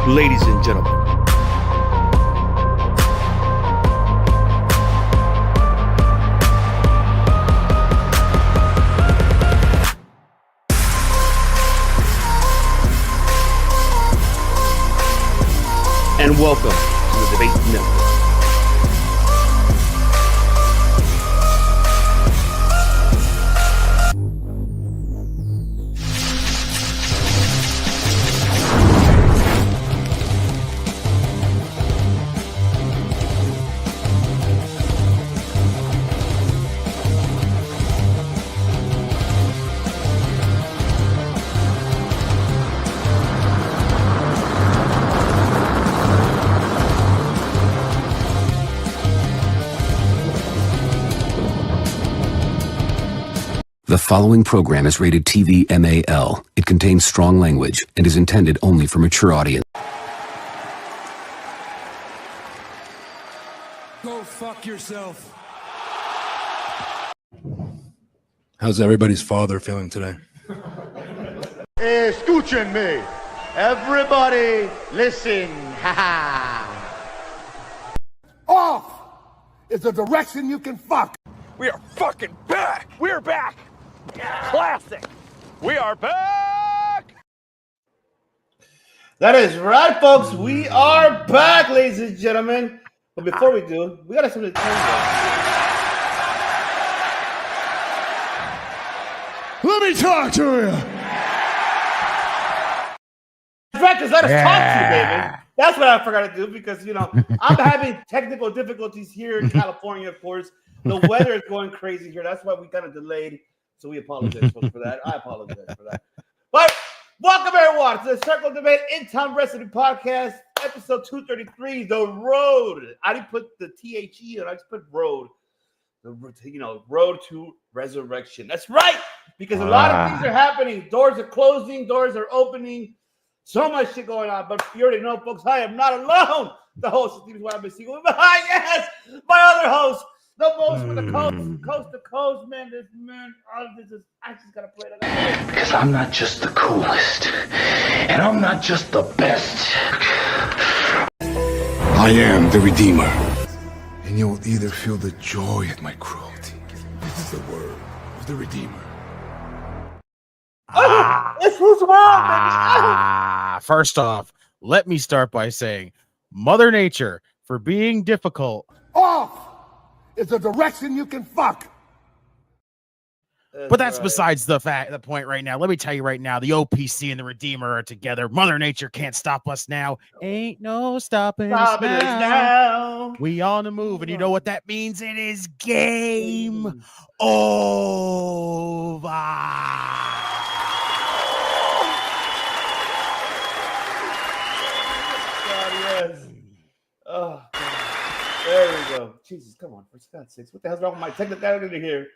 ladies and gentlemen. And welcome to the Debate Network. The following program is rated TV MAL. It contains strong language and is intended only for mature audience. Go fuck yourself. How's everybody's father feeling today? Escúchenme. Everybody listen. Off is the direction you can fuck. We are fucking back. We're back. Classic. We are back. That is right, folks. We are back, ladies and gentlemen. But before we do, we got to something to tell you. Let me talk to you. Directors, let us talk to you, baby. That's what I forgot to do because, I'm having technical difficulties here in California, of course. The weather is going crazy here. That's why we kind of delayed. So we apologize, folks, for that. I apologize for that. But welcome, everyone, to the Circle Debate in Town Wrestling Podcast, episode 233, The Road. I didn't put the THE and I just put Road. Road to Resurrection. That's right, because a lot of things are happening. Doors are closing, doors are opening. So much shit going on. But you already know, folks, I am not alone. The host is what I've been seeing. Yes, my other host. The most from the coast to coast, man. This is I just gotta play it. Because I'm not just the coolest, and I'm not just the best. I am the Redeemer. And you'll either feel the joy at my cruelty. This is the word of the Redeemer. It's who's wrong, First off, let me start by saying Mother Nature for being difficult. Off is the direction you can fuck. But that's besides the point right now. Let me tell you right now, the OPC and the Redeemer are together. Mother Nature can't stop us now. Ain't no stopping us now. We on the move, and you know what that means? It is game over. Yes. Oh, there we go. Jesus, come on, for God's sakes. What the hell's wrong with my technicality here?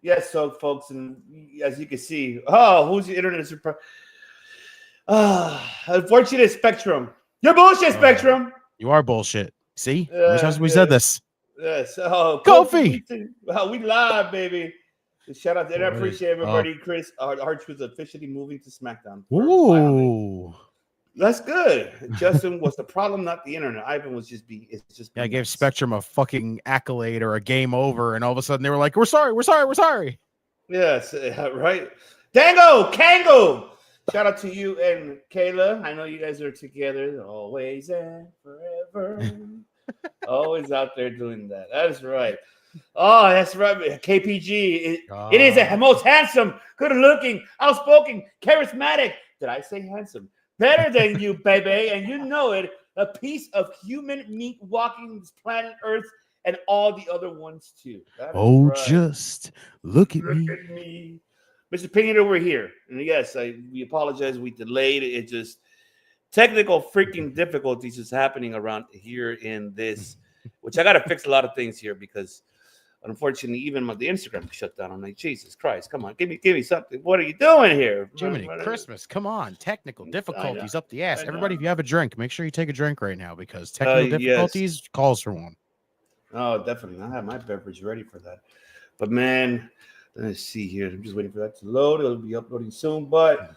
Yes, so folks, and as you can see, who's the internet super? Unfortunate Spectrum. You're bullshit, Spectrum. You are bullshit. See? We said this. Yes. Kofi. We live, baby. Shout out to and I appreciate everybody. Chris Arch was officially moving to SmackDown. Ooh. That's good. Justin was the problem, not the internet. Ivan was just I gave Spectrum a fucking accolade or a game over, and all of a sudden they were like, we're sorry. Yes, right. Kango. Shout out to you and Kayla. I know you guys are together always and forever. Always out there doing that. That is right. Oh, that's right. KPG. It is the most handsome, good-looking, outspoken, charismatic. Did I say handsome? Better than you, baby, and you know it. A piece of human meat walking this planet Earth and all the other ones too. Right. Just look at me. Mr. Pineda, we're here. And yes, we apologize. We delayed it. It just technical freaking difficulties is happening around here in this, which I got to fix a lot of things here because unfortunately, even the Instagram shut down. I'm like, Jesus Christ, come on, give me something. What are you doing here? Jiminy Christmas, come on. Technical difficulties up the ass. Everybody, if you have a drink, make sure you take a drink right now because technical difficulties calls for one. Oh, definitely. I have my beverage ready for that. But man, let's see here. I'm just waiting for that to load. It'll be uploading soon. But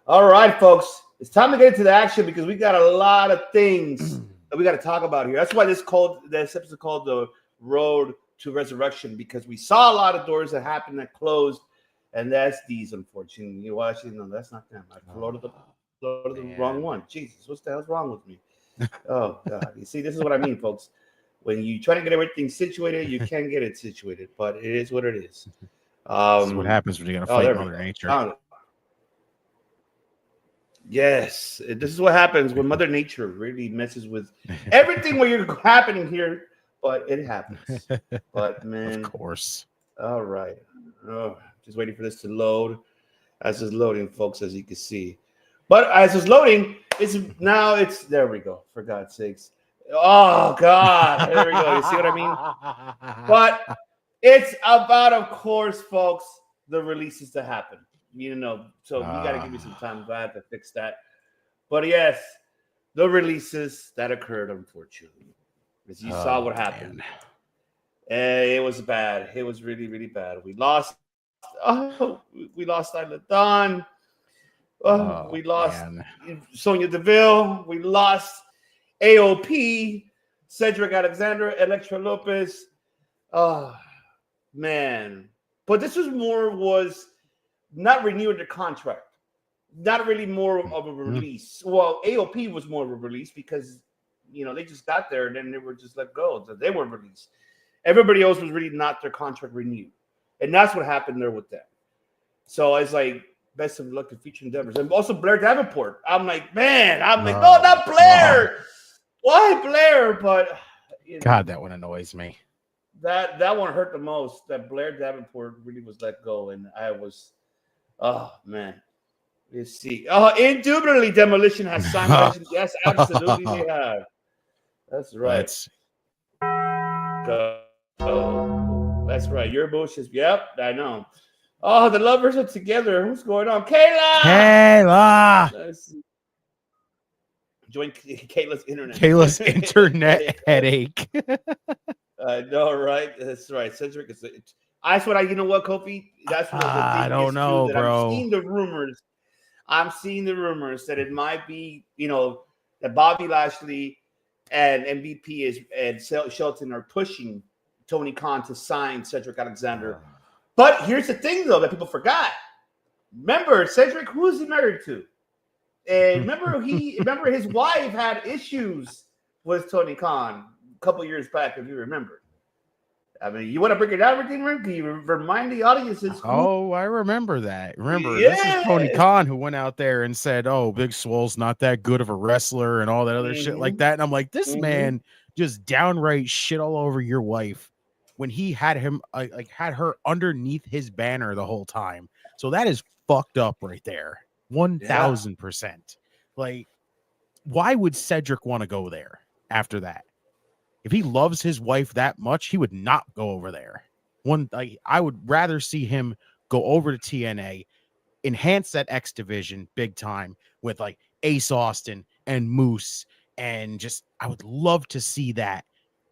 all right, folks. it's time to get into the action because we got a lot of things that we got to talk about here. That's why this episode called The Road to Resurrection, because we saw a lot of doors that happened that closed, and that's these, unfortunately. You watching? No, that's not them. I floated the wrong one. Jesus, what the hell's wrong with me? Oh God! You see, this is what I mean, folks. When you try to get everything situated, you can't get it situated, but it is what it is. This is what happens when you got to fight Mother Nature. Yes, this is what happens when Mother Nature really messes with everything what you're happening here, but it happens. But man, of course. All right. Oh, just waiting for this to load. As it's loading, folks, as you can see. But as it's loading, it's there we go. For God's sakes. Oh God, there we go. You see what I mean? But it's about, of course, folks, the releases to happen. So you got to give me some time. I have to fix that. But yes, the releases that occurred, unfortunately, as you saw what happened. It was bad. It was really, really bad. We lost. We lost Isla Dawn. We lost Sonya Deville. We lost AOP, Cedric Alexander, Elektra Lopez. Oh man! But this was not renewed the contract. Not really more of a release. Well, AOP was more of a release because they just got there and then they were just let go. So they weren't released. Everybody else was really not their contract renewed. And that's what happened there with them. So it's like, best of luck to future endeavors. And also Blair Davenport. I'm like, no, not Blair. Why Blair? But God, that one annoys me. That one hurt the most. That Blair Davenport really was let go. And I was, oh man. Let's see. Indubitably Demolition has signed legends. Yes, absolutely they have. That's right. That's right. Your bullshit. Yep, I know. Oh, the lovers are together. What's going on? Kayla! Join Kayla's internet. Kayla's internet headache. I know, right? That's right. Cedric is. That's what you know what, Kofi? That's what I don't know, bro. I'm seeing the rumors that it might be, that Bobby Lashley and MVP and Shelton are pushing Tony Khan to sign Cedric Alexander. But here's the thing, though, that people forgot. Remember, Cedric, who is he married to? And remember his wife had issues with Tony Khan a couple years back, if you remember. I mean, you want to break it down, Redeemer? Can you remind the audiences? I remember that. This is Tony Khan who went out there and said, Big Swole's not that good of a wrestler and all that other shit like that. And I'm like, this man just downright shit all over your wife when he had him had her underneath his banner the whole time. So that is fucked up right there. 1000%. Like, why would Cedric want to go there after that? If he loves his wife that much, he would not go over there. I would rather see him go over to TNA, enhance that X division big time with like Ace Austin and Moose, and I would love to see that.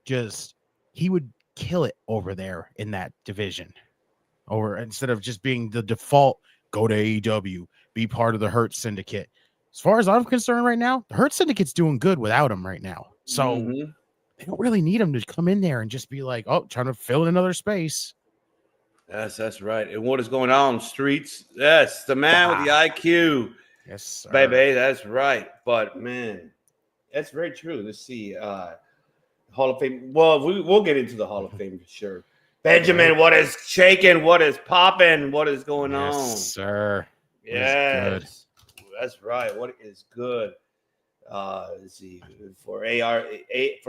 He would kill it over there in that division, or instead of just being the default, go to AEW, be part of the Hurt Syndicate. As far as I'm concerned right now, the Hurt Syndicate's doing good without him right now. So they don't really need him to come in there and just be like, trying to fill in another space. Yes, that's right. And what is going on, streets? Yes, the man with the IQ. Yes, sir. Baby, that's right. But, man, that's very true. Let's see. Hall of Fame. Well, we'll get into the Hall of Fame for sure. Benjamin, what is shaking? What is popping? What is going on? Yes, sir. Yes. That's right. What is good? Let's see, for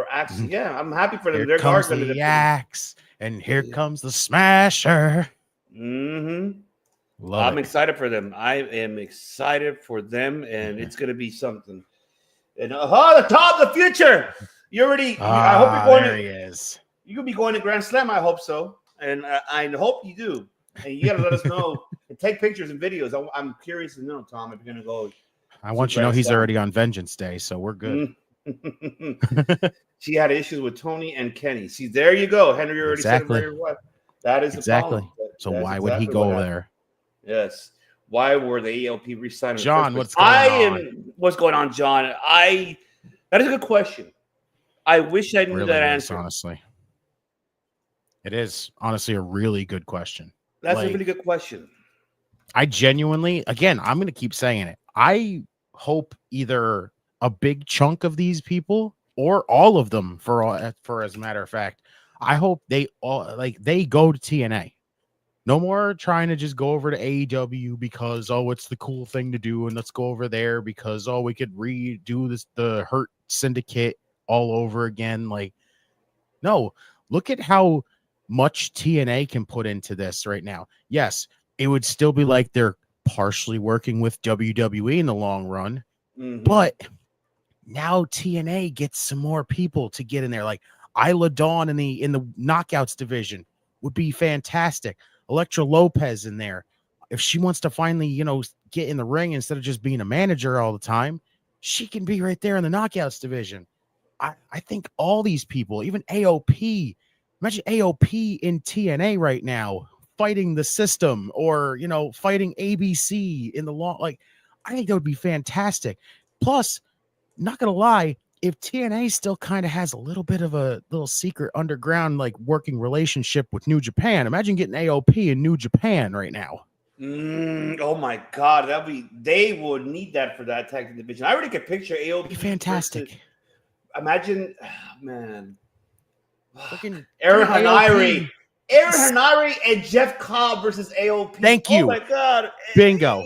Axe. Yeah, I'm happy for them. Here comes the Axe, and here comes the Smasher. I'm excited for them. I am excited for them, and it's going to be something. And the top of the future. You already. I hope you're going. There he is. You could be going to Grand Slam. I hope so, and I hope you do. And you got to let us know and take pictures and videos. I'm curious to know, Tom, if you're going to go. I want you to know he's already on Vengeance Day, so we're good. She had issues with Tony and Kenny. See, there you go. Henry already said it. That is exactly. So why would he go there? Yes. Why were the AOP re-signed? John, what's going on? What's going on, John? That is a good question. I wish I knew Really that is, answer. honestly. It is honestly a really good question. That's a really good question. I genuinely, again, I'm going to keep saying it. I hope either a big chunk of these people or all of them, for as a matter of fact, I hope they all they go to TNA. No more trying to just go over to AEW because it's the cool thing to do, and let's go over there because we could redo the Hurt Syndicate all over again. Like, no, look at how much TNA can put into this right now. Yes, it would still be like they're partially working with WWE in the long run, but now TNA gets some more people to get in there. Like Isla Dawn in the Knockouts division would be fantastic. Elektra Lopez in there. If she wants to finally, get in the ring instead of just being a manager all the time, she can be right there in the Knockouts division. I think all these people, even AOP, imagine AOP in TNA right now, fighting the system or, fighting ABC in the long, I think that would be fantastic. Plus, not going to lie, if TNA still kind of has a little bit of a little secret underground, working relationship with New Japan, imagine getting AOP in New Japan right now. Oh my God. They would need that for that tag team division. I already could picture AOP. Be fantastic. Imagine, man. Aaron Hanari and Jeff Cobb versus AOP. Thank you. Oh my God. Bingo.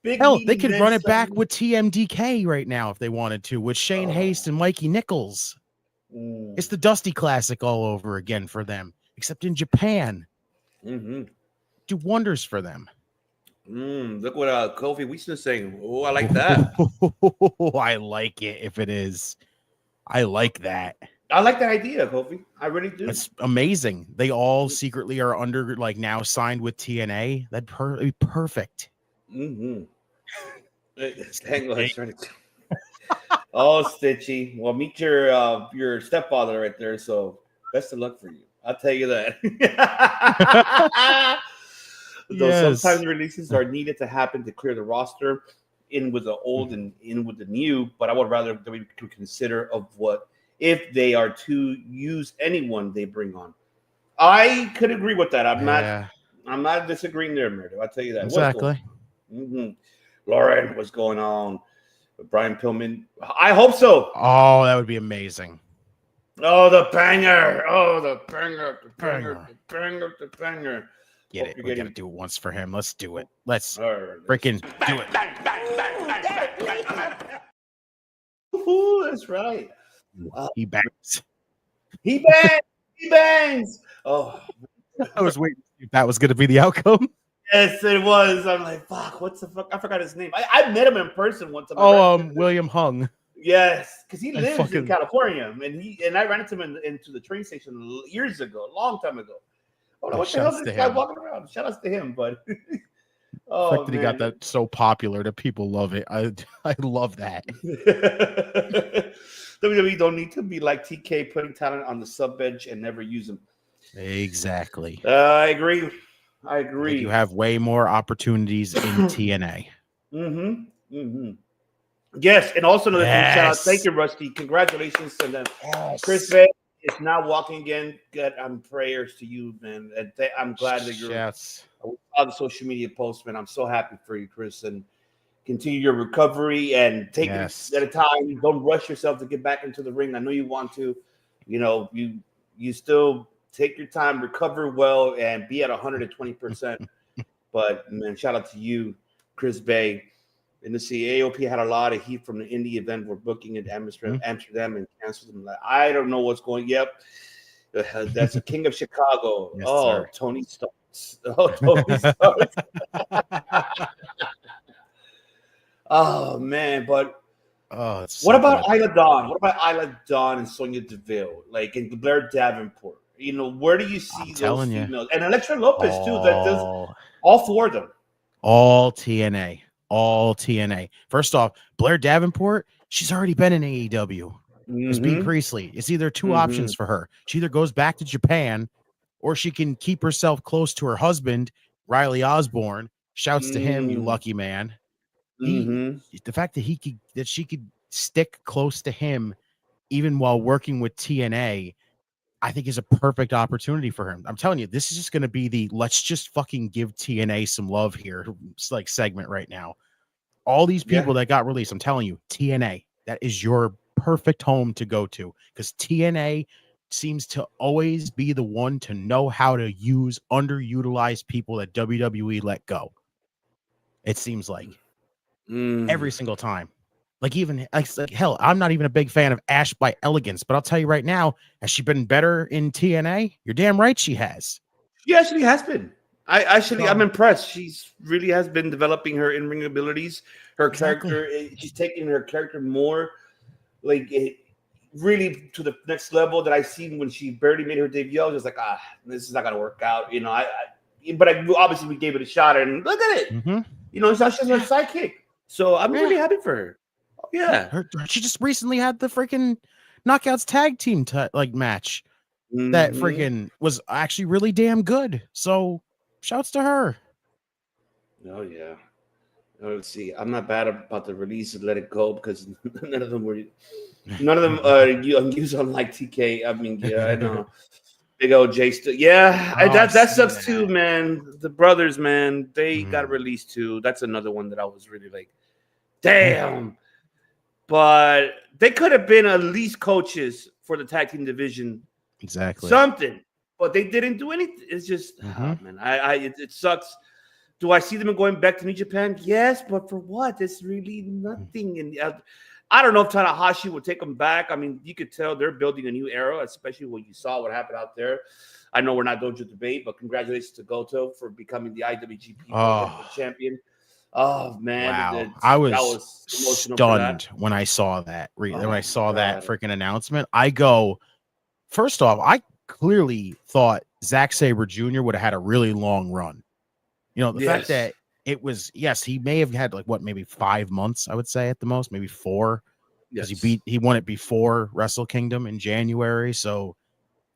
Hell, they could run it back with TMDK right now if they wanted to, with Shane Haste and Mikey Nichols. It's the Dusty Classic all over again for them, except in Japan. Do wonders for them. Look what Kofi Weisman is saying. Oh, I like that. I like it if it is. I like that. I like that idea, Kofi. I really do. It's amazing. They all secretly are under now signed with TNA. That'd be perfect. Hang on. Oh, Stitchy. Well, meet your stepfather right there. So best of luck for you. I'll tell you that. Though sometimes releases are needed to happen to clear the roster in with the old and in with the new, but I would rather that we could consider of what if they are to use anyone they bring on. I could agree with that. I'm not disagreeing there, Murdo. I'll tell you that. Exactly. Lauren, what's going on? Brian Pillman. I hope so. Oh, that would be amazing. Oh, the banger. Oh, the banger. The banger. The banger. The banger. Get it. We gotta do it once for him. Let's do it. Let's freaking do it. Ooh, that's right. He bangs. He bangs. He bangs. Oh, I was waiting to see if that was going to be the outcome. Yes, it was. I'm like, fuck. What's the fuck? I forgot his name. I met him in person once. William Hung. Yes, because he lives in California, and I ran into him into the train station years ago, a long time ago. Oh, what the hell is this guy walking around? Shout out to him, but oh, that he got that so popular that people love it. I love that. WWE don't need to be like TK, putting talent on the sub bench and never use them. Exactly. I agree. You have way more opportunities in TNA. Yes, and also another thing, shout out. Thank you, Rusty. Congratulations to them. Chris Bay is now walking again. Good. Prayers to you, man. And I'm glad that you're on the social media post, man. I'm so happy for you, Chris, and continue your recovery and take it at a time. Don't rush yourself to get back into the ring. I know you want to. You still take your time, recover well, and be at 120%. But man, shout out to you, Chris Bay. And to see AOP had a lot of heat from the indie event we're booking in Amsterdam and canceled them. Like, I don't know what's going. Yep, that's the King of Chicago. Yes, sir. Tony Starks. Oh, Tony Starks. Oh man, but what about Isla Dawn? What about Isla Dawn and Sonya Deville, and Blair Davenport? Where do you see those females? And Elektra Lopez too. That does all four of them. All TNA. All TNA. First off, Blair Davenport, she's already been in AEW. It's Bea Priestley. It's either two options for her. She either goes back to Japan or she can keep herself close to her husband, Riley Osborne. Shouts to him, you lucky man. The fact that she could stick close to him even while working with TNA, I think is a perfect opportunity for him. I'm telling you, this is just going to be the let's just fucking give TNA some love here. It's like segment right now. All these people that got released, I'm telling you, TNA, that is your perfect home to go to, because TNA seems to always be the one to know how to use underutilized people that WWE let go. It seems like every single time. Like even like hell, I'm not even a big fan of Ash by Elegance, but I'll tell you right now, has she been better in TNA? You're damn right she has. She actually has been. I'm impressed. She's really has been developing her in-ring abilities. Her character, she's taking her character more like really to the next level that I seen when she barely made her debut. I was just like, this is not gonna work out, you know. But obviously we gave it a shot, and look at it. You know, she's her sidekick. So I'm really happy for her. Yeah, she just recently had the freaking Knockouts tag team match that freaking was actually really damn good. So shouts to her. Oh yeah. Let's see. I'm not bad about the release of Let It Go because none of them used on like TK. I mean, yeah, I know. Big old J still. Yeah, that sucks too, man. The brothers, man, they got released too. That's another one that I was really like, damn. But they could have been at least coaches for the tag team division. Exactly. Something. But they didn't do anything. It's just, man, it sucks. Do I see them going back to New Japan? Yes, but for what? It's really nothing. And I don't know if Tanahashi will take them back. I mean, you could tell they're building a new era, especially when you saw what happened out there. I know we're not going to debate, but congratulations to Goto for becoming the IWGP champion. Oh man! Wow, I was stunned when I saw that. When I saw that freaking announcement, I go. First off, I clearly thought Zack Sabre Jr. would have had a really long run. You know, the fact that it was he may have had maybe 5 months. I would say at the most, maybe 4. Because he won it before Wrestle Kingdom in January, so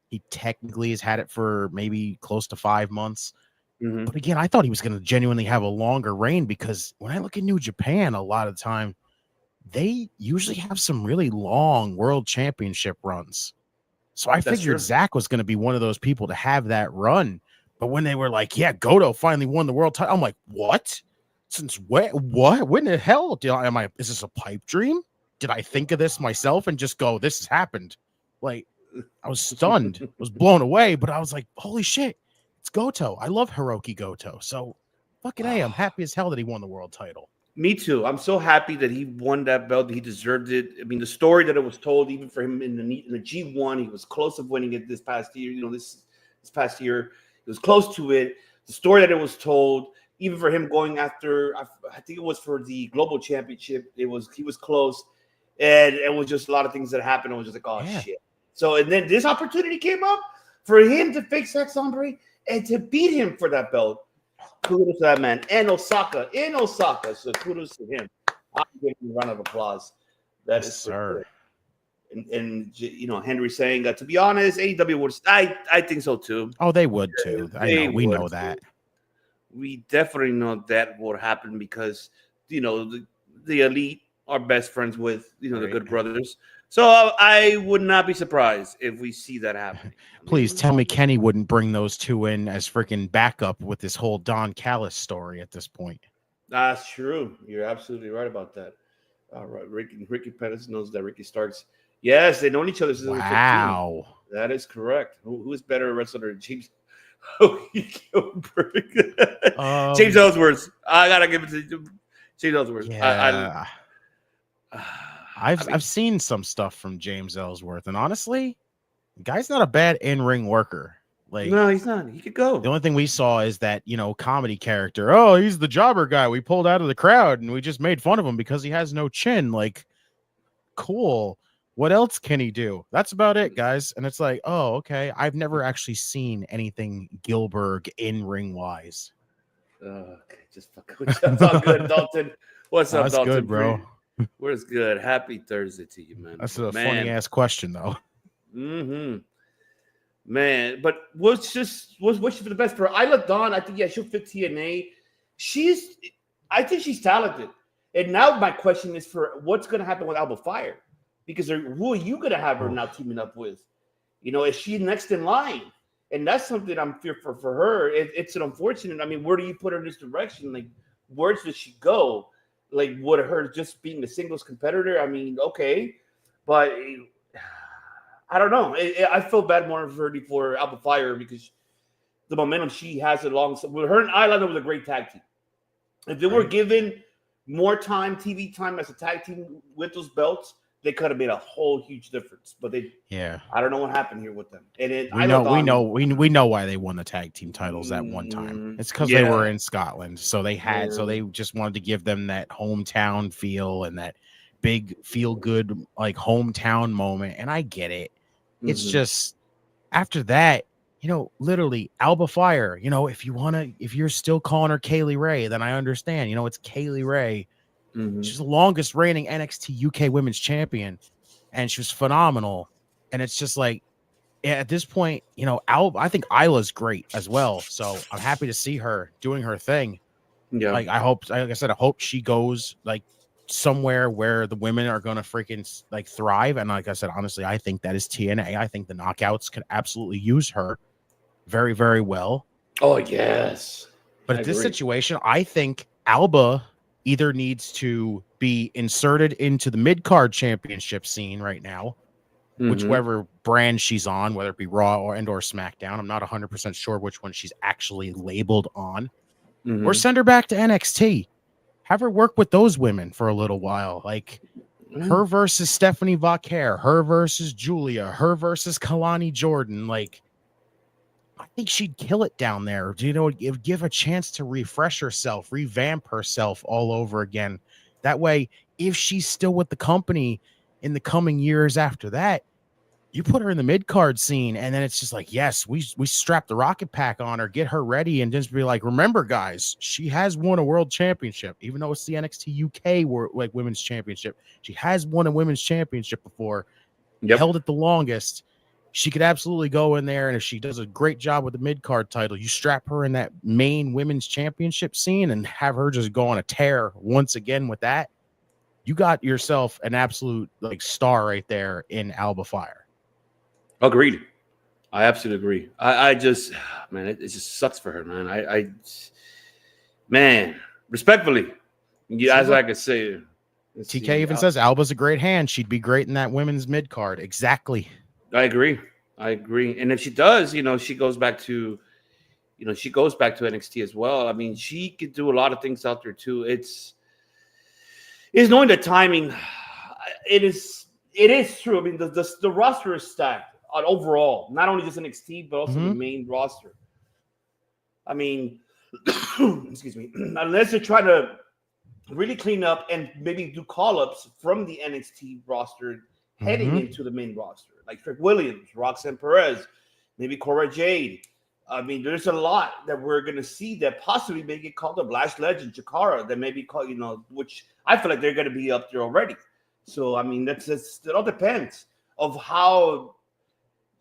he technically has had it for maybe close to 5 months. But again, I thought he was going to genuinely have a longer reign because when I look at New Japan, a lot of the time, they usually have some really long world championship runs. So I figured Zach was going to be one of those people to have that run. But when they were like, Goto finally won the world title, I'm like, what? Since when? What? When the hell is this a pipe dream? Did I think of this myself and just go, this has happened? Like, I was stunned. I was blown away, but I was like, holy shit. It's Goto. I love Hiroki Goto. So fucking A, I'm happy as hell that he won the world title. Me too. I'm so happy that he won that belt. He deserved it. I mean, the story that it was told, even for him in the G1, he was close to winning it this past year. You know, this past year, he was close to it. The story that it was told, even for him going after, I think it was for the Global Championship, he was close. And it was just a lot of things that happened. It was just like, shit. So, and then this opportunity came up for him to fake Zack Sabre and to beat him for that belt. Kudos to that man. In Osaka. So kudos to him. I'm giving him a round of applause. That is sir. And you know, Henry saying to be honest, AEW would. I think so too. Oh, they would too. We know that. We definitely know that would happen because you know the elite are best friends with the Good Brothers. So I would not be surprised if we see that happen. Please tell me Kenny wouldn't bring those two in as freaking backup with this whole Don Callis story at this point. That's true. You're absolutely right about that. All right, Ricky Pettis knows that Ricky Starks. Yes, they know each other since wow. That is correct. Who is better wrestler than James? James Ellsworth. I gotta give it to James Ellsworth. Yeah. I've seen some stuff from James Ellsworth, and honestly, the guy's not a bad in-ring worker. Like, no, he's not. He could go. The only thing we saw is that comedy character. Oh, he's the jobber guy we pulled out of the crowd, and we just made fun of him because he has no chin. Like, cool. What else can he do? That's about it, guys. And it's like, oh, okay. I've never actually seen anything Gilbert in-ring wise. Okay, just fucking. That's all good, Dalton. What's up, Dalton? Good, bro. Where's good? Happy Thursday to you, man. That's a funny ass question, though. Man, but what's for the best for? I looked on. I think she'll fit TNA. I think she's talented. And now my question is for what's going to happen with Alba Fire? Because who are you going to have her now teaming up with? Is she next in line? And that's something I'm fearful for her. It's an unfortunate. I mean, where do you put her in this direction? Like, where does she go? Like, would her just being a singles competitor? I mean, okay. But I don't know. I feel bad more for Alba Fire because the momentum she has along. Her and Islander was a great tag team. If they were given more time, TV time as a tag team with those belts, they could have made a whole huge difference. But I don't know what happened here with them. And we know why they won the tag team titles that one time. It's because they were in Scotland, so they just wanted to give them that hometown feel and that big feel good like hometown moment. And I get it. It's just after that, literally Alba Fire, if you're still calling her Kaylee Ray, then I understand, it's Kaylee Ray. She's the longest reigning NXT UK women's champion and she was phenomenal. And it's just like, at this point, I think Isla's great as well. So I'm happy to see her doing her thing. Yeah. Like I hope she goes like somewhere where the women are going to freaking like thrive. And like I said, honestly, I think that is TNA. I think the Knockouts could absolutely use her very, very well. Oh, yes. But in this situation, I think Alba either needs to be inserted into the mid-card championship scene right now, whichever brand she's on, whether it be Raw or SmackDown. I'm not 100% sure which one she's actually labeled on. Or send her back to NXT. Have her work with those women for a little while. Like her versus Stephanie Vauquer, her versus Julia, her versus Kalani Jordan. Like, I think she'd kill it down there. Give a chance to refresh herself, revamp herself all over again. That way, if she's still with the company in the coming years after that, you put her in the mid-card scene, and then it's just like, yes, we strap the rocket pack on her, get her ready, and just be like, remember, guys, she has won a world championship, even though it's the NXT UK women's championship. She has won a women's championship before, held it the longest. She could absolutely go in there, and if she does a great job with the mid-card title, you strap her in that main women's championship scene and have her just go on a tear once again with that. You got yourself an absolute like star right there in Alba Fire. Agreed. I absolutely agree. I just, man, it just sucks for her, man. Man, respectfully, as I could say, TK even says Alba's a great hand. She'd be great in that women's mid card. Exactly. I agree. And if she does, she goes back to, NXT as well. I mean, she could do a lot of things out there too. It's knowing the timing. It is true. I mean, the roster is stacked overall, not only just NXT, but also the main roster. I mean, excuse me, unless they're trying to really clean up and maybe do call-ups from the NXT roster heading into the main roster, like Trick Williams, Roxanne Perez, maybe Cora Jade. I mean, there's a lot that we're going to see that possibly may get called up. Lash Legend, Chikara, that may be called, which I feel like they're going to be up there already. So, I mean, it all depends of how,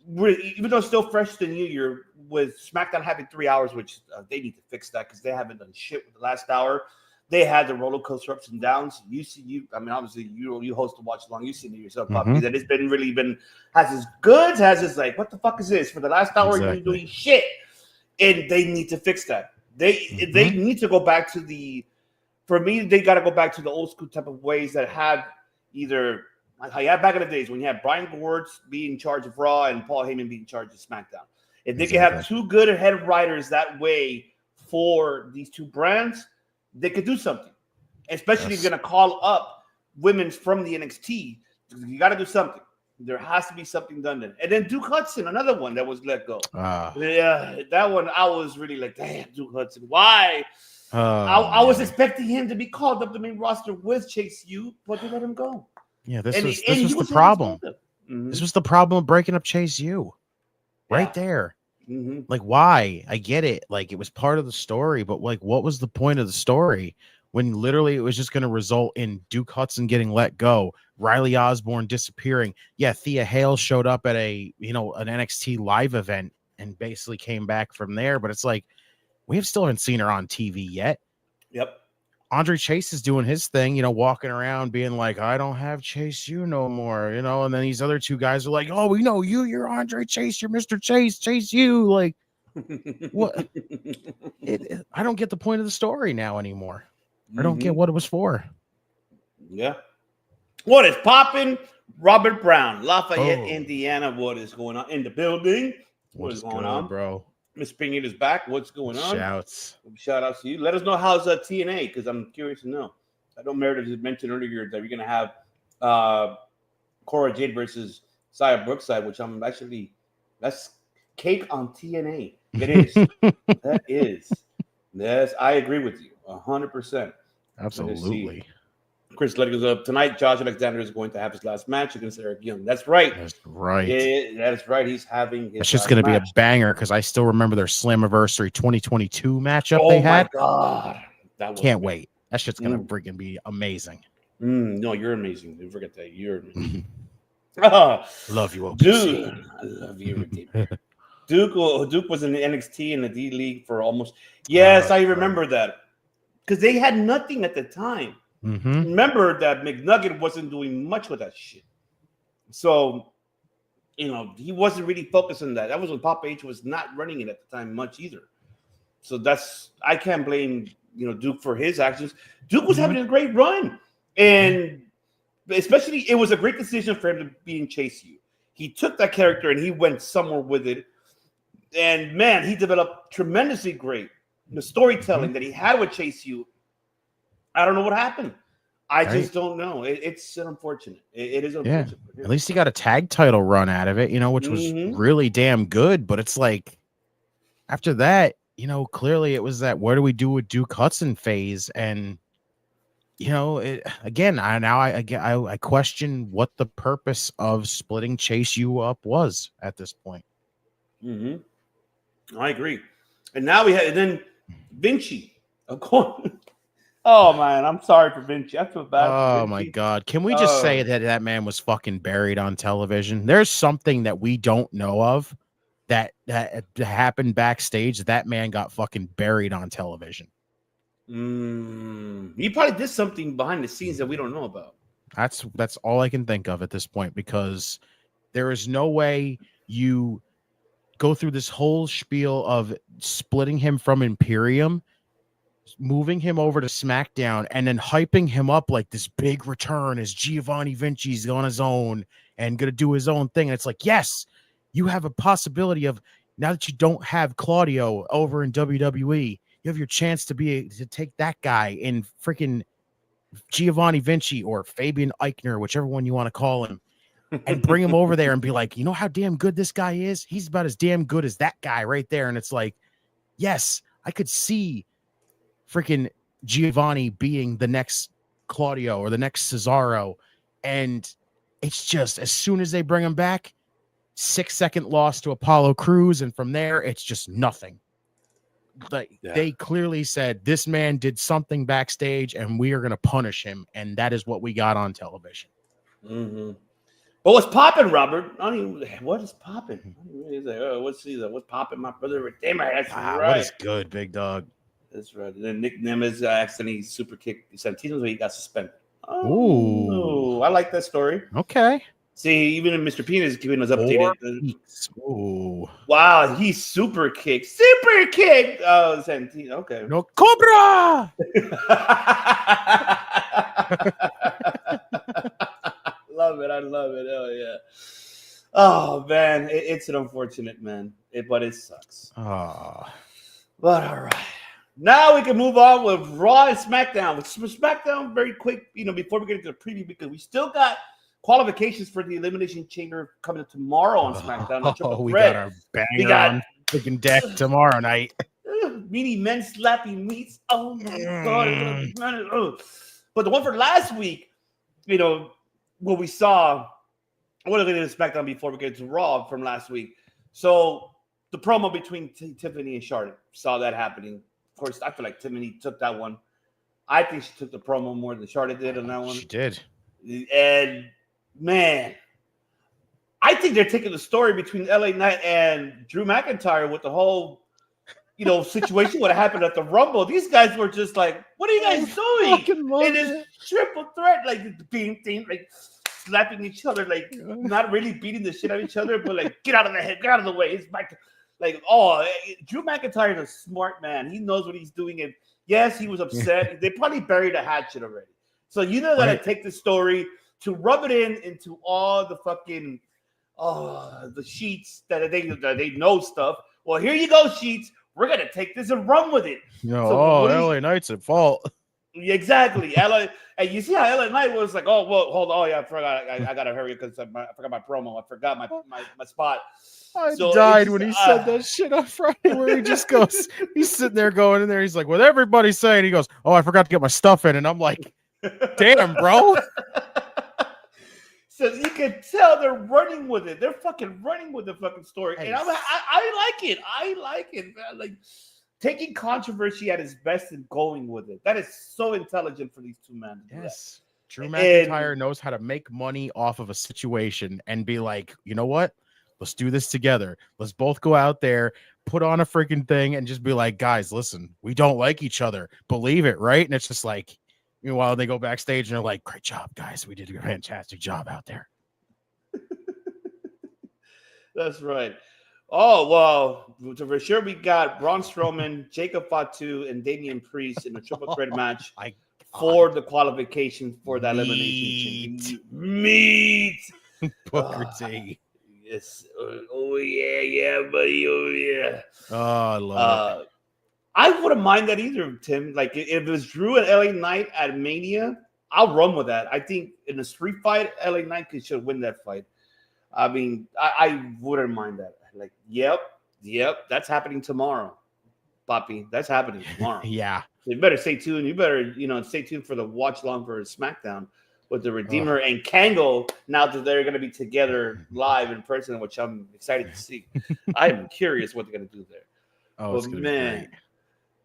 even though it's still fresh to the new year, with SmackDown having 3 hours, which they need to fix that because they haven't done shit with the last hour. They had the roller coaster ups and downs. I mean, obviously, you host to watch along. You've seen it yourself, Poppy, that it's has its goods, has its like, what the fuck is this? For the last hour, you're doing shit. And they need to fix that. They need to go back to for me, they got to go back to the old school type of ways that had either, like how you had back in the days when you had Brian Gewirtz be in charge of Raw and Paul Heyman be in charge of SmackDown. If they can have two good head writers that way for these two brands, they could do something. Especially if you're going to call up women from the NXT. You got to do something. There has to be something done then. And then Duke Hudson, another one that was let go. Yeah, that one I was really like, damn, Duke Hudson. Why? I was expecting him to be called up the main roster with Chase U, but they let him go. Yeah, this was the problem. This was the problem of breaking up Chase U. Right there. Like, why? I get it. Like, it was part of the story, but like, what was the point of the story when literally it was just going to result in Duke Hudson getting let go, Riley Osborne disappearing? Yeah, Thea Hale showed up at an NXT live event and basically came back from there, but it's like, we still haven't seen her on TV yet. Yep. Andre Chase is doing his thing, you know, walking around being like, I don't have Chase you no more, you know, and then these other two guys are like, oh, we know you, you're Andre Chase, you're Mr. Chase, Chase you. Like, what? I don't get the point of the story now anymore. I don't get what it was for. Yeah. What is popping? Robert Brown, Lafayette, Indiana. What is going on in the building? What is going on, bro? Miss Springate is back. What's going on? Shout outs to you. Let us know how's TNA, because I'm curious to know. I know Meredith just mentioned earlier that we're going to have Cora Jade versus Xia Brookside, which I'm actually, that's cake on TNA. It is. That is. Yes, I agree with you 100%. Absolutely. Chris Letty goes up tonight. Josh Alexander is going to have his last match against Eric Young. That's right. That's right. That's right. He's having his. It's just going to be a banger because I still remember their Slammiversary 2022 matchup they had. Oh my God! Can't wait. That shit's going to freaking be amazing. No, you're amazing. Don't forget that. You're amazing. Love you, OPC. Dude. I love you, Duke was in the NXT in the D League for almost. Yes, I remember that because they had nothing at the time. Remember that McNugget wasn't doing much with that shit. So, you know, he wasn't really focused on that. That was when Papa H was not running it at the time much either. So I can't blame, you know, Duke for his actions. Duke was having a great run. And especially, it was a great decision for him to be in Chase U. He took that character and he went somewhere with it. And, man, he developed tremendously great. The storytelling that he had with Chase U, I don't know what happened. I just don't know. It's unfortunate. It is unfortunate. Yeah. At least he got a tag title run out of it, you know, which was really damn good. But it's like, after that, you know, clearly it was that what do we do with Duke Hudson phase? And, you know, I question what the purpose of splitting Chase U up was at this point. I agree. And now we had then Vinci, of course. Oh man, I'm sorry for Vinci. I feel bad. Oh my God. Can we just say that man was fucking buried on television? There's something that we don't know of that happened backstage. That man got fucking buried on television. He probably did something behind the scenes that we don't know about. That's all I can think of at this point, because there is no way you go through this whole spiel of splitting him from Imperium, moving him over to SmackDown, and then hyping him up like this big return as Giovanni Vinci's on his own and going to do his own thing. And it's like, yes, you have a possibility of, now that you don't have Claudio over in WWE, you have your chance to take that guy in freaking Giovanni Vinci or Fabian Eichner, whichever one you want to call him, and bring him over there and be like, you know how damn good this guy is? He's about as damn good as that guy right there. And it's like, yes, I could see freaking Giovanni being the next Claudio or the next Cesaro. And it's just, as soon as they bring him back, 6-second loss to Apollo Crews. And from there, it's just nothing. Like they clearly said, this man did something backstage and we are going to punish him. And that is what we got on television. But what's popping, Robert? What is popping? He's like, what's popping, my brother Redeemer? That's right. What is good, big dog? That's right. And then Nick Nemeth accidentally super kicked Santino, so he got suspended. Ooh, I like that story. Okay. See, even Mr. Peanut is keeping us updated. Ooh. Wow, he super kicked. Super kicked. Oh, Santino. Okay. No Cobra. Love it. I love it. Oh, yeah. Oh, man. It's an unfortunate, man. But it sucks. Oh. But all right. Now we can move on with Raw and SmackDown. With SmackDown, very quick, you know, before we get into the preview, because we still got qualifications for the Elimination Chamber coming up tomorrow on SmackDown. We got our banger on freaking deck tomorrow night. Meaty men slapping meats. Oh my God. But the one for last week, you know, what we saw, what are we going to SmackDown before we get to Raw from last week? So the promo between Tiffany and Charlotte, saw that happening. Of course, I feel like Tiffany took that one. I think she took the promo more than Charlotte did on that one. She did. And man, I think they're taking the story between LA Knight and Drew McIntyre with the whole situation would have happened at the Rumble. These guys were just like, "What are you guys doing?" In this triple threat, like being like slapping each other, like not really beating the shit out of each other, but like get out of the head, get out of the way. It's back. Like, Drew McIntyre is a smart man. He knows what he's doing. And yes, he was upset. They probably buried a hatchet already. So you know that I take the story to rub it into all the fucking the sheets that they know stuff. Well, here you go, sheets. We're gonna take this and run with it. LA Knight's at fault. Exactly, LA. And you see how LA Knight was like, "Oh, well, hold on. Oh yeah, I forgot. I gotta hurry because I forgot my promo. I forgot my spot." I died when he said that shit on Friday, where he just goes, he's sitting there going in there. He's like, "What everybody's saying?" He goes, "Oh, I forgot to get my stuff in," and I'm like, "Damn, bro." So you can tell they're running with it. They're fucking running with the fucking story, and I like it. I like it, man. Like taking controversy at its best and going with it. That is so intelligent for these two men. Yes, Drew McIntyre knows how to make money off of a situation and be like, you know what? Let's do this together. Let's both go out there, put on a freaking thing, and just be like, guys, listen, we don't like each other. Believe it, right? And it's just like, meanwhile, they go backstage and they're like, great job, guys. We did a fantastic job out there. That's right. Oh, well, for sure we got Braun Strowman, Jacob Fatu, and Damian Priest in a triple threat match for the qualification for that elimination. Meat. Booker T. Yes. Oh yeah, buddy. Oh yeah. Oh, I love it. I wouldn't mind that either, Tim. Like if it was Drew and LA Knight at Mania, I'll run with that. I think in a street fight, LA Knight should win that fight. I mean, I wouldn't mind that. Like, yep, that's happening tomorrow, Poppy. That's happening tomorrow. Yeah. So you better stay tuned. You better, stay tuned for the watch long for SmackDown with the Redeemer and Kango. Now that they're going to be together live in person, which I'm excited to see. I am curious what they're going to do there. Oh, it's gonna be great.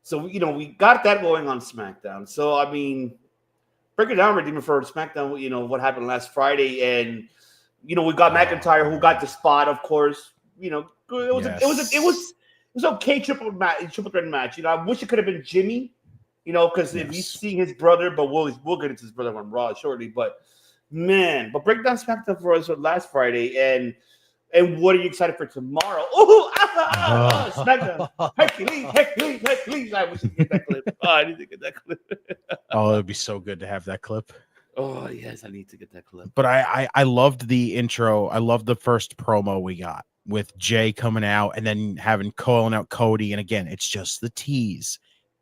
So we got that going on SmackDown. So I mean, break it down, Redeemer, for SmackDown. What happened last Friday, and we got McIntyre, who got the spot, of course. It was okay triple threat match. I wish it could have been Jimmy, because if he's seeing his brother, but we'll get into his brother on Raw shortly. But break down SmackDown for us last Friday, and what are you excited for tomorrow? SmackDown, Hercules! I wish you could get that clip. I need to get that clip. Oh, it'd be so good to have that clip. Oh yes, I need to get that clip. But I loved the intro. I loved the first promo we got with Jay coming out and then calling out Cody. And again, it's just the tease.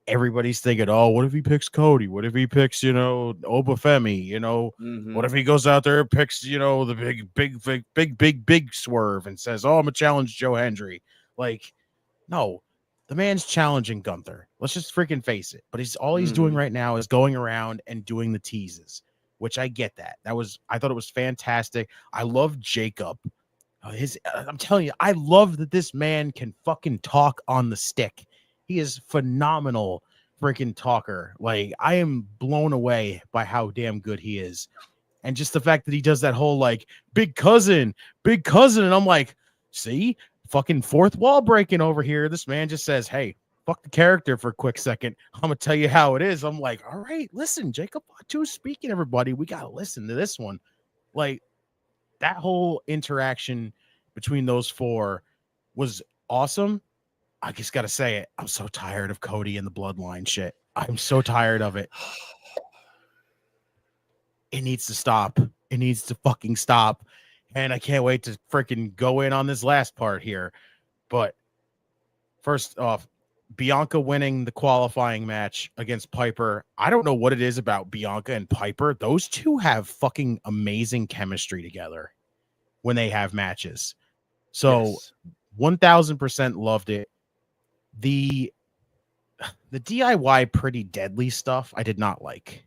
Everybody's thinking, oh, what if he picks Cody? What if he picks, Obafemi? What if he goes out there and picks, the big swerve and says, oh, I'm gonna challenge Joe Hendry. Like, no, the man's challenging Gunther. Let's just freaking face it. But he's doing right now is going around and doing the teases, which I get that. I thought it was fantastic. I love Jacob. I'm telling you, I love that this man can fucking talk on the stick. He is phenomenal freaking talker. Like, I am blown away by how damn good he is. And just the fact that he does that whole like big cousin. And I'm like, see, fucking fourth wall breaking over here. This man just says, hey, fuck the character for a quick second. I'm going to tell you how it is. I'm like, all right, listen, Jacob Fatu speaking, everybody. We got to listen to this one. Like, that whole interaction between those four was awesome. I just got to say it. I'm so tired of Cody and the bloodline shit. I'm so tired of it. It needs to stop. It needs to fucking stop. And I can't wait to freaking go in on this last part here. But first off, Bianca winning the qualifying match against Piper. I don't know what it is about Bianca and Piper. Those two have fucking amazing chemistry together when they have matches. So 1000% loved it. The DIY Pretty Deadly stuff I did not like.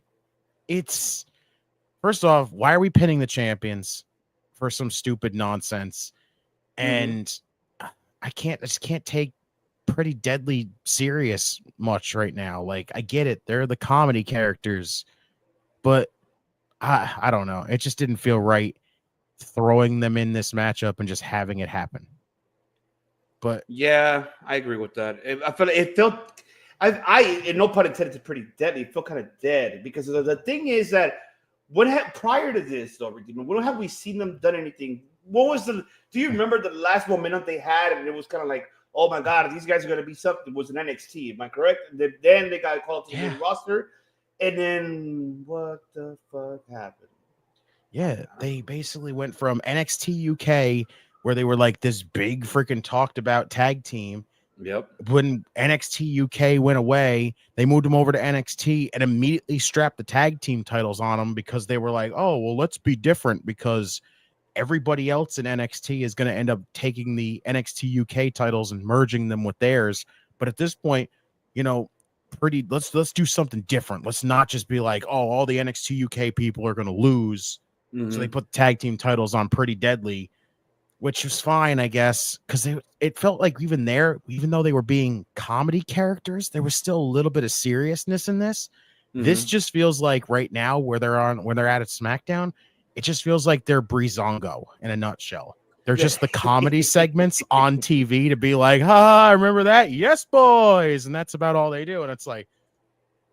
It's, first off, why are we pinning the champions for some stupid nonsense? And I just can't take Pretty Deadly serious much right now. Like, I get it, they're the comedy characters, but I don't know, it just didn't feel right throwing them in this matchup and just having it happen. But yeah, I agree with that. I felt it felt. I and no pun intended, it's pretty deadly. It felt kind of dead because the thing is that prior to this though, Redeemer, when have we seen them done anything? What was the? Do you remember the last momentum they had, and it was kind of like, oh my god, these guys are going to be something. It was an NXT, am I correct? And then they got called to the main roster, and then what the fuck happened? yeah, they basically went from NXT UK, where they were like this big freaking talked about tag team. Yep. When NXT UK went away, they moved them over to NXT and immediately strapped the tag team titles on them because they were like, oh, well, let's be different because everybody else in NXT is going to end up taking the NXT UK titles and merging them with theirs. But at this point, you know, let's do something different. Let's not just be like, oh, all the NXT UK people are going to lose. Mm-hmm. So they put the tag team titles on Pretty Deadly, which was fine, I guess, because it felt like even though they were being comedy characters, there was still a little bit of seriousness in this. Mm-hmm. This just feels like right now when they're at SmackDown, it just feels like they're Breezango in a nutshell. They're just the comedy segments on TV to be like, I remember that? Yes, boys. And that's about all they do. And it's like,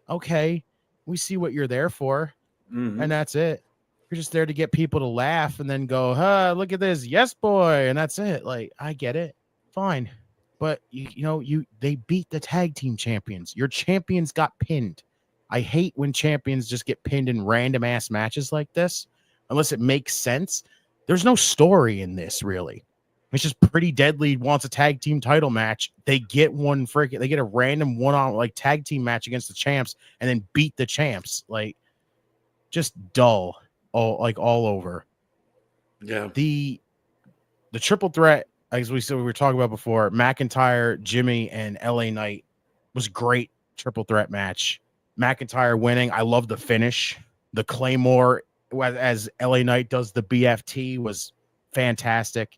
okay, we see what you're there for. Mm-hmm. And that's it. You're just there to get people to laugh and then go, look at this. Yes, boy. And that's it. Like, I get it. Fine. But they beat the tag team champions. Your champions got pinned. I hate when champions just get pinned in random ass matches like this, unless it makes sense. There's no story in this, really. It's just Pretty Deadly wants a tag team title match. They get a random one-on like tag team match against the champs and then beat the champs. Like, just dull. All over. Yeah. The triple threat, as we were talking about before, McIntyre, Jimmy, and LA Knight was great triple threat match. McIntyre winning. I love the finish. The Claymore as LA Knight does the BFT was fantastic.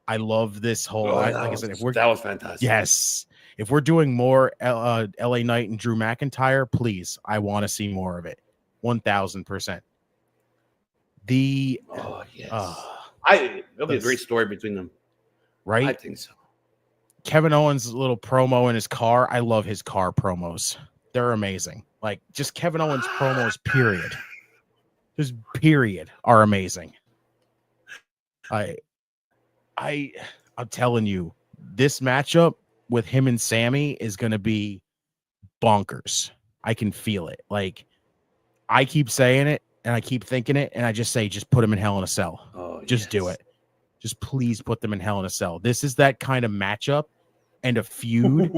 I love this whole. That was fantastic. Yes. If we're doing more LA Knight and Drew McIntyre, please, I want to see more of it. 1000%. It'll be a great story between them, right? I think so. Kevin Owens' little promo in his car. I love his car promos. They're amazing. Like, just Kevin Owens promos, period. Just period are amazing. I'm telling you, this matchup with him and Sammy is going to be bonkers. I can feel it. Like, I keep saying it. And I keep thinking it, and I just say, just put him in Hell in a Cell. Just do it. Just please put them in Hell in a Cell. This is that kind of matchup and a feud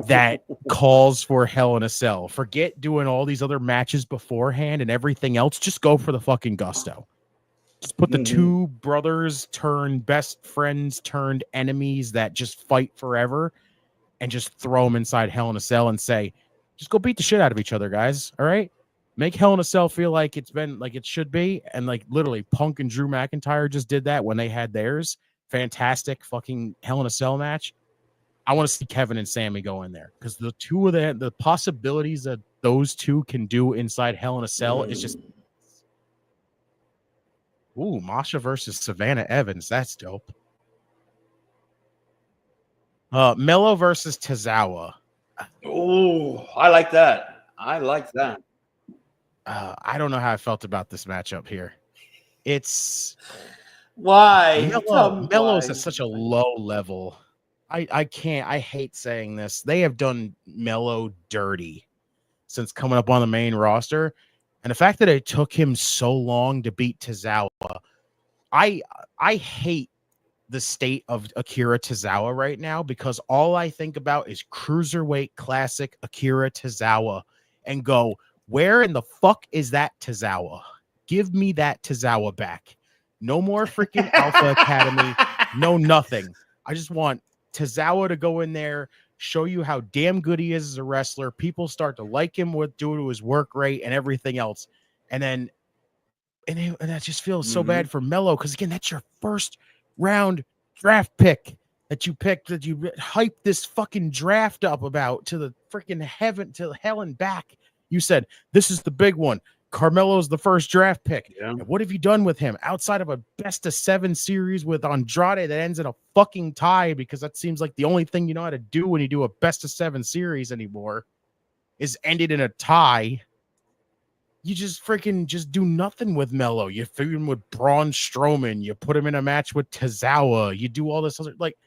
that calls for Hell in a Cell. Forget doing all these other matches beforehand and everything else. Just go for the fucking gusto. Just put the two brothers turned best friends turned enemies that just fight forever and just throw them inside Hell in a Cell and say, just go beat the shit out of each other, guys. All right? Make Hell in a Cell feel like it's been like it should be. And like literally Punk and Drew McIntyre just did that when they had theirs. Fantastic fucking Hell in a Cell match. I want to see Kevin and Sammy go in there because the two of the possibilities that those two can do inside Hell in a Cell is just. Ooh, Masha versus Savannah Evans. That's dope. Melo versus Tozawa. Oh, I like that. I don't know how I felt about this matchup here. It's why Melo's at such a low level. I can't. I hate saying this. They have done Melo dirty since coming up on the main roster, and the fact that it took him so long to beat Tozawa, I hate the state of Akira Tozawa right now because all I think about is Cruiserweight Classic Akira Tozawa and go, where in the fuck is that Tozawa? Give me that Tozawa back. No more freaking Alpha Academy. No nothing. I just want Tozawa to go in there, show you how damn good he is as a wrestler. People start to like him due to his work rate and everything else. And that just feels so bad for Melo because, again, that's your first round draft pick that you picked, that you hyped this fucking draft up about to the freaking heaven, to hell and back. You said, this is the big one. Carmelo's the first draft pick. Yeah. And what have you done with him outside of a best of 7 series with Andrade that ends in a fucking tie? Because that seems like the only thing you know how to do when you do a best of 7 series anymore is end it in a tie. You just freaking just do nothing with Melo. You feud him with Braun Strowman. You put him in a match with Tozawa. You do all this other, like,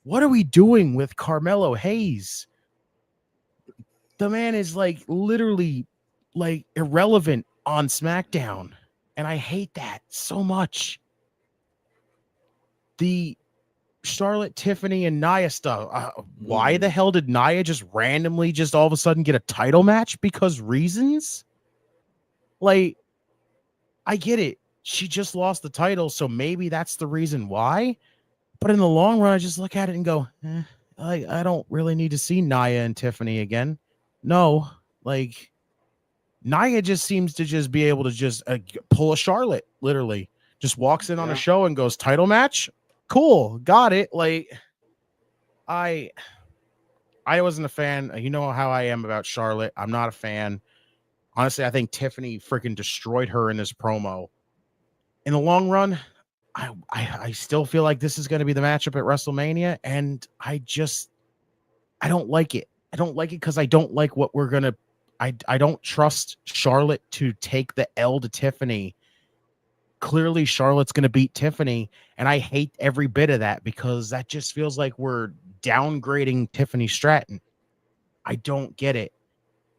what are we doing with Carmelo Hayes? The man is like literally like irrelevant on SmackDown. And I hate that so much. The Charlotte, Tiffany, and Nia stuff. Why the hell did Nia just randomly just all of a sudden get a title match? Because reasons? Like, I get it. She just lost the title, so maybe that's the reason why. But in the long run, I just look at it and go, I don't really need to see Nia and Tiffany again. No, like, Nia just seems to just be able to just pull a Charlotte, literally. Just walks in on a show and goes, title match? Cool, got it. Like, I wasn't a fan. You know how I am about Charlotte. I'm not a fan. Honestly, I think Tiffany freaking destroyed her in this promo. In the long run, I still feel like this is going to be the matchup at WrestleMania, and I don't like it. I don't like it because I don't like what we're going to... I don't trust Charlotte to take the L to Tiffany. Clearly, Charlotte's going to beat Tiffany, and I hate every bit of that because that just feels like we're downgrading Tiffany Stratton. I don't get it.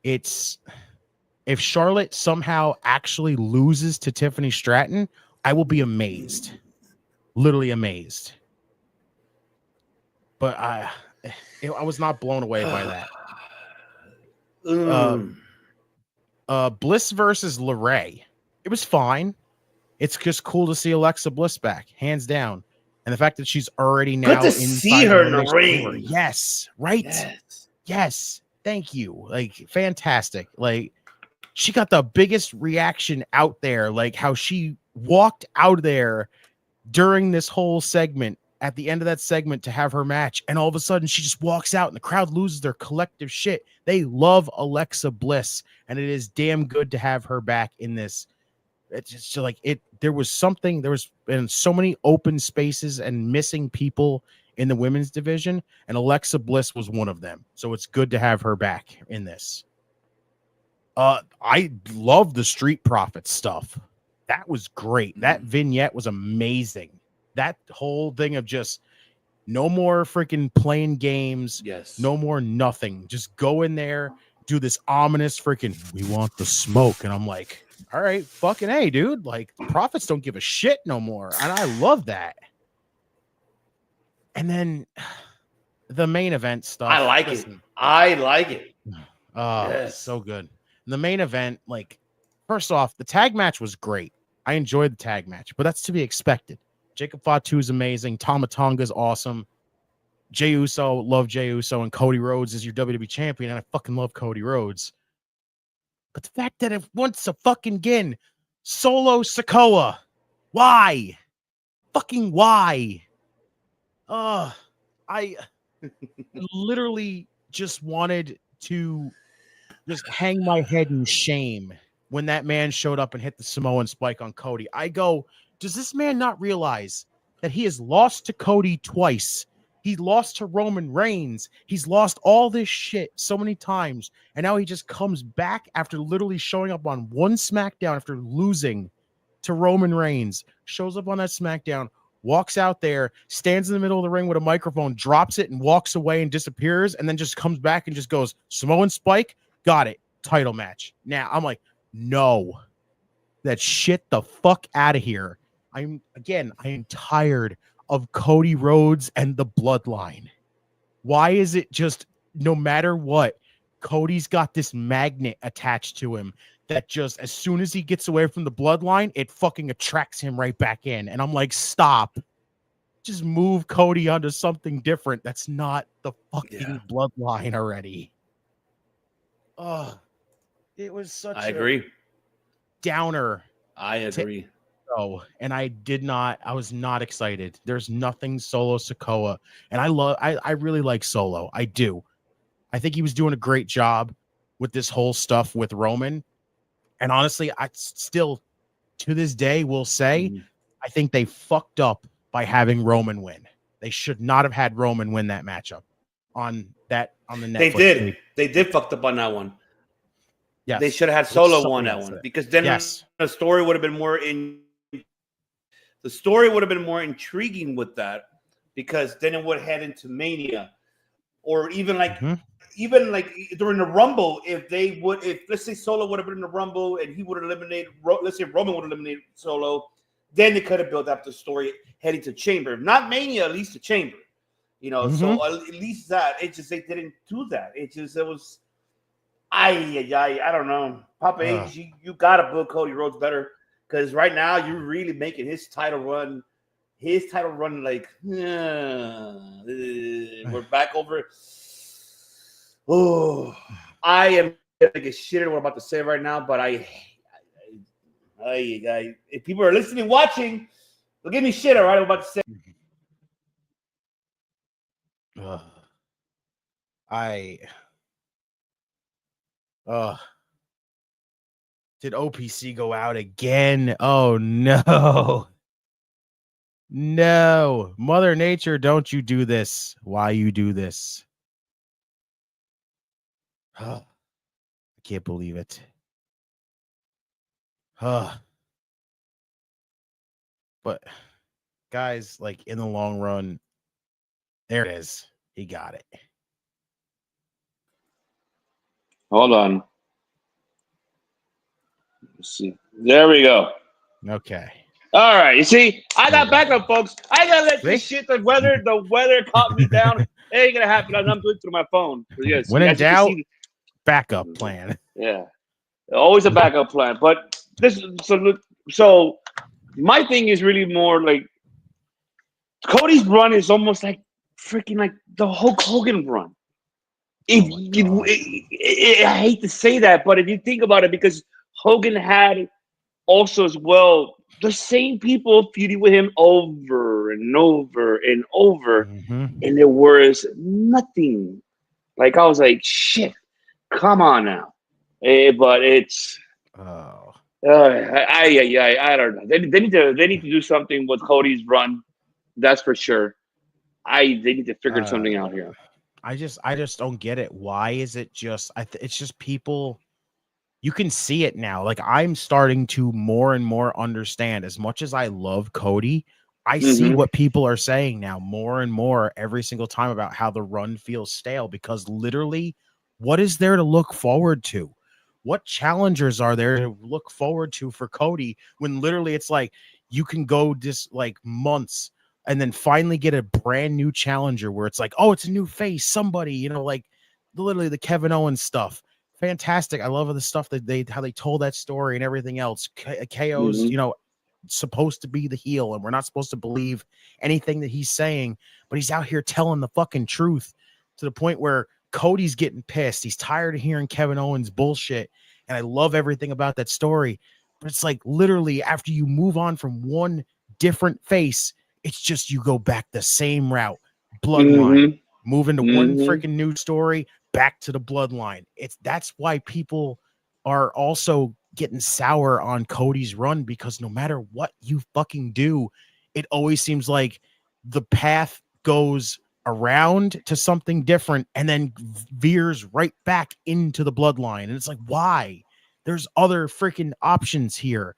If Charlotte somehow actually loses to Tiffany Stratton, I will be amazed. Literally amazed. But I was not blown away by that. Bliss versus LeRae. It was fine. It's just cool to see Alexa Bliss back, hands down. And the fact that she's already now good to see her in the ring. Yes, right? Yes. Thank you. Like, fantastic. Like, she got the biggest reaction out there, like how she walked out there during this whole segment, at the end of that segment to have her match. And all of a sudden she just walks out and the crowd loses their collective shit. They love Alexa Bliss, and it is damn good to have her back in this. It's just like there was been so many open spaces and missing people in the women's division, and Alexa Bliss was one of them. So it's good to have her back in this. I love the Street Profits stuff. That was great. That vignette was amazing. That whole thing of just no more freaking playing games. Yes. No more nothing. Just go in there, do this ominous freaking, we want the smoke. And I'm like, all right, fucking A, dude. Like, the Profits don't give a shit no more. And I love that. And then the main event stuff. I like it. Oh, yes. So good. The main event, like, first off, the tag match was great. I enjoyed the tag match, but that's to be expected. Jacob Fatu is amazing. Tama Tonga is awesome. Jey Uso, love Jey Uso, and Cody Rhodes is your WWE champion, and I fucking love Cody Rhodes. But the fact that it once a fucking again, Solo Sikoa, why? Fucking why? I literally just wanted to just hang my head in shame when that man showed up and hit the Samoan spike on Cody. I go, does this man not realize that he has lost to Cody twice? He lost to Roman Reigns. He's lost all this shit so many times. And now he just comes back after literally showing up on one SmackDown after losing to Roman Reigns. Shows up on that SmackDown, walks out there, stands in the middle of the ring with a microphone, drops it and walks away and disappears, and then just comes back and just goes, Samoan spike, got it, title match. Now, I'm like, no, that shit the fuck out of here. I am tired of Cody Rhodes and the bloodline. Why is it just no matter what, Cody's got this magnet attached to him that just as soon as he gets away from the bloodline, it fucking attracts him right back in. And I'm like, stop. Just move Cody onto something different. That's not the fucking bloodline already. It was such a downer. I agree. And I was not excited. There's nothing Solo Sikoa. And I really like Solo. I do. I think he was doing a great job with this whole stuff with Roman. And honestly, I still to this day will say I think they fucked up by having Roman win. They should not have had Roman win that matchup on the Netflix. They did fucked up on that one. Yes. They should have had Solo won that one because then the story would have been more intriguing with that, because then it would head into Mania, or even like during the Rumble, if let's say Solo would have been in the Rumble and he would have eliminated, let's say Roman would have eliminated Solo, then they could have built up the story heading to Chamber, not Mania, at least to Chamber, So at least that they didn't do that. It was. I don't know. Papa H, you gotta book Cody Rhodes better, because right now you're really making his title run like we're back over. Oh, I am gonna get shit at what I'm about to say right now, but I if people are listening, watching, they'll give me shit. All right, I'm about to say. Did OPC go out again? Oh no. No. Mother Nature, don't you do this. Why you do this? I can't believe it. But guys, like in the long run, there it is. He got it. Hold on. Let's see. There we go. Okay. All right. You see, I got backup, folks. I gotta let this shit. The weather caught me down. It ain't gonna happen. I'm doing it through my phone. Yes. When in doubt, backup plan. Yeah. Always a backup plan. But so my thing is really more like Cody's run is almost like freaking like the Hulk Hogan run. I hate to say that, but if you think about it, because Hogan had also as well the same people feuding with him over and over and over, and there was nothing. Like I was like, shit, come on now. But it's I don't know. They need to do something with Cody's run. That's for sure. They need to figure something out here. I just don't get it. Why is it just it's just people, you can see it now. Like I'm starting to more and more understand, as much as I love Cody, I see what people are saying now more and more every single time about how the run feels stale, because literally what is there to look forward to? What challengers are there to look forward to for Cody when literally it's like you can go just like months and then finally get a brand new challenger where it's like, oh, it's a new face, somebody, like literally the Kevin Owens stuff. Fantastic. I love the stuff that how they told that story and everything else. KO's, supposed to be the heel, and we're not supposed to believe anything that he's saying, but he's out here telling the fucking truth to the point where Cody's getting pissed. He's tired of hearing Kevin Owens bullshit. And I love everything about that story, but it's like literally after you move on from one different face, it's just you go back the same route, bloodline, move into one freaking new story, back to the bloodline. That's why people are also getting sour on Cody's run, because no matter what you fucking do, it always seems like the path goes around to something different and then veers right back into the bloodline. And it's like, why? There's other freaking options here.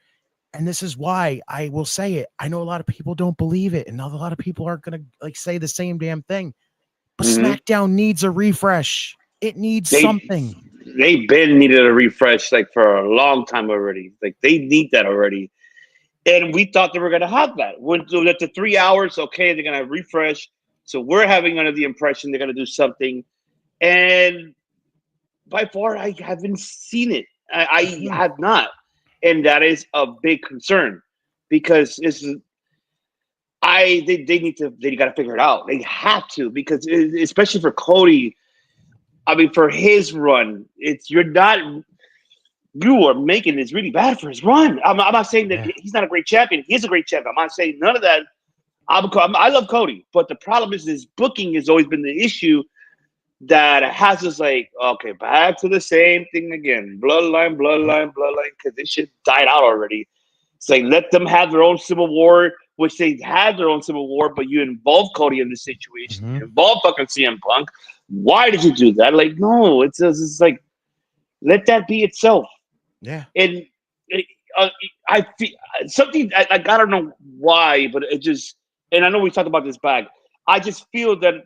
And this is why I will say it. I know a lot of people don't believe it, and a lot of people aren't going to say the same damn thing. But SmackDown needs a refresh. It needs something. They've been needed a refresh like for a long time already. Like they need that already. And we thought they were going to have that. After 3 hours, okay, they're going to refresh. So we're having under the impression they're going to do something. And by far, I haven't seen it. I have not. And that is a big concern, because they got to figure it out. They have to, because especially for Cody, I mean, for his run, you are making this really bad for his run. I'm not saying that he's not a great champion. He is a great champion. I'm not saying none of that. I love Cody, but the problem is his booking has always been the issue. that has us like, okay, back to the same thing again. Bloodline, because this shit died out already. It's like, let them have their own civil war, which they had their own civil war, but you involve Cody in this situation. You involve fucking CM Punk. Why did you do that? Like, no, it's like, let that be itself. Yeah. And I feel something, I don't know why, but it just, and I know we talked about this back. I just feel that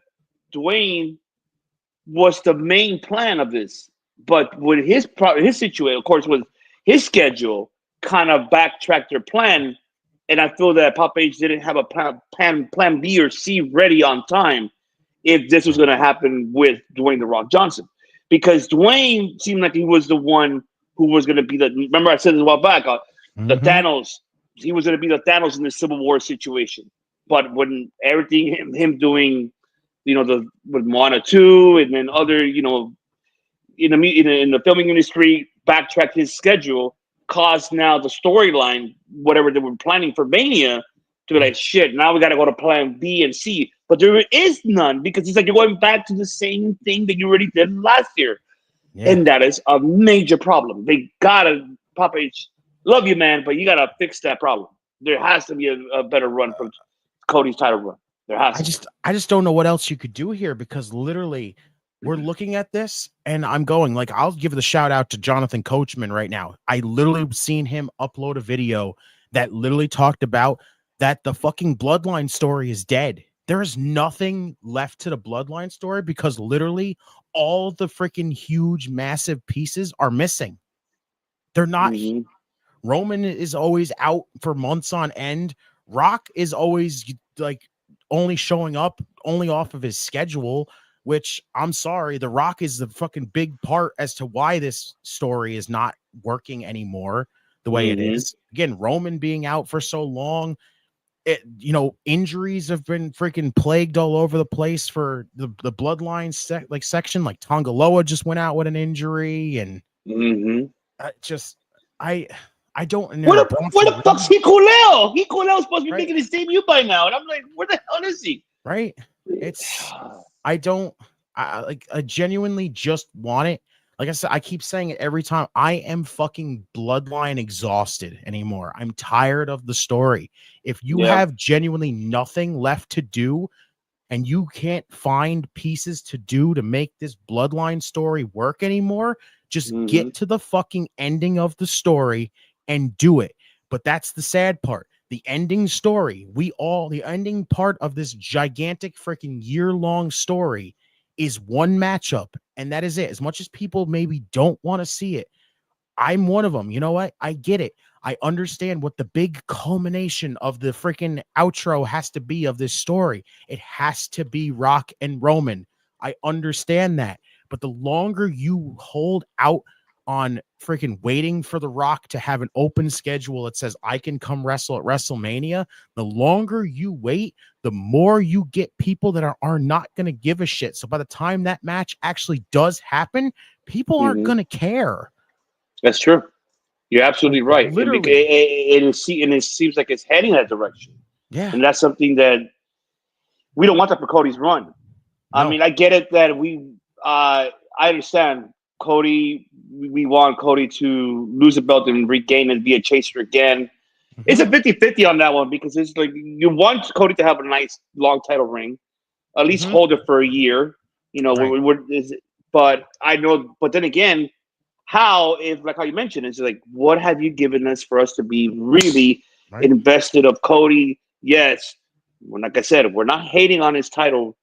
Dwayne was the main plan of this, but with his situation, of course, with his schedule, kind of backtracked their plan, and I feel that Pop H didn't have a plan B or C ready on time if this was going to happen with Dwayne The Rock Johnson, because Dwayne seemed like he was the one who was going to be the. Remember, I said this a while back. The Thanos. He was going to be the Thanos in the Civil War situation, but when everything him doing. With Moana 2 and then other, in the filming industry, backtrack his schedule, caused now the storyline, whatever they were planning for Mania, to be like, shit, now we got to go to plan B and C. But there is none, because it's like you're going back to the same thing that you already did last year. Yeah. And that is a major problem. They got to, Papa H, love you, man, but you got to fix that problem. There has to be a better run from Cody's title run. I just don't know what else you could do here, because literally we're looking at this and I'm going like, I'll give the shout out to Jonathan Coachman right now. I literally seen him upload a video that literally talked about that the fucking Bloodline story is dead. There is nothing left to the Bloodline story because literally all the freaking huge, massive pieces are missing. They're not. Roman is always out for months on end. Rock is always like only showing up only off of his schedule, which I'm sorry, The Rock is the fucking big part as to why this story is not working anymore the way it is. Again, Roman being out for so long, injuries have been freaking plagued all over the place for the Bloodline section. Like Tonga Loa just went out with an injury, and I don't know. Where the fuck's Hikuleo? Hikuleo's supposed to be making his debut by now, and I'm like, where the hell is he? Right? I genuinely just want it. Like I said, I keep saying it every time. I am fucking Bloodline exhausted anymore. I'm tired of the story. If you have genuinely nothing left to do, and you can't find pieces to do to make this Bloodline story work anymore, just get to the fucking ending of the story and do it. But that's the sad part. The ending story, the ending part of this gigantic freaking year-long story is one matchup, and that is it. As much as people maybe don't want to see it, I'm one of them. You know what? I get it. I understand what the big culmination of the freaking outro has to be of this story. It has to be Rock and Roman. I understand that. But the longer you hold out on freaking waiting for The Rock to have an open schedule that says I can come wrestle at WrestleMania, the longer you wait, the more you get people that are not going to give a shit. So by the time that match actually does happen, people aren't going to care. That's true. You're absolutely right. Literally. It seems like it's heading that direction. Yeah. And that's something that we don't want that for Cody's run. No. I mean, I get it that I understand Cody. We want Cody to lose the belt and regain and be a chaser again. It's a 50-50 on that one, because it's like you want Cody to have a nice long title ring, at least hold it for a year. But I know. But then again, how you mentioned, it's like, what have you given us for us to be really invested of Cody? Yes, like I said, we're not hating on his title.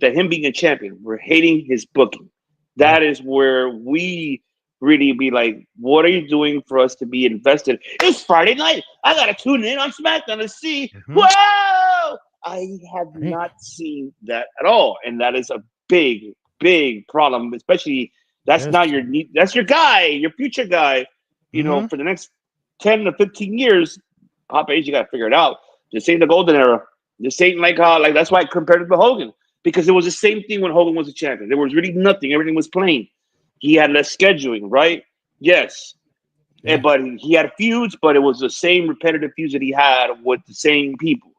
That him being a champion, we're hating his booking. That is where we really be like, what are you doing for us to be invested? It's Friday night. I gotta tune in on SmackDown to see. Whoa! I have not seen that at all, and that is a big, big problem. Especially that's your guy, your future guy. For the next 10 to 15 years, Papa H, you gotta figure it out. This ain't the golden era. This ain't like that's why I compared it to Hogan. Because it was the same thing when Hogan was a champion. There was really nothing. Everything was plain. He had less scheduling, right? Yes. Yeah. But he had feuds, but it was the same repetitive feuds that he had with the same people.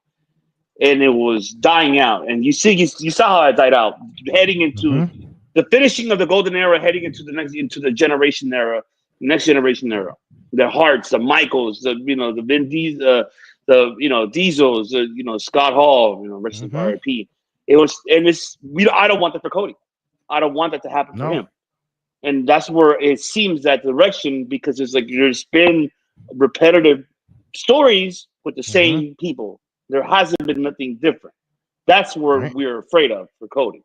And it was dying out. And you saw how it died out. Heading into the finishing of the golden era, heading into the next next generation era. The Harts, the Michaels, the Vin Diesel, the Diesels, Scott Hall, rest in RIP. It was, and I don't want that for Cody. I don't want that to happen for him. And that's where it seems that direction, because it's like there's been repetitive stories with the same people. There hasn't been nothing different. That's where we're afraid of for Cody.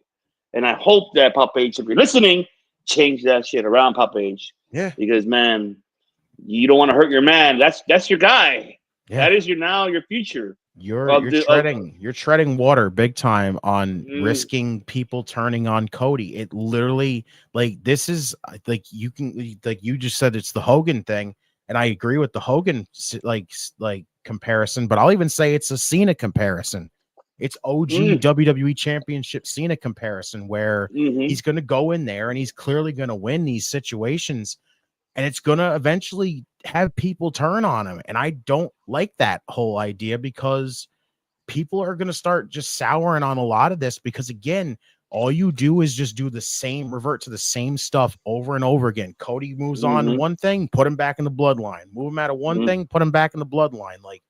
And I hope that Papa H, if you're listening, change that shit around, Papa H. Yeah. Because, man, you don't want to hurt your man. That's your guy. Yeah. That is your future. You're treading water big time on risking people turning on Cody. It literally, like, this is like, you just said it's the Hogan thing, and I agree with the Hogan like comparison, but I'll even say it's a Cena comparison. It's OG WWE Championship Cena comparison, where he's going to go in there and he's clearly going to win these situations, and it's going to eventually have people turn on him. And I don't like that whole idea, because people are going to start just souring on a lot of this, because again, all you do is just revert to the same stuff over and over again. Cody moves on to one thing, put him back in the bloodline. Move him out of one thing, put him back in the bloodline. Like,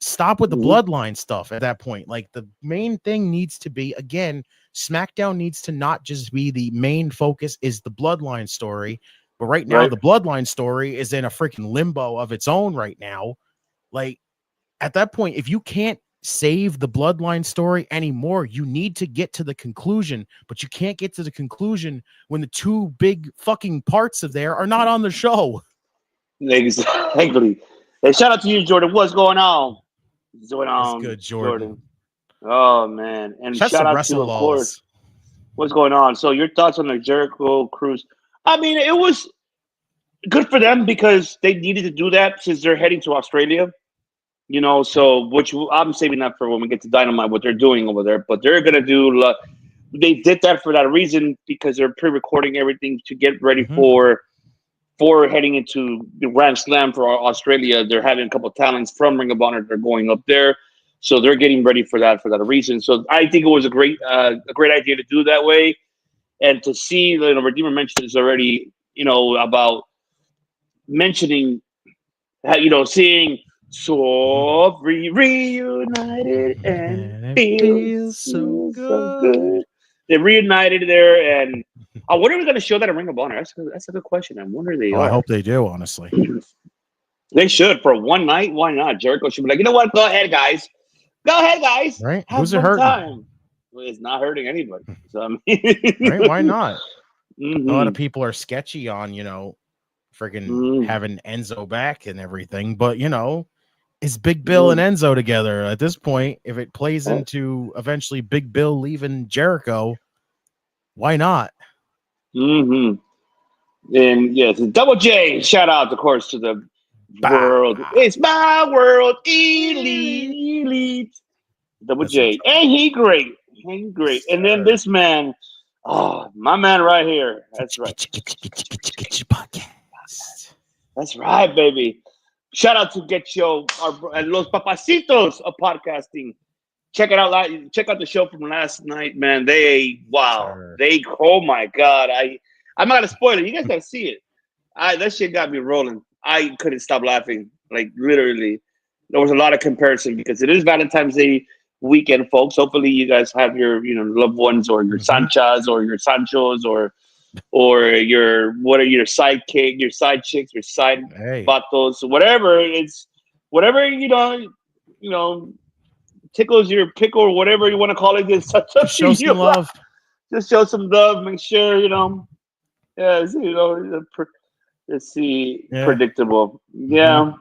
stop with the bloodline stuff at that point. Like, the main thing needs to be, again, SmackDown needs to not just be the main focus is the bloodline story. But right now, the bloodline story is in a freaking limbo of its own right now. Like, at that point, if you can't save the bloodline story anymore, you need to get to the conclusion. But you can't get to the conclusion when the two big fucking parts of there are not on the show. Exactly. Hey, shout out to you, Jordan. What's going on? What's going on? That's good, Jordan. Oh, man. And shout out to, of course, what's going on. So your thoughts on the Jericho cruise? I mean, it was good for them because they needed to do that since they're heading to Australia, so which I'm saving that for when we get to Dynamite, what they're doing over there. But they're going to do, they did that for that reason, because they're pre-recording everything to get ready for heading into the Grand Slam for Australia. They're having a couple of talents from Ring of Honor. They're going up there. So they're getting ready for that reason. So I think it was a great idea to do that way. And to see, Redeemer mentioned this already, about mentioning how, seeing so reunited and it feels so good. They reunited there, and I wonder if they're going to show that at Ring of Honor. That's a good question. I wonder if they are. I hope they do, honestly. They should, for one night. Why not? Jericho should be like, you know what? Go ahead, guys. Right? Who's it hurting? Time. It's not hurting anybody. So, I mean, right? Why not? A lot of people are sketchy on, freaking having Enzo back and everything, but is Big Bill and Enzo together at this point? If it plays into eventually Big Bill leaving Jericho, why not? And yes, Double J. Shout out, of course, to the world. It's my world, elite. Double J, and he great. And then this man, my man right here. That's right. Get your podcast. That's right, baby. Shout out to GETCHO, Los Papacitos of podcasting. Check it out. Check out the show from last night, man. Oh my God. I'm not gonna spoil it. You guys gotta see it. That shit got me rolling. I couldn't stop laughing. Like, literally, there was a lot of comparison because it is Valentine's Day weekend, folks. Hopefully you guys have your loved ones, or your Sanchas, or your Sanchos, or your sidekick, your side chicks, your side vatos, whatever. It's whatever tickles your pickle, or whatever you want to call it. Just show some love. Just show some love. Make sure let's see, predictable. Yeah,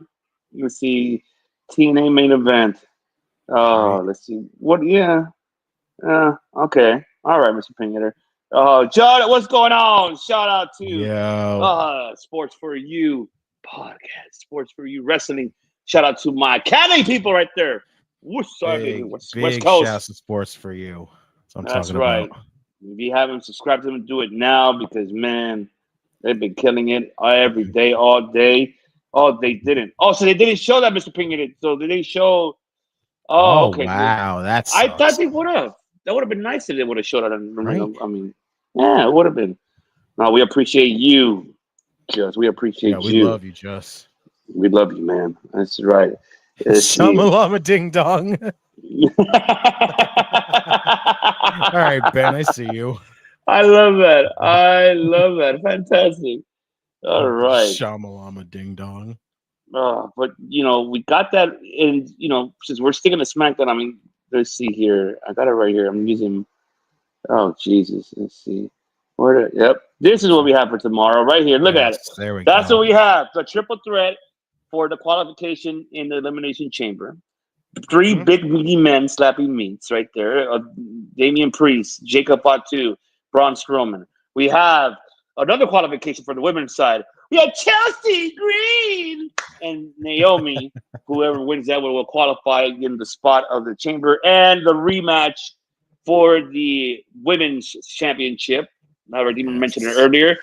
let's see, TNA main event. Let's see what. Yeah, okay, all right, Mr. Pinheader. John, what's going on? Shout out to Sports for You podcast, Sports for You Wrestling. Shout out to my Cali people right there. West Coast. Shouts to Sports for You. That's right. If you haven't subscribed to them, do it now, because man, they've been killing it every day, all day. Oh, they didn't. Oh, so they didn't show that, Mr. Pinheader. So they didn't show. Oh, okay. Wow, I thought they would have. That would have been nice if they would have showed that. I mean, Yeah, it would have been. No, we appreciate you, Just. We appreciate Yeah, we you. love you, Just. We love you, man. That's right. Let's see. Shamalama ding dong. All right, Ben, I see you. I love that. I love that. Fantastic. All right. Shamalama ding dong. But we got that, and since we're sticking to SmackDown, I mean, let's see here. I got it right here. I'm using. Oh Jesus! Let's see. Yep. This is what we have for tomorrow, right here. Look at it. There we That's go. what we have. The triple threat for the qualification in the Elimination Chamber. 3 big meaty men slapping meats right there. Damian Priest, Jacob Fatu, Braun Strowman. We have another qualification for the women's side. We have Chelsea Green and Naomi. Whoever wins that will qualify in the spot of the chamber, and the rematch for the women's championship. I already mentioned it earlier.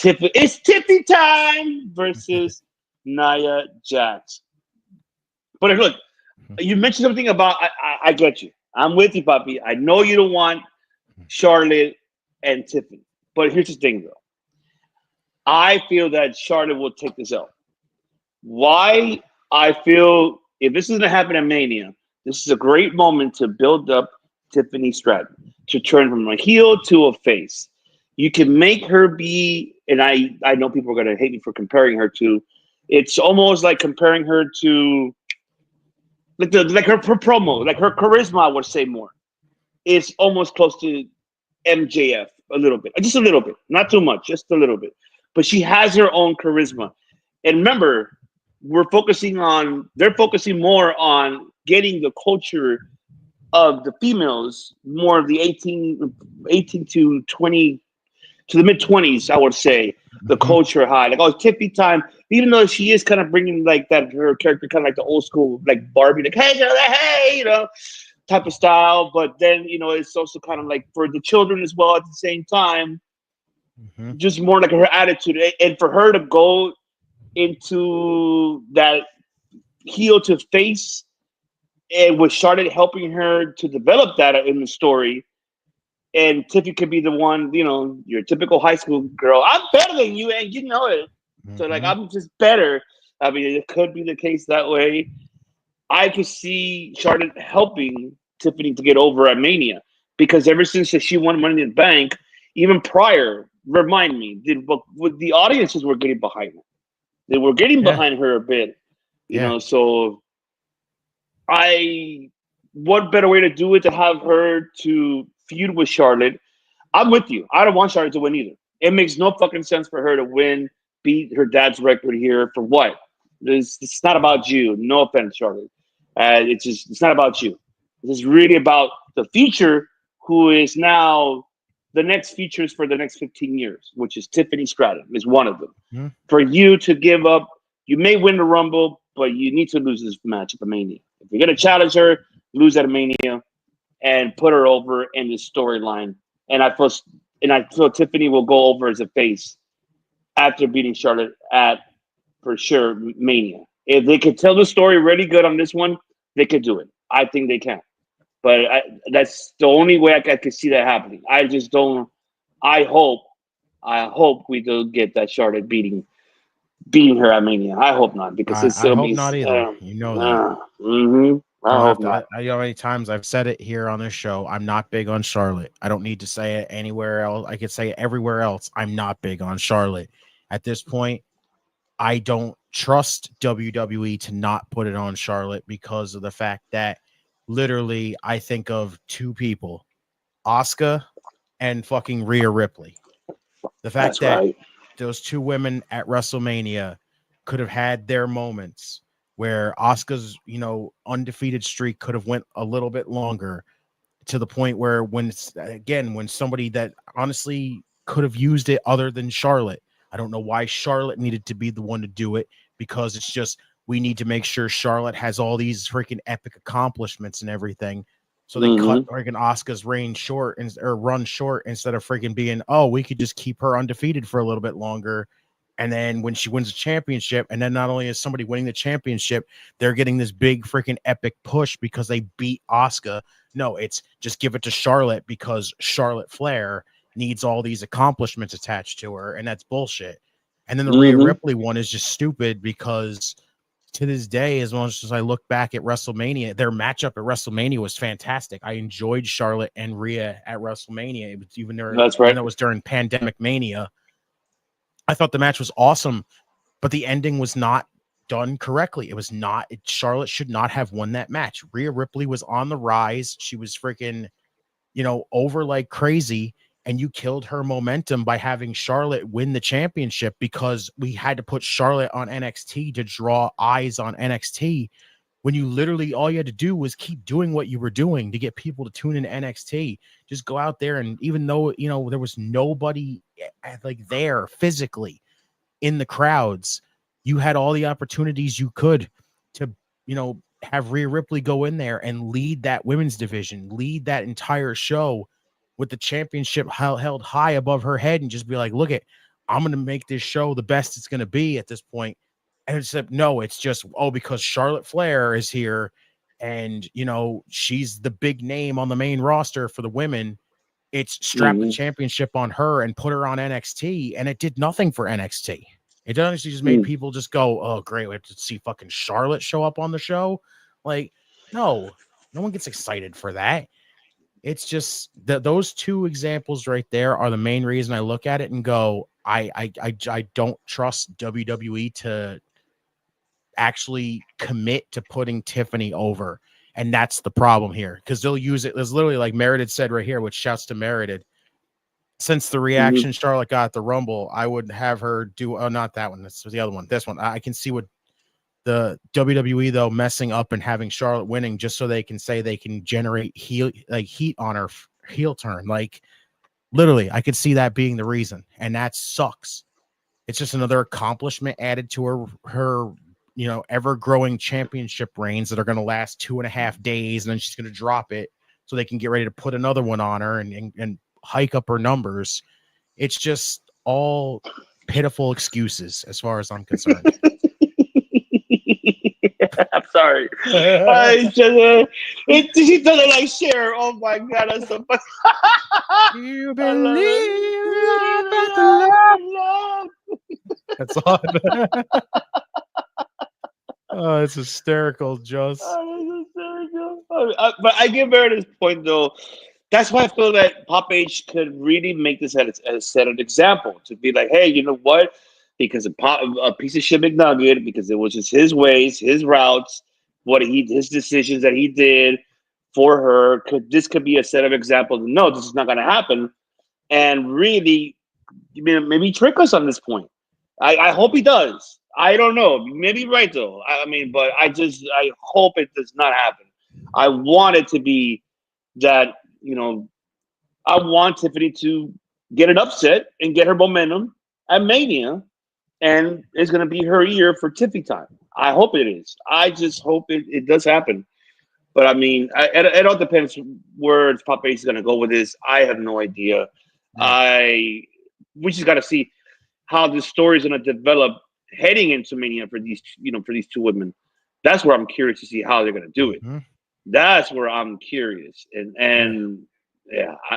It's Tiffy time versus Nia Jax. But look, you mentioned something about I get you. I'm with you, Papi. I know you don't want Charlotte and Tiffany. But here's the thing, though. I feel that Charlotte will take this out. Why? I feel if this is going to happen at Mania, this is a great moment to build up Tiffany Stratton, to turn from a heel to a face. You can make her be, and I know people are going to hate me for comparing her to, it's almost like comparing her to, like her promo, like her charisma, I would say more. It's almost close to MJF a little bit. Just a little bit. Not too much, just a little bit. But she has her own charisma. And remember, they're focusing more on getting the culture of the females, more of the 18 to 20, to the mid-20s, I would say, the culture high. Like, Tiffy time, even though she is kind of bringing like that, her character kind of like the old school, like Barbie, like, hey, girl, hey, type of style. But then, it's also kind of like for the children as well at the same time, just more like her attitude. And for her to go into that heel to face, and with Charlotte helping her to develop that in the story, and Tiffy could be the one, your typical high school girl. I'm better than you, and you know it. So, like, I'm just better. I mean, it could be the case that way. I could see Charlotte helping Tiffany to get over at Mania, because ever since she won Money in the Bank, even prior, remind me, the audiences were getting behind her. They were getting behind her a bit, so what better way to do it to have her to feud with Charlotte? I'm with you. I don't want Charlotte to win either. It makes no fucking sense for her to win, beat her dad's record here for what? It's not about you. No offense, Charlotte. It's not about you. This is really about the future, who is now the next features for the next 15 years, which is Tiffany Stratton is one of them. For you to give up, you may win the Rumble, but you need to lose this match at the Mania. If you're going to challenge her, lose at a Mania and put her over in this storyline. And I feel Tiffany will go over as a face after beating Charlotte at, for sure, Mania. If they could tell the story really good on this one, they could do it. I think they can. But that's the only way I could see that happening. I just don't. I hope we do get that Charlotte beating her at Mania. I hope not, because I hope not either. that. I hope not. I know how many times I've said it here on this show. I'm not big on Charlotte. I don't need to say it anywhere else. I could say it everywhere else. I'm not big on Charlotte. At this point, I don't trust WWE to not put it on Charlotte, because of the fact that literally I think of two people, Asuka and fucking Rhea Ripley. The fact that those two women at WrestleMania could have had their moments where Asuka's, undefeated streak could have went a little bit longer, to the point where when somebody that honestly could have used it other than Charlotte. I don't know why Charlotte needed to be the one to do it, because it's just, we need to make sure Charlotte has all these freaking epic accomplishments and everything. So they cut freaking Asuka's run short instead of freaking being, we could just keep her undefeated for a little bit longer. And then when she wins a championship, and then not only is somebody winning the championship, they're getting this big freaking epic push because they beat Asuka. No, it's just give it to Charlotte because Charlotte Flair, needs all these accomplishments attached to her, and that's bullshit. And then the Rhea Ripley one is just stupid because to this day, as much as I look back at WrestleMania, their matchup at WrestleMania was fantastic. I enjoyed Charlotte and Rhea at WrestleMania. It was even though it was during Pandemic Mania. I thought the match was awesome, but the ending was not done correctly. It was not. Charlotte should not have won that match. Rhea Ripley was on the rise. She was freaking, over like crazy. And you killed her momentum by having Charlotte win the championship because we had to put Charlotte on NXT to draw eyes on NXT when you literally all you had to do was keep doing what you were doing to get people to tune into NXT. Just go out there, and even though, there was nobody like there physically in the crowds, you had all the opportunities you could to, have Rhea Ripley go in there and lead that women's division, lead that entire show with the championship held high above her head and just be like, look I'm going to make this show the best it's going to be at this point. And except, no, it's just, because Charlotte Flair is here and, she's the big name on the main roster for the women. It's strap the championship on her and put her on NXT. And it did nothing for NXT. It honestly just made people just go, oh, great. We have to see fucking Charlotte show up on the show. Like, no one gets excited for that. It's just that those two examples right there are the main reason I look at it and go, I don't trust WWE to actually commit to putting Tiffany over. And that's the problem here, because they'll use it. There's literally, like Merited said right here, which shouts to Merited. Since the reaction Charlotte got at the Rumble, I would have her do, not that one. This was the other one. This one. I can see what the WWE though messing up and having Charlotte winning just so they can say they can generate heat on her heel turn. Like literally, I could see that being the reason, and that sucks. It's just another accomplishment added to her ever growing championship reigns that are going to last 2.5 days, and then she's going to drop it so they can get ready to put another one on her and hike up her numbers. It's just all pitiful excuses as far as I'm concerned. I'm sorry. She doesn't like share. Oh my god, that's so funny. You believe love. That's all. Oh, it's hysterical, Joss. But I give Meredith's point though. That's why I feel that Pop H could really make this as a set of example to be like, hey, you know what? Because a piece of shit McNugget, because it was just his ways, his routes, his decisions that he did for her. This could be a set of examples? No, this is not going to happen, and really, maybe trick us on this point. I hope he does. I don't know. Maybe right though. But I hope it does not happen. I want it to be that I want Tiffany to get an upset and get her momentum at Mania. And it's going to be her year for Tiffy time. I hope it is. I just hope it does happen. But it all depends where Pop H is going to go with this. I have no idea. We just got to see how this story is going to develop heading into Mania for these two women. That's where I'm curious to see how they're going to do it. That's where I'm curious, and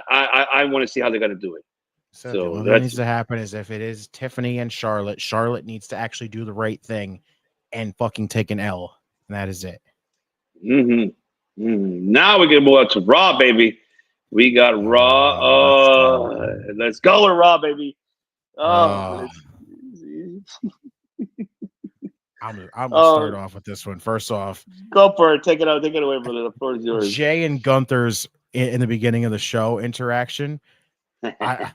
I want to see how they're going to do it. So what needs to happen is if it is Tiffany and Charlotte needs to actually do the right thing and fucking take an L. And that is it. Now we can move on to Raw, baby. We got Raw. Let's go with Raw, baby. I'm gonna start off with this one. First off, go for it. Take it out. Take it away, brother. The floor is yours. Jay and Gunther's in the beginning of the show interaction. I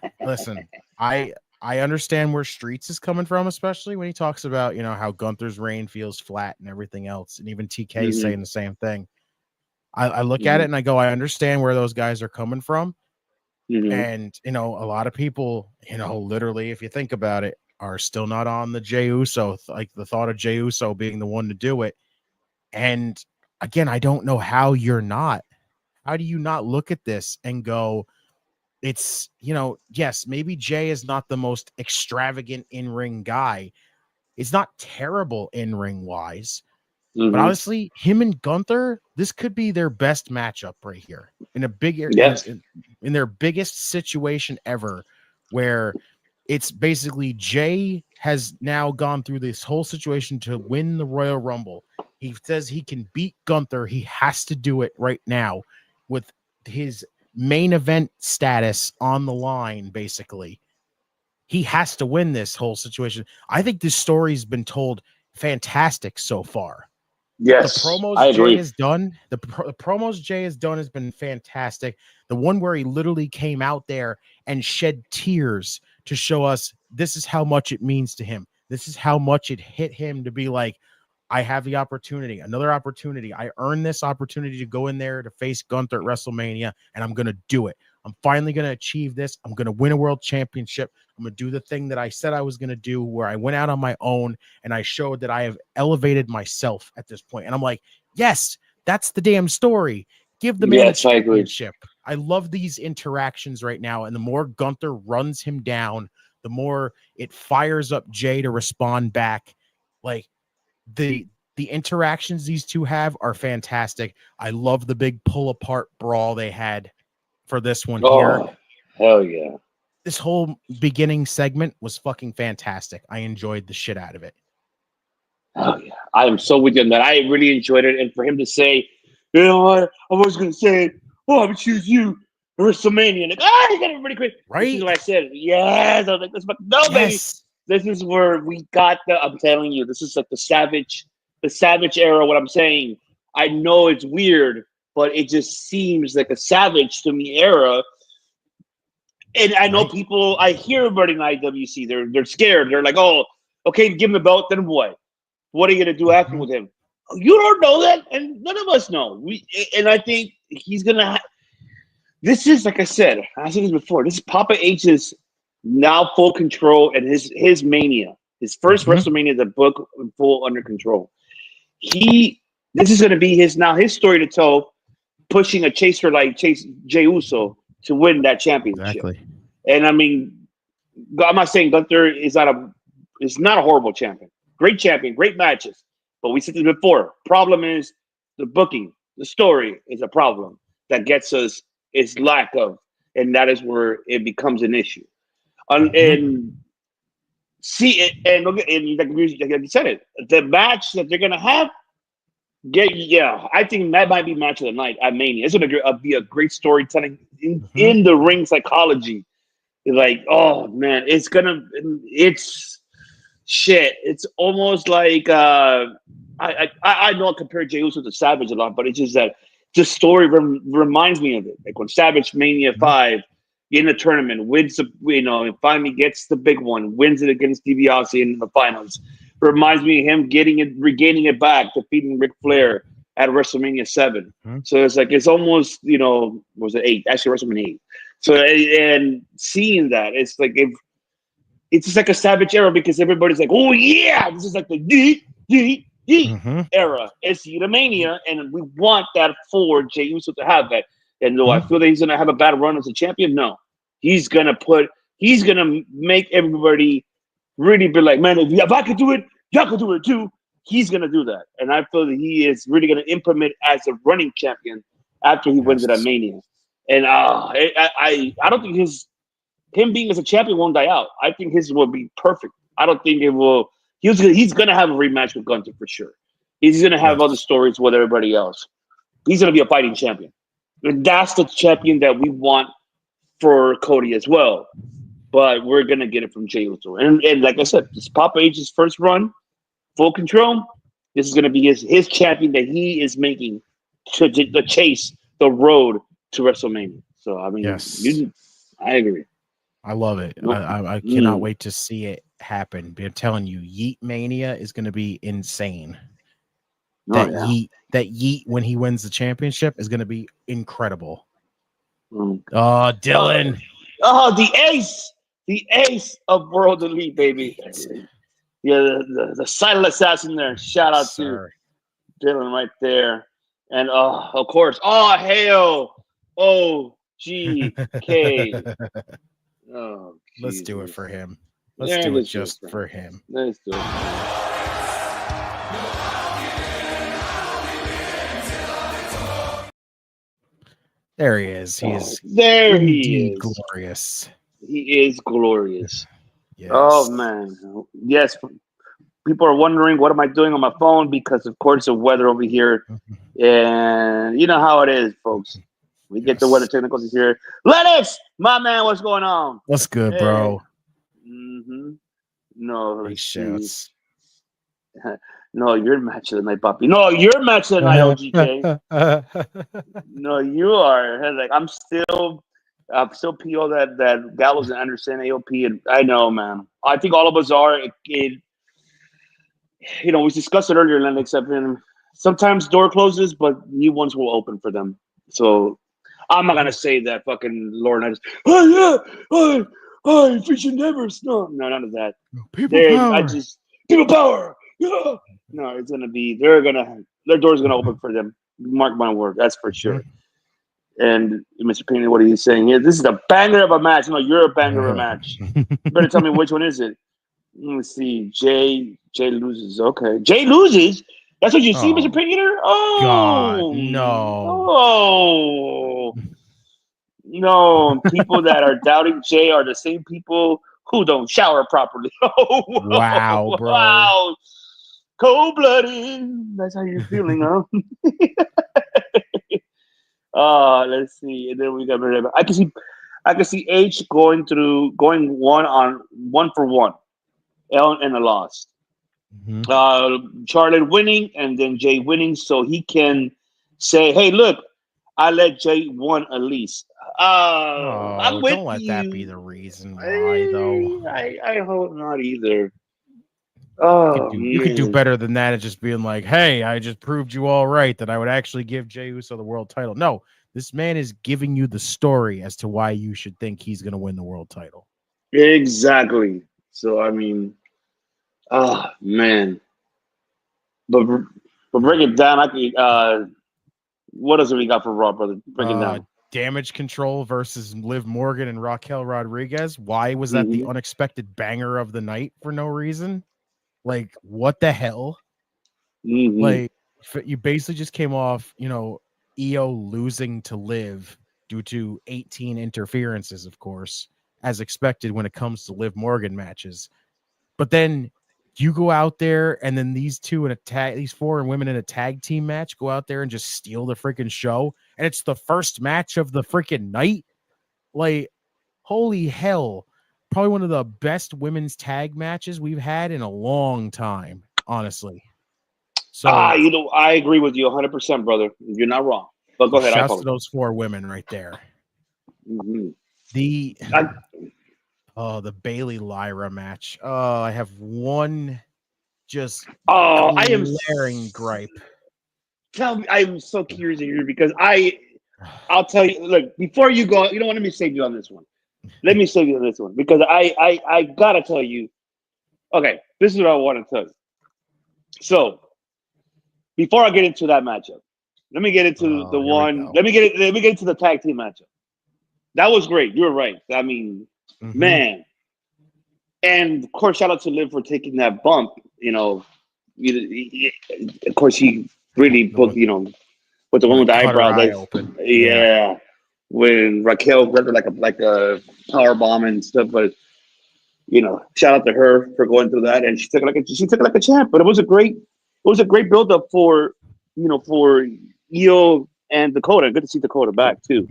understand where Streets is coming from, especially when he talks about how Gunther's reign feels flat and everything else, and even TK saying the same thing. I look at it and I go, I understand where those guys are coming from, and a lot of people, literally, if you think about it, are still not on the Jey Uso, like the thought of Jey Uso being the one to do it. And again, I don't know how you're not. How do you not look at this and go, it's, yes, maybe Jay is not the most extravagant in-ring guy. It's not terrible in-ring wise. But honestly, him and Gunther, this could be their best matchup right here in a big area. Yes. in their biggest situation ever, where it's basically Jay has now gone through this whole situation to win the Royal Rumble. He says he can beat Gunther. He has to do it right now with his main event status on the line, basically. He has to win this whole situation. I think this story's been told fantastic so far. Yes, the promos I agree. Jay has done, the promos Jay has done has been fantastic. The one where he literally came out there and shed tears to show us this is how much it means to him. This is how much it hit him to be like, I have the opportunity, another opportunity. I earned this opportunity to go in there to face Gunther at WrestleMania, and I'm going to do it. I'm finally going to achieve this. I'm going to win a world championship. I'm going to do the thing that I said I was going to do, where I went out on my own and I showed that I have elevated myself at this point. And I'm like, yes, that's the damn story. Give the man a championship. I love these interactions right now. And the more Gunther runs him down, the more it fires up Jay to respond back. Like, the interactions these two have are fantastic. I love the big pull apart brawl they had for this one here. Hell yeah. This whole beginning segment was fucking fantastic. I enjoyed the shit out of it. Oh yeah. I am so with you on that. I really enjoyed it. And for him to say, you know what, I was gonna say, oh, I'm gonna choose you for WrestleMania. Like, you got everybody great. Right? This is what I said. Yes. I was like, no, baby. This is where we got I'm telling you, this is like the savage era. What I'm saying, I know it's weird, but it just seems like a savage to me era. And I know people, I hear everybody in IWC, they're scared. They're like, oh, okay, give him the belt, then what? What are you gonna do after with him? You don't know that, and none of us know. And I think he's gonna. This is, like I said this before. This is Papa H's now full control, and his mania, his first WrestleMania, the book full under control. This is gonna be his story to tell, pushing a chaser like Jey Uso to win that championship. Exactly. And I mean, I'm not saying Gunther is not a horrible champion. Great champion, great matches. But we said this before. Problem is the booking, the story is a problem that gets us is lack of, and that is where it becomes an issue. And like you said it, the match that they're gonna have. I think that might be match of the night at Mania. It's going to be a great storytelling in the ring psychology. Like, oh man, it's shit. It's almost like I know I compare Jey Uso to Savage a lot, but it's just that the story reminds me of it. Like when Savage Mania 5 in the tournament wins, and finally gets the big one, wins it against DiBiase in the finals. Reminds me of him regaining it back, defeating Ric Flair at WrestleMania 7. So it's almost, was it 8? Actually, WrestleMania 8. So, and seeing that, it's just like a Savage era, because everybody's like, oh yeah, this is like the era. It's the Mania, and we want that for Jey Uso to have that. And though I feel that he's gonna have a bad run as a champion, no, he's gonna make everybody really be like, man, if I could do it, y'all could do it too. He's gonna do that, and I feel that he is really gonna implement as a running champion after he wins it at Mania. And I don't think him being as a champion won't die out. I think his will be perfect. I don't think it will. He's gonna have a rematch with Gunther for sure. He's gonna have other stories with everybody else. He's gonna be a fighting champion, and that's the champion that we want for Cody as well. But we're gonna get it from Jey Uso, and like I said, this is Papa H's first run, full control. This is gonna be his champion that he is making to chase the road to WrestleMania. So I mean, I agree. I love it. I cannot wait to see it happen. I'm telling you, Yeet Mania is gonna be insane. Yeet when he wins the championship is gonna be incredible. Oh, Dylan. The ace of World Elite, baby. Yeah, the silent assassin there. Shout out to Dylan right there. And of course, hail OGK. Let's do it for him. Let's do it just for him. Let's do it. There he is. He is There he indeed is. glorious. He is glorious. Yes. Oh man. Yes. People are wondering what am I doing on my phone because of course the weather over here. And you know how it is, folks. We get the weather technicals here. Lennox, my man, what's going on? What's good, bro? Mm-hmm. No, Big shouts. No, your match of the night, Poppy. No, your match of the night, OGK. No, you are. Like I'm still PO that Gallows and Anderson, AOP, and I know, man. I think all of us are. You know, we discussed it earlier, Lennox. Sometimes door closes, but new ones will open for them. So I'm not gonna say that fucking Lauren Anderson. Oh yeah, fish endeavors. No, none of that. People power. People power. Yeah. No, it's gonna be. Their door's gonna open for them. Mark my word, that's for sure. And Mr. Payne, what are you saying here? This is a banger of a match. No, you're a banger of a match. You better tell me which one is it. Let me see. Jay loses. Okay, Jay loses. That's what you see, Mr. Payne. Oh God, no. Oh no! People that are doubting Jay are the same people who don't shower properly. Oh wow, bro! Wow, cold-blooded. That's how you're feeling, huh? Let's see. And then we got. I can see H going 1-for-1, and a loss. Charlotte winning, and then Jay winning, so he can say, "Hey, look, I let Jay won at least." I'm with don't let you. that be the reason why, though. I hope not either. Oh, you could do better than that at just being like, "Hey, I just proved you all right that I would actually give Jey Uso the world title." No, this man is giving you the story as to why you should think he's going to win the world title. Exactly. So I mean, man. But break it down. What else have we got for Raw, brother? Break it down. Damage Control versus Liv Morgan and Raquel Rodriguez. Why was that the unexpected banger of the night for no reason? Like, what the hell? Like, you basically just came off, EO losing to Liv due to 18 interferences, of course, as expected when it comes to Liv Morgan matches. But then you go out there and then these four women in a tag team match go out there and just steal the freaking show. And it's the first match of the freaking night. Like, holy hell. Probably one of the best women's tag matches we've had in a long time, honestly. So I agree with you 100%, brother. You're not wrong. But go ahead. Shouts to those four women right there. The Bailey Lyra match. I have one just I am glaring gripe. Tell me, I'm so curious to hear because I'll tell you. Look, before you go, you don't want me to save you on this one. Let me save you on this one because I gotta tell you. Okay, this is what I want to tell you. So before I get into that matchup, let me get into the one. Let me get into the tag team matchup. That was great. You're right. I mean, man. And of course, shout out to Liv for taking that bump. Of course, he really put with the one with the eyebrow. Open. Yeah, when Raquel grabbed her like a power bomb and stuff. But shout out to her for going through that, and she took it like a champ. But it was a great build up for for Io and Dakota. Good to see Dakota back too.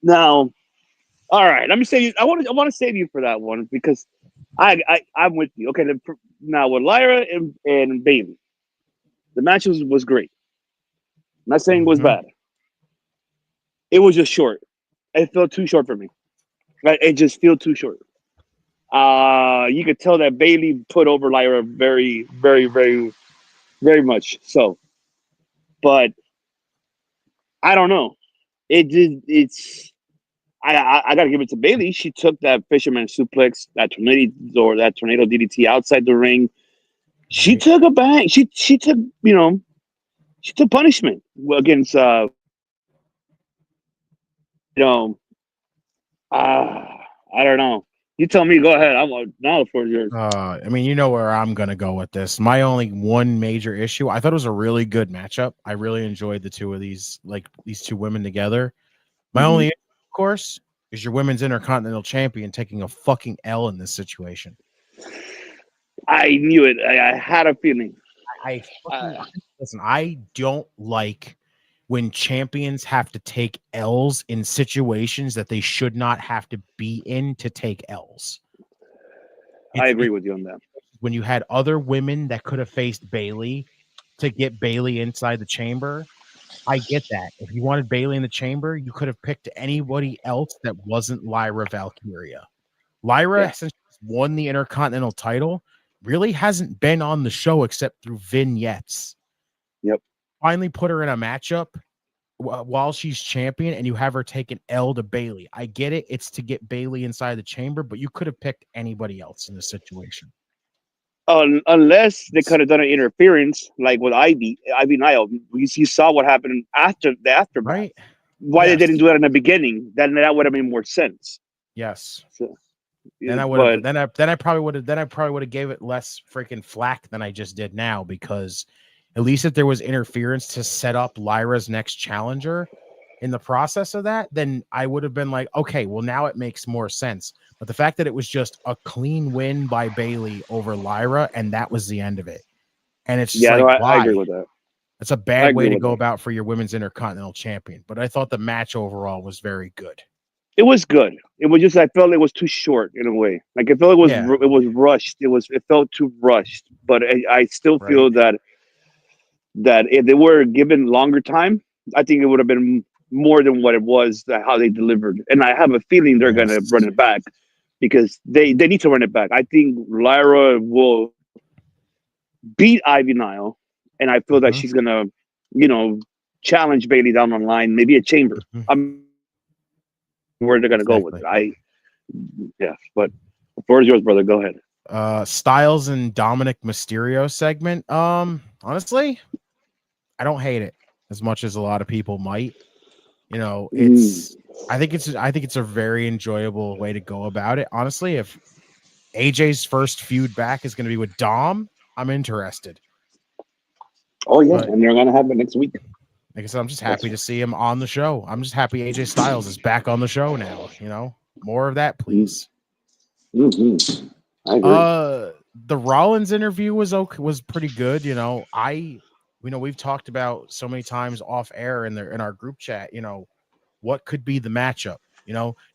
Now, all right, let me say I want to save you for that one because I'm with you. Okay, now with Lyra and Bailey, the match was great. I'm not saying it was bad. It was just short. It felt too short for me. Right? It just felt too short. You could tell that Bailey put over Lyra very, very, very, very much so. But I don't know. I gotta give it to Bailey. She took that fisherman suplex, that tornado DDT outside the ring. She took a bang. She took she took punishment against I don't know. You tell me. Go ahead. Now the floor is yours. I mean, you know where I'm gonna go with this. My only one major issue. I thought it was a really good matchup. I really enjoyed the two of these two women together. My only, of course, is your women's intercontinental champion taking a fucking L in this situation. I knew it. I had a feeling. Listen, I don't like when champions have to take L's in situations that they should not have to be in to take L's. I agree with you on that. When you had other women that could have faced Bayley to get Bayley inside the chamber, I get that. If you wanted Bayley in the chamber, you could have picked anybody else that wasn't Lyra Valkyria. Lyra, since she's won the Intercontinental title, really hasn't been on the show except through vignettes. Yep. Finally put her in a matchup while she's champion, and you have her take an L to Bayley. I get it. It's to get Bayley inside the chamber, but you could have picked anybody else in this situation. Unless they could have done an interference like with Ivy Nile. You saw what happened after the aftermath. Right. Why they didn't do it in the beginning? Then that would have made more sense. Yes. So, then I would have. Then I probably would have gave it less freaking flack than I just did now, because at least if there was interference to set up Lyra's next challenger in the process of that, then I would have been like, okay, well, now it makes more sense. But the fact that it was just a clean win by Bayley over Lyra, and that was the end of it. And it's just I agree with that. It's a bad way to go about for your women's intercontinental champion. But I thought the match overall was very good. It was good. It was just, I felt it was too short in a way. Like I felt it was rushed. It felt too rushed. But I still feel that if they were given longer time, I think it would have been more than what it was, how they delivered. And I have a feeling they're going to run it back, because they need to run it back. I think Lyra will beat Ivy Nile, and I feel that she's going to, challenge Bayley down the line, maybe a chamber. Where they're going to go with it. But the floor is yours, brother. Go ahead. Styles and Dominic Mysterio segment. Honestly, I don't hate it as much as a lot of people might. I think it's a very enjoyable way to go about it. Honestly, if AJ's first feud back is going to be with Dom, I'm interested. Oh yeah, and they're going to have it next week. Like I said, I'm just happy to see him on the show. I'm just happy AJ Styles is back on the show now. More of that, please. Mm-hmm. I agree. The Rollins interview was pretty good. We've talked about so many times off air in our group chat. What could be the matchup?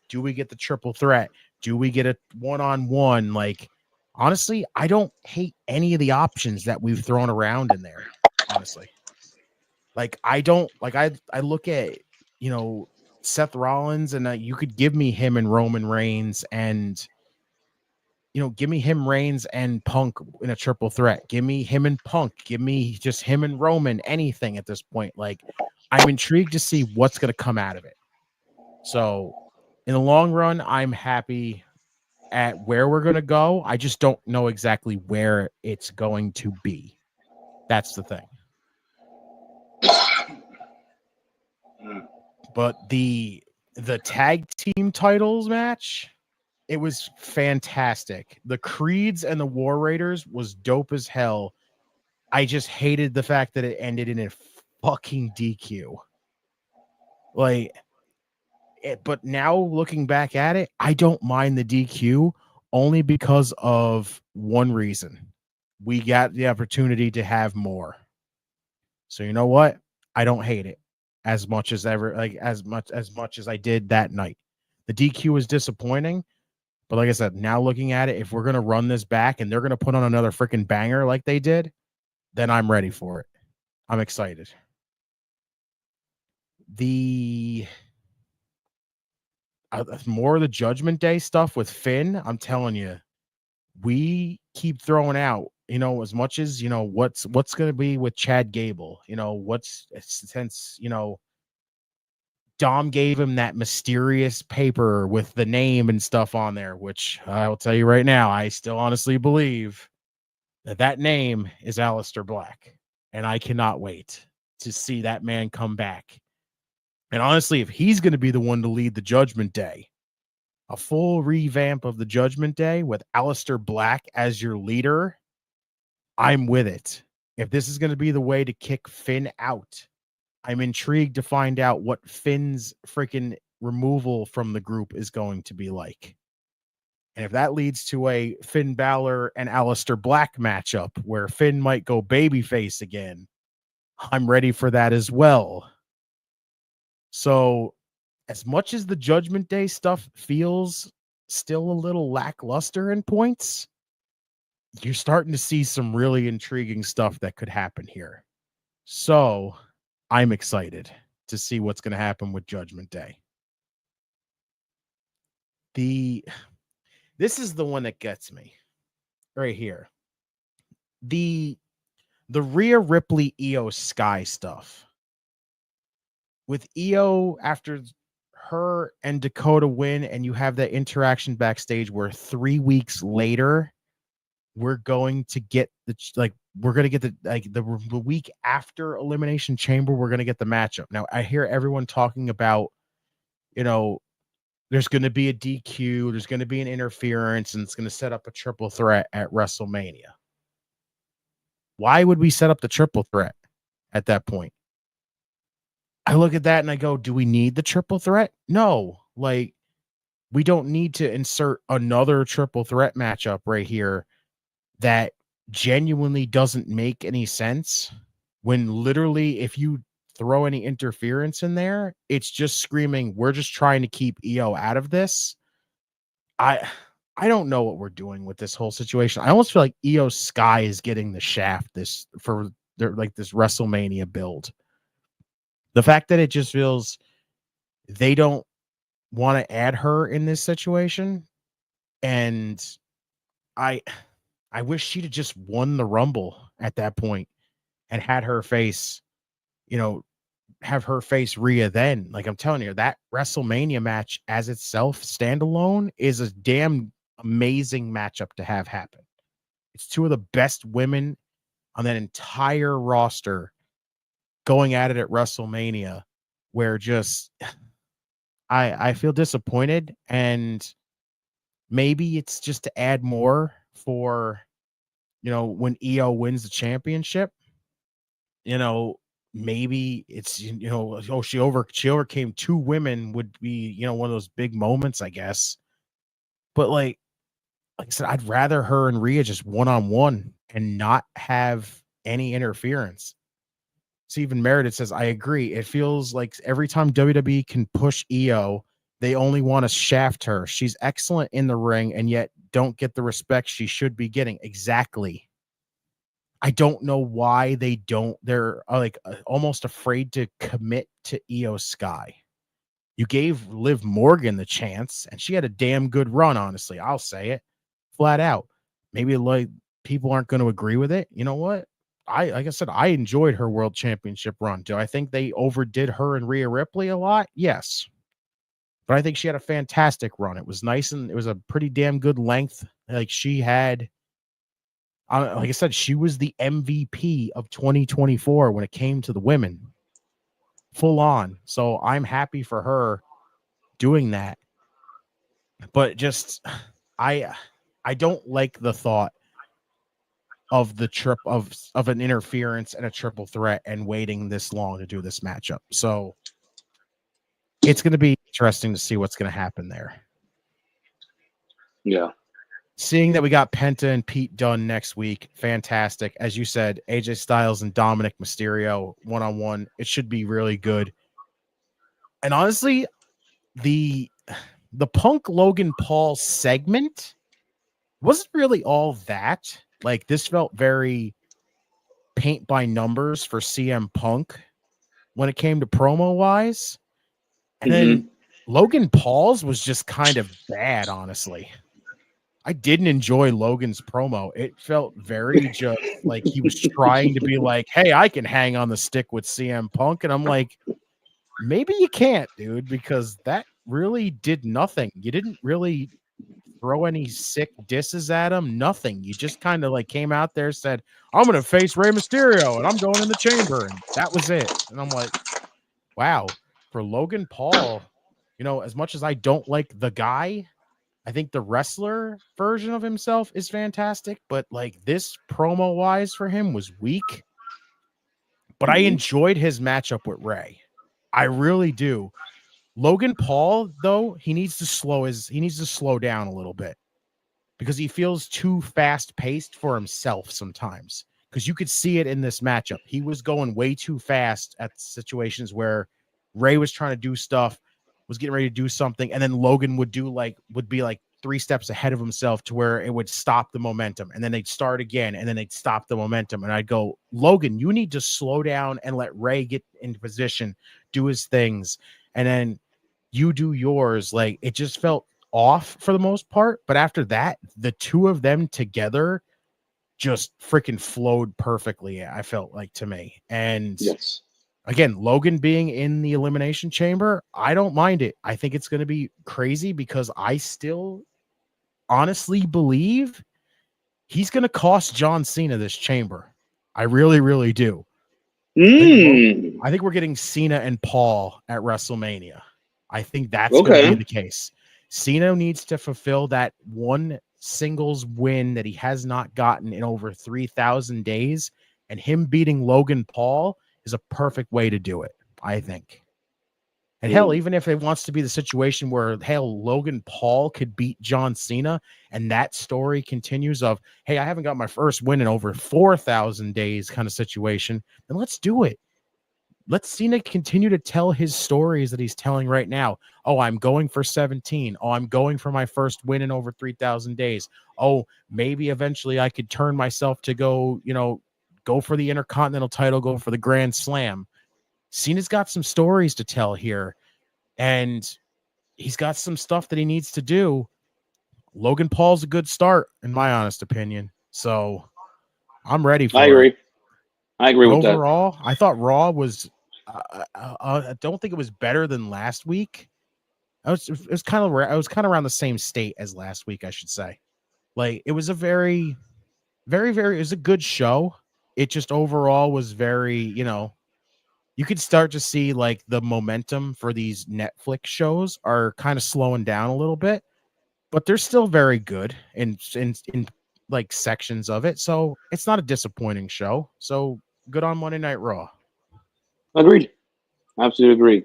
Do we get the triple threat? Do we get a one-on-one? Like, honestly, I don't hate any of the options that we've thrown around in there. Honestly. Like, I look at, Seth Rollins, and you could give me him and Roman Reigns, and, give me him, Reigns, and Punk in a triple threat. Give me him and Punk. Give me just him and Roman, anything at this point. Like, I'm intrigued to see what's going to come out of it. So, in the long run, I'm happy at where we're going to go. I just don't know exactly where it's going to be. That's the thing. But the tag team titles match, it was fantastic. The Creeds and the War Raiders was dope as hell. I just hated the fact that it ended in a fucking DQ. But now looking back at it, I don't mind the DQ only because of one reason. We got the opportunity to have more. So you know what? I don't hate it as much as I did that night. The DQ was disappointing, but like I said, now looking at it, if we're gonna run this back and they're gonna put on another freaking banger like they did, then I'm ready for it. I'm excited. The more of the Judgment Day stuff with Finn, I'm telling you, we keep throwing out, as much as, what's going to be with Chad Gable, since Dom gave him that mysterious paper with the name and stuff on there, which I'll tell you right now, I still honestly believe that name is Aleister Black, and I cannot wait to see that man come back. And honestly, if he's going to be the one to lead the Judgment Day, a full revamp of the Judgment Day with Aleister Black as your leader, I'm with it. If this is going to be the way to kick Finn out, I'm intrigued to find out what Finn's freaking removal from the group is going to be like. And if that leads to a Finn Balor and Aleister Black matchup where Finn might go babyface again, I'm ready for that as well. So as much as the Judgment Day stuff feels still a little lackluster in points, you're starting to see some really intriguing stuff that could happen here. So I'm excited to see what's going to happen with Judgment Day. This is the one that gets me right here. The Rhea Ripley Io Sky stuff. With Io after her and Dakota win, and you have that interaction backstage where 3 weeks later we're going to get the week after Elimination Chamber, we're going to get the matchup. Now I hear everyone talking about, there's going to be a DQ, there's going to be an interference, and it's going to set up a triple threat at WrestleMania. Why would we set up the triple threat at that point? I look at that and I go, do we need the triple threat? No. Like, we don't need to insert another triple threat matchup right here that genuinely doesn't make any sense, when literally if you throw any interference in there, it's just screaming, we're just trying to keep Io out of this. I don't know what we're doing with this whole situation. I almost feel like Io Sky is getting the shaft this WrestleMania build. The fact that it just feels they don't want to add her in this situation, and I wish she'd have just won the Rumble at that point and had her face, have her face Rhea then. Like, I'm telling you, that WrestleMania match as itself, standalone, is a damn amazing matchup to have happen. It's two of the best women on that entire roster going at it at WrestleMania, where just I feel disappointed, and maybe it's just to add more for, when Io wins the championship, maybe it's, she overcame two women would be, one of those big moments, I guess. But like I said, I'd rather her and Rhea just one-on-one and not have any interference. Stephen Meredith says, I agree. It feels like every time WWE can push Io, they only want to shaft her. She's excellent in the ring and yet don't get the respect she should be getting. Exactly. I don't know why they don't. They're almost afraid to commit to Io Sky. You gave Liv Morgan the chance, and she had a damn good run, honestly. I'll say it flat out. Maybe people aren't going to agree with it. You know what? Like I said, I enjoyed her world championship run. Do I think they overdid her and Rhea Ripley a lot? Yes. But I think she had a fantastic run. It was nice, and it was a pretty damn good length. Like, she had, like I said, she was the MVP of 2024 when it came to the women. Full on. So I'm happy for her doing that. But just, I don't like the thought of the trip of an interference and a triple threat and waiting this long to do this matchup. So it's going to be interesting to see what's going to happen there. Yeah. Seeing that we got Penta and Pete Dunne next week, fantastic. As you said, AJ Styles and Dominic Mysterio one-on-one. It should be really good. And honestly, the Punk Logan Paul segment wasn't really all that. Like, this felt very paint by numbers for CM Punk when it came to promo wise. And then Logan Paul's was just kind of bad, honestly. I didn't enjoy Logan's promo. It felt very just like he was trying to be like, hey, I can hang on the stick with CM Punk. And I'm like, maybe you can't, dude, because that really did nothing. You didn't really throw any sick disses at him. Nothing. You just kind of like came out there, said, I'm going to face Rey Mysterio and I'm going in the chamber. And that was it. And I'm like, wow, for Logan Paul, as much as I don't like the guy, I think the wrestler version of himself is fantastic, but like this promo wise for him was weak. But I enjoyed his matchup with Rey. I really do. Logan Paul, though, he needs to slow down a little bit because he feels too fast paced for himself sometimes. Because you could see it in this matchup. He was going way too fast at situations where Ray was trying to do stuff, was getting ready to do something, and then Logan would be like 3 steps ahead of himself to where it would stop the momentum, and then they'd start again, and then they'd stop the momentum, and I'd go, Logan, you need to slow down and let Ray get into position, do his things, and then you do yours. Like, it just felt off for the most part, but after that, the two of them together just freaking flowed perfectly, I felt like, to me. And Yes. Again, Logan being in the Elimination Chamber, I don't mind it. I think it's going to be crazy because I still honestly believe he's going to cost John Cena this chamber. I really, really do. I think we're getting Cena and Paul at WrestleMania. I think that's going to be the case. Cena needs to fulfill that one singles win that he has not gotten in over 3,000 days, and him beating Logan Paul is a perfect way to do it, I think. And hell, even if it wants to be the situation where, hell, Logan Paul could beat John Cena and that story continues of, hey, I haven't got my first win in over 4,000 days kind of situation, then let's do it. Let Cena continue to tell his stories that he's telling right now. Oh, I'm going for 17. Oh, I'm going for my first win in over 3,000 days. Oh, maybe eventually I could turn myself to go for the Intercontinental title, go for the Grand Slam. Cena's got some stories to tell here, and he's got some stuff that he needs to do. Logan Paul's a good start, in my honest opinion. So I'm ready for it. I agree with that. Overall, I thought Raw was I don't think it was better than last week. It was kind of around the same state as last week, I should say. Like, it was a very, very, very, it was a good show. It just overall was very, you could start to see like the momentum for these Netflix shows are kind of slowing down a little bit, but they're still very good in like sections of it. So it's not a disappointing show. So good on Monday Night Raw. Agreed. Absolutely agree.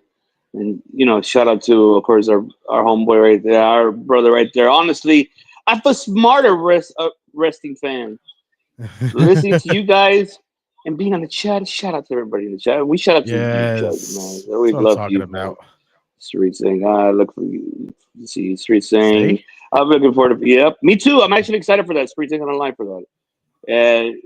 And, shout out to, of course, our homeboy right there, our brother right there. Honestly, I'm a smarter wrestling fan. Listening to you guys and being on the chat. Shout out to everybody in the chat. We shout out to you, Judge, man. We love you, man. Street saying, look for you. See, Street saying, I'm looking forward to. Yep, me too. I'm actually excited for that. Street saying on the line for that. And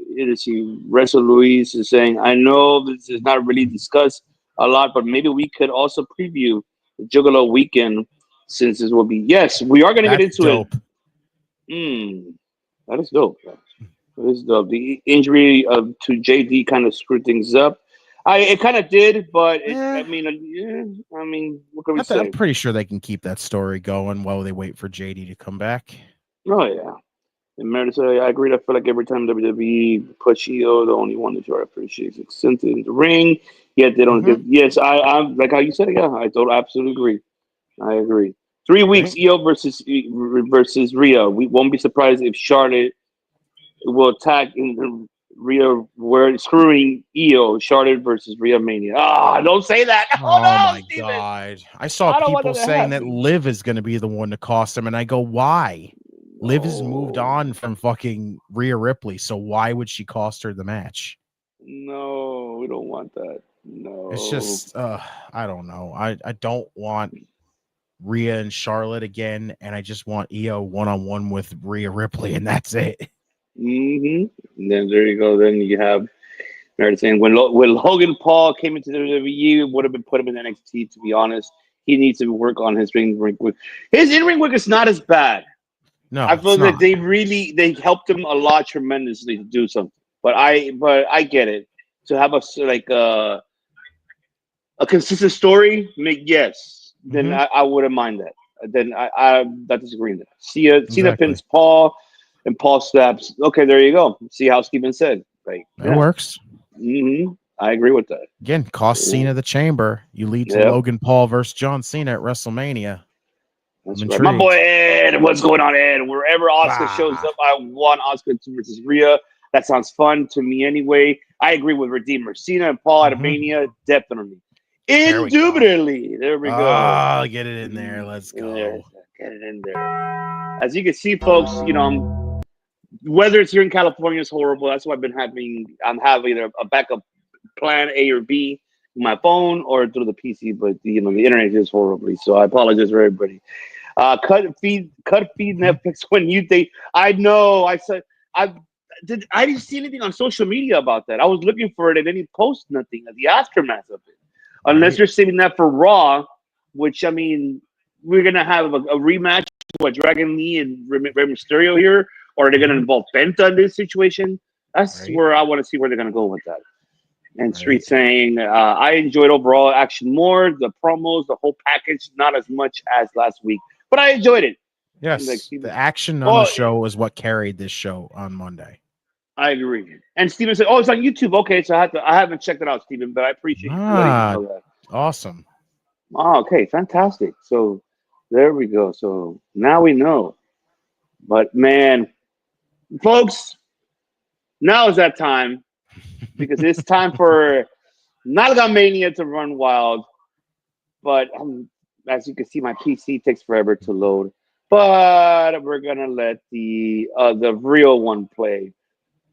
Wrestle Luis is saying, I know this is not really discussed a lot, but maybe we could also preview the Juggalo weekend since this will be. Yes, we are going to get into it. That is dope. That is dope. The injury to JD kind of screwed things up. It kind of did, but I mean, what can we say? I'm pretty sure they can keep that story going while they wait for JD to come back. Oh yeah. And Meredith said, I agree. I feel like every time WWE push EO, the only one that you appreciate is accented in the ring. Yet they don't get. Yes, I'm like how you said it. Yeah, I absolutely agree. I agree. 3 weeks EO versus Rhea. We won't be surprised if Charlotte will attack in Rhea, where screwing EO. Charlotte versus Rhea Mania. Don't say that. Oh no, my Steven. God! I saw people saying that Liv is going to be the one to cost him, and I go, why? Liv has moved on from fucking Rhea Ripley, so why would she cost her the match? No, we don't want that. No. It's just, I don't know. I don't want Rhea and Charlotte again, and I just want EO one-on-one with Rhea Ripley, and that's it. And then there you go. Then you have Meredith saying, when Logan Paul came into the WWE, would have been put him in NXT, to be honest. He needs to work on his ring work. His in-ring work is not as bad. No, I feel that they helped him a lot tremendously to do something. But I get it. To have a consistent story, then I wouldn't mind that. Then I disagree with that. Cena pins Paul and Paul snaps. Okay, there you go. See how Steven said. Like, it works. I agree with that. Again, cost Cena the chamber. You lead to Logan Paul versus John Cena at WrestleMania. That's right. My boy Ed, what's going on, Ed? Wherever Oscar shows up, I want Oscar versus Rhea. That sounds fun to me anyway. I agree with Redeemer. Cena and Paul at Mania, definitely. Indubitably. There we go. Oh, get it in there. Let's go. Yes, get it in there. As you can see, folks, weather here in California is horrible. That's why I'm having either a backup plan A or B, my phone or through the PC. But the internet is horribly. So I apologize for everybody. Cut feed Netflix when you think. I know. I didn't see anything on social media about that. I was looking for it and then he posted nothing at the aftermath of it. Unless you're saving that for Raw, which I mean, we're gonna have a rematch with Dragon Lee and Rey Mysterio here, or are they gonna involve Penta in this situation? That's where I want to see where they're gonna go with that. And Street saying, I enjoyed overall action more, the promos, the whole package, not as much as last week, but I enjoyed it. Yes, the action on the show was what carried this show on Monday. I agree. And Steven said, "Oh, it's on YouTube." Okay, so I haven't checked it out, Steven, but I appreciate you letting me know that. Awesome. Oh, okay, fantastic. So there we go. So now we know. But man, folks, now is that time because it's time for Nalga Mania to run wild. But as you can see, my PC takes forever to load. But we're gonna let the real one play.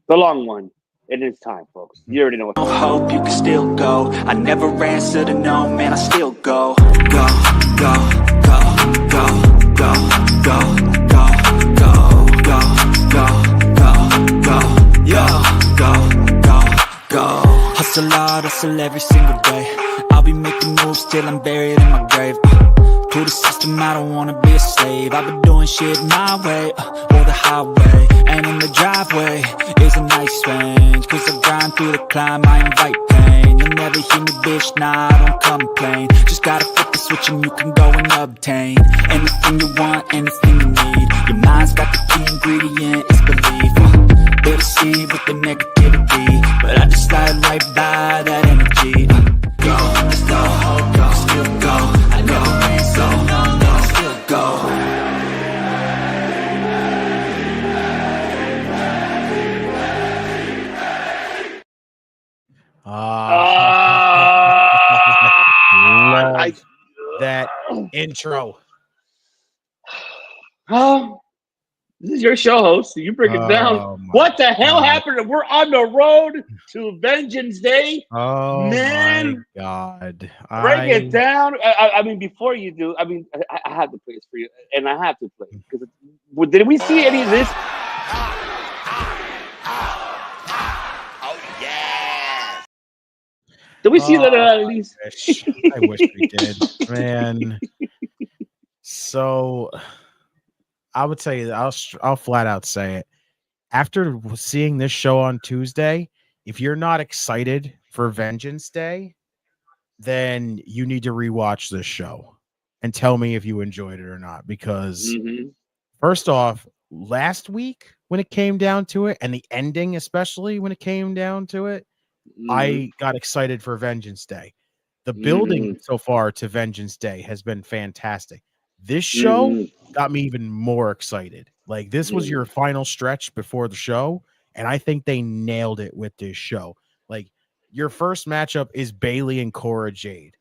The long one. It is time, folks. You already know what. Hope you can still go. I never answer to no, man. I still go, go, go, go, go, go, go, go, go, go, go, go, go, go, go, go. Hustle hard, hustle every single day. I'll be making moves till I'm buried in my grave. To the system, I don't wanna be a slave. I've been doing shit my way, or the highway. And in the driveway is a nice range. Cause I grind through the climb, I invite pain. You'll never hear me, bitch, nah, I don't complain. Just gotta flip the switch and you can go and obtain anything you want, anything you need. Your mind's got the key ingredient, it's belief. They'll deceive with the negativity, but I just slide right by that energy. Go, let's go, go, still go. I never ran so long, no, still go. Love that intro. This is your show, host. So you break it down. What the hell happened? We're on the road to Vengeance Day. Oh, man. My God. Break it down. I mean, before you do, I mean, I have to play this for you, and I have to play it. Because did we see any of this? Oh, yeah. Did we see that at least? I wish we did, man. So I would tell you, I'll flat out say it. After seeing this show on Tuesday, if you're not excited for Vengeance Day, then you need to rewatch this show and tell me if you enjoyed it or not. Because first off, last week when it came down to it, and the ending especially when it came down to it, I got excited for Vengeance Day. The building so far to Vengeance Day has been fantastic. This show got me even more excited. Like, this was your final stretch before the show, and I think they nailed it with this show. Like, your first matchup is Bayley and Cora Jade.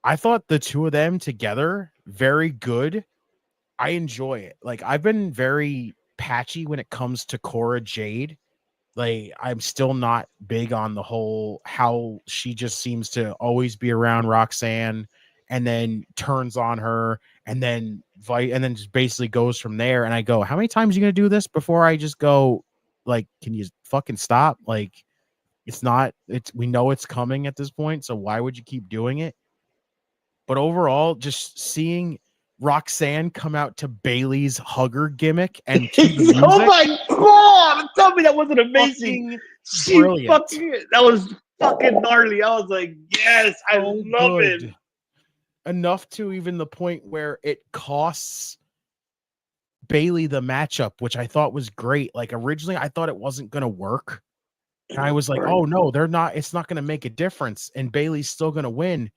I thought the two of them together, very good. I enjoy it. Like, I've been very patchy when it comes to Cora Jade. Like, I'm still not big on the whole how she just seems to always be around Roxanne and then turns on her and then just basically goes from there. And I go, how many times are you going to do this before I just go, like, can you fucking stop? Like, we know it's coming at this point, so why would you keep doing it? But overall, just seeing Roxanne come out to Bayley's hugger gimmick and to the music, oh my God, tell me that wasn't amazing. That was fucking gnarly. I was like, yes, I love it. Enough to even the point where it costs Bayley the matchup, which I thought was great. Like, originally I thought it wasn't going to work. And I was like, oh no, it's not going to make a difference. And Bayley's still going to win.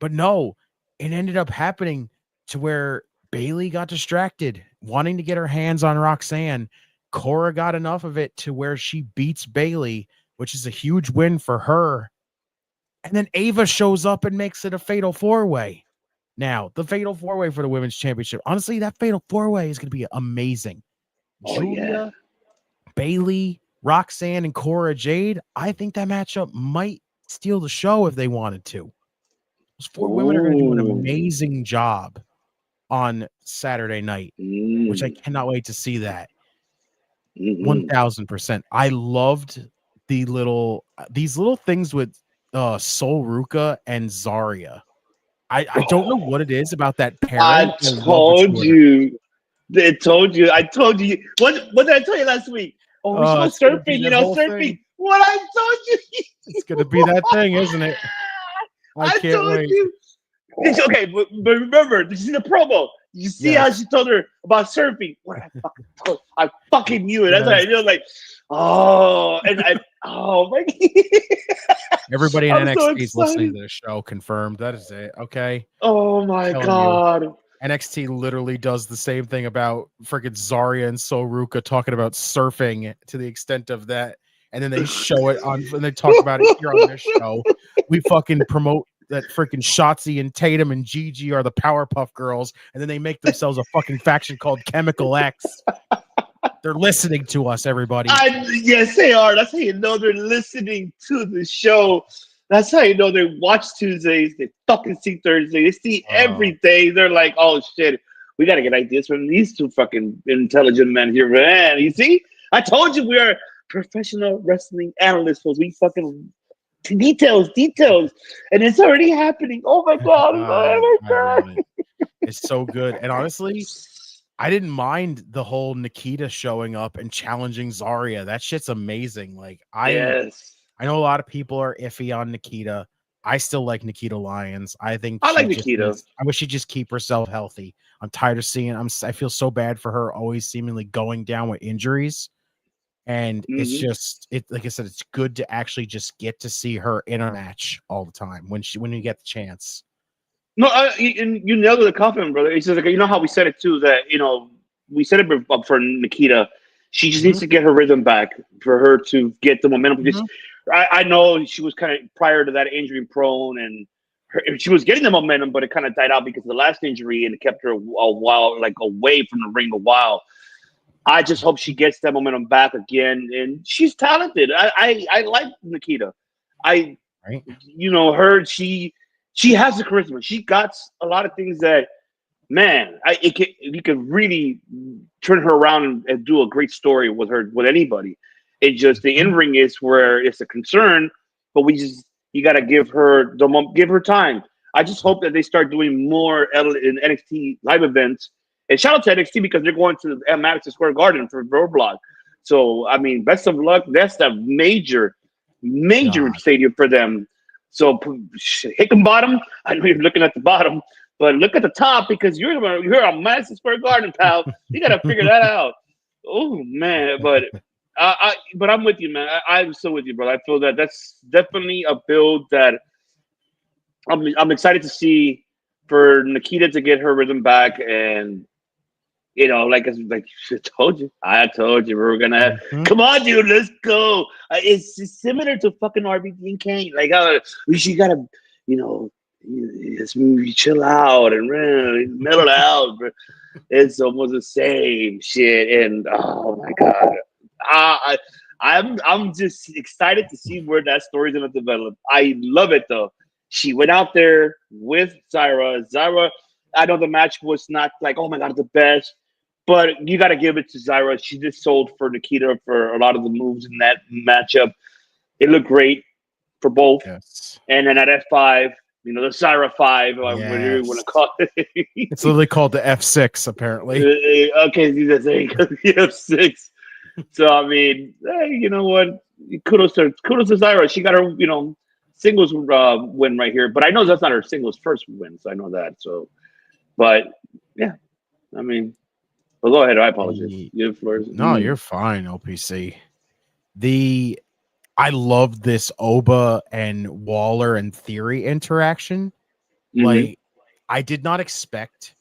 But no, it ended up happening to where Bayley got distracted, wanting to get her hands on Roxanne. Cora got enough of it to where she beats Bayley, which is a huge win for her. And then Ava shows up and makes it a fatal 4-way. Now, the fatal 4-way for the women's championship. Honestly, that fatal 4-way is going to be amazing. Julia, Bailey, Roxanne, and Cora Jade. I think that matchup might steal the show if they wanted to. Those 4 women are going to do an amazing job on Saturday night, which I cannot wait to see that. 1000%. I loved these little things with Sol Ruka and Zarya. I don't know what it is about that pairing. I told you. I told you. What did I tell you last week? Oh, we should go surfing. Surfing. Thing. What I told you. It's gonna be that thing, isn't it? I can't wait. You. Okay, but remember, did you see the promo? Did you see how she told her about surfing? What I fucking knew it. That's why I was like, my. Everybody in NXT is listening to the show. Confirmed. That is it. Okay. Oh my god. NXT literally does the same thing about freaking Zarya and Sol Ruka talking about surfing to the extent of that, and then they show it on when they talk about it here on this show. We fucking promote that freaking Shotzi and Tatum and Gigi are the Powerpuff Girls, and then they make themselves a fucking faction called Chemical X. They're listening to us, everybody. Yes, they are. That's how you know they're listening to the show. That's how you know they watch Tuesdays. They fucking see Thursday. They see every day. They're like, oh, shit. We got to get ideas from these 2 fucking intelligent men here. Man, you see? I told you we are professional wrestling analysts. We fucking details. And it's already happening. Oh, my God. Oh, my God. It's so good. And honestly, I didn't mind the whole Nikita showing up and challenging Zarya. That shit's amazing. Like, I know a lot of people are iffy on Nikita. I still like Nikita Lyons. I like Nikita. I wish she'd just keep herself healthy. I'm tired of seeing. I feel so bad for her always seemingly going down with injuries. And it's just like I said, it's good to actually just get to see her in a match all the time when you get the chance. No, you nailed the compliment, brother. It's just like, you know how we said it too, that we set it up for Nikita. She just needs to get her rhythm back for her to get the momentum. Because I know she was kind of prior to that injury prone, and she was getting the momentum, but it kind of died out because of the last injury, and it kept her a while, like away from the ring a while. I just hope she gets that momentum back again, and she's talented. I like Nikita. Her she has the charisma. She got a lot of things that, man, you could really turn her around and do a great story with her, with anybody. It's just the in-ring is where it's a concern, but you got to give her time. I just hope that they start doing more in NXT live events. And shout out to NXT because they're going to Madison Square Garden for Roadblock. So, I mean, best of luck. That's a major stadium for them. So, Hickenbottom, I know you're looking at the bottom, but look at the top because you're on Madison Square Garden, pal. You got to figure that out. Oh, man. But I'm with you, man. I'm so with you, brother. I feel that that's definitely a build that I'm excited to see for Nikita to get her rhythm back. And, like I told you we were going to come on, dude, let's go. It's similar to fucking RVD and Kane. Like, you got to, just chill out and mellow out. Bro. It's almost the same shit. And, oh, my God. I'm just excited to see where that story's going to develop. I love it, though. She went out there with Zyra. I know the match was not like, oh, my God, the best. But you got to give it to Zyra. She just sold for Nikita for a lot of the moves in that matchup. It looked great for both. Yes. And then at F5, the Zyra 5, whatever you want to call it. It's literally called the F6, apparently. Okay, that's the F6. So, I mean, hey, you know what? Kudos to Zyra. She got her, singles win right here. But I know that's not her singles first win, so I know that. So, but, yeah, I mean. Well, go ahead. I apologize. No, you're fine, OPC. I love this Oba and Waller and Theory interaction. Like, I did not expect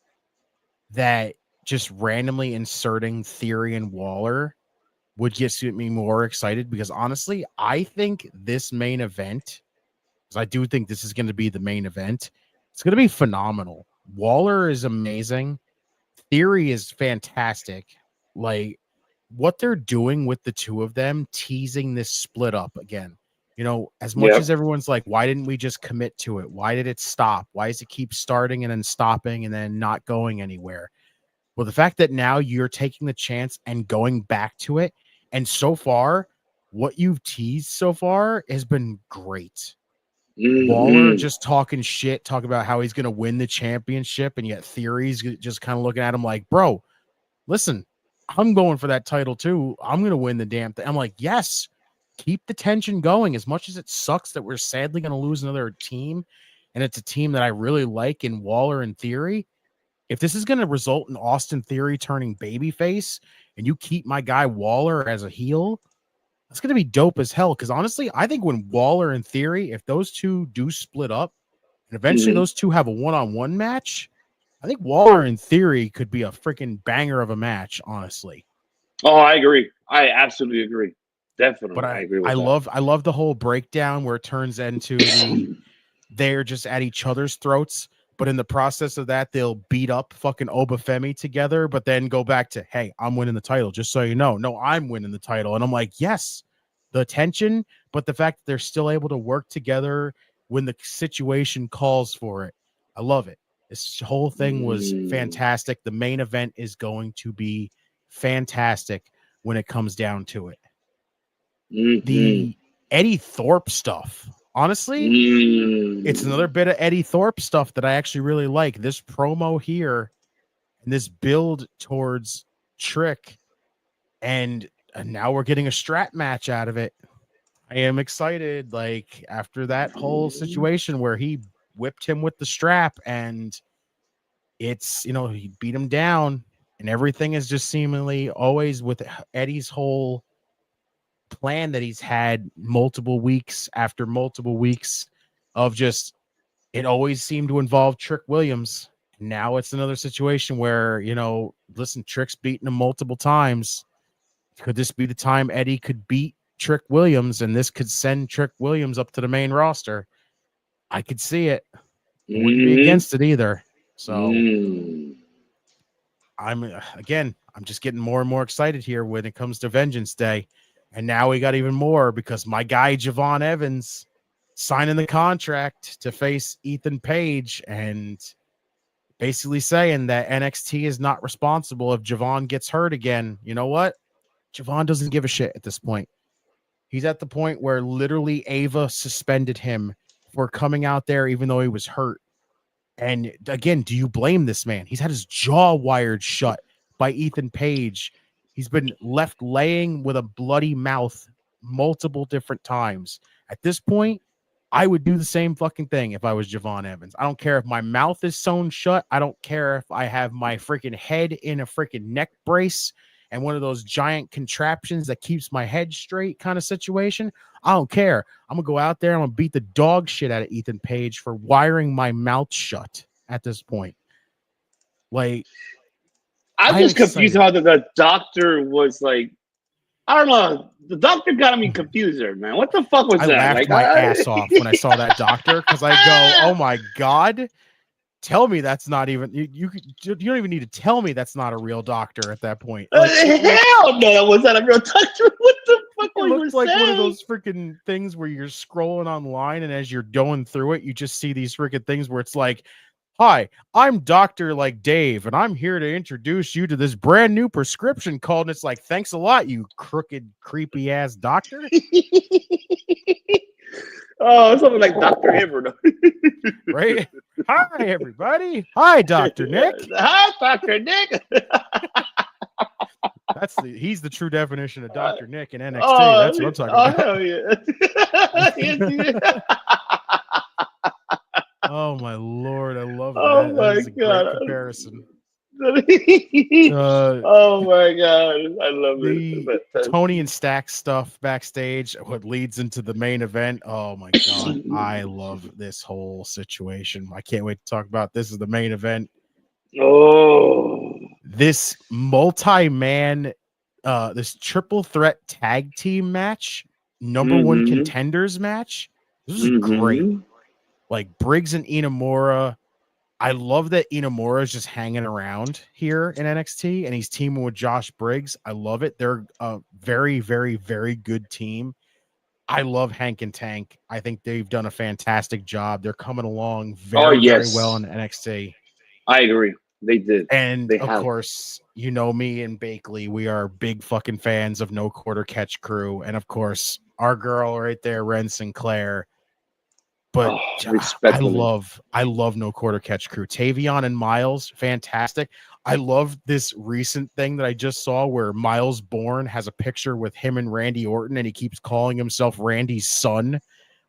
that just randomly inserting Theory and Waller would get me more excited because honestly, I think this main event because I do think this is going to be the main event. It's going to be phenomenal. Waller is amazing. Theory is fantastic. Like, what they're doing with the two of them, teasing this split up again. You know, as much as everyone's like, why didn't we just commit to it? Why did it stop? Why does it keep starting and then stopping and then not going anywhere? Well, the fact that now you're taking the chance and going back to it, and so far, what you've teased so far has been great. Waller just talking shit, talking about how he's going to win the championship, and yet Theory's just kind of looking at him like, bro, listen, I'm going for that title too. I'm going to win the damn thing. I'm like, yes, keep the tension going. As much as it sucks that we're sadly going to lose another team, and it's a team that I really like in Waller and Theory, if this is going to result in Austin Theory turning babyface and you keep my guy Waller as a heel, that's going to be dope as hell. Because honestly, I think when Waller and Theory, if those two do split up and eventually those two have a one-on-one match, I think Waller and Theory could be a freaking banger of a match, honestly. Oh, I agree. I absolutely agree. Definitely. But I agree with that. I love the whole breakdown where it turns into they're just at each other's throats. But in the process of that, they'll beat up fucking Obafemi together, but then go back to, hey, I'm winning the title, just so you know. No, I'm winning the title. And I'm like, yes, the tension, but the fact that they're still able to work together when the situation calls for it. I love it. This whole thing was fantastic. The main event is going to be fantastic when it comes down to it. The Eddie Thorpe stuff. Honestly, it's another bit of Eddie Thorpe stuff that I actually really like. This promo here and this build towards Trick, and now we're getting a strap match out of it. I am excited. Like, after that whole situation where he whipped him with the strap, and it's, you know, he beat him down, and everything is just seemingly always with Eddie's whole plan that he's had multiple weeks after multiple weeks of just, it always seemed to involve Trick Williams. Now it's another situation where, you know, listen, Trick's beaten him multiple times. Could this be the time Eddie could beat Trick Williams, and this could send Trick Williams up to the main roster? I could see it. Wouldn't be against it either. So I'm just getting more and more excited here when it comes to Vengeance Day. And now we got even more because my guy Javon Evans signing the contract to face Ethan Page, and basically saying that NXT is not responsible if Javon gets hurt again. You know what? Javon doesn't give a shit at this point. He's at the point where literally Ava suspended him for coming out there even though he was hurt. And again, do you blame this man? He's had his jaw wired shut by Ethan Page. He's been left laying with a bloody mouth multiple different times. At this point, I would do the same fucking thing if I was Javon Evans. I don't care if my mouth is sewn shut. I don't care if I have my freaking head in a freaking neck brace and one of those giant contraptions that keeps my head straight kind of situation. I don't care. I'm going to go out there. I'm going to beat the dog shit out of Ethan Page for wiring my mouth shut at this point. Like, I'm just confused how the doctor was like, I don't know. The doctor got me confused there, man. What the fuck was that? I laughed my ass off when I saw that doctor, because I go, oh my God, tell me that's not even, you don't even need to tell me that's not a real doctor at that point. Like, hell no, that was not a real doctor. What the fuck it looks like one of those freaking things where you're scrolling online, and as you're going through it, you just see these freaking things where it's like, hi, I'm Dr. like Dave, and I'm here to introduce you to this brand new prescription called, and it's like, thanks a lot, you crooked, creepy ass doctor. Oh, something like Dr. Hibbert. Right? Hi, everybody. Hi, Dr. Nick. Hi, Dr. Nick. He's the true definition of Dr. Nick in NXT. That's what I'm talking about. Hell yeah. Oh my Lord, I love that. Oh my that is a God. Great comparison. Oh my God, I love it. Tony and Stack stuff backstage, what leads into the main event. Oh my God, I love this whole situation. I can't wait to talk about this. Is the main event. Oh, this multi-man, this triple threat tag team match, number one contenders match, This is great. Like Briggs and Inamura. I love that Inamura is just hanging around here in NXT and he's teaming with Josh Briggs. I love it. They're a very, very, very good team. I love Hank and Tank. I think they've done a fantastic job. They're coming along very, very well in NXT. I agree. They did. And of course, you know me and Bakley, we are big fucking fans of No Quarter Catch Crew. And of course, our girl right there, Ren Sinclair. But I love No Quarter Catch Crew. Tavion and Miles, fantastic. I love this recent thing that I just saw where Miles Bourne has a picture with him and Randy Orton, and he keeps calling himself Randy's son,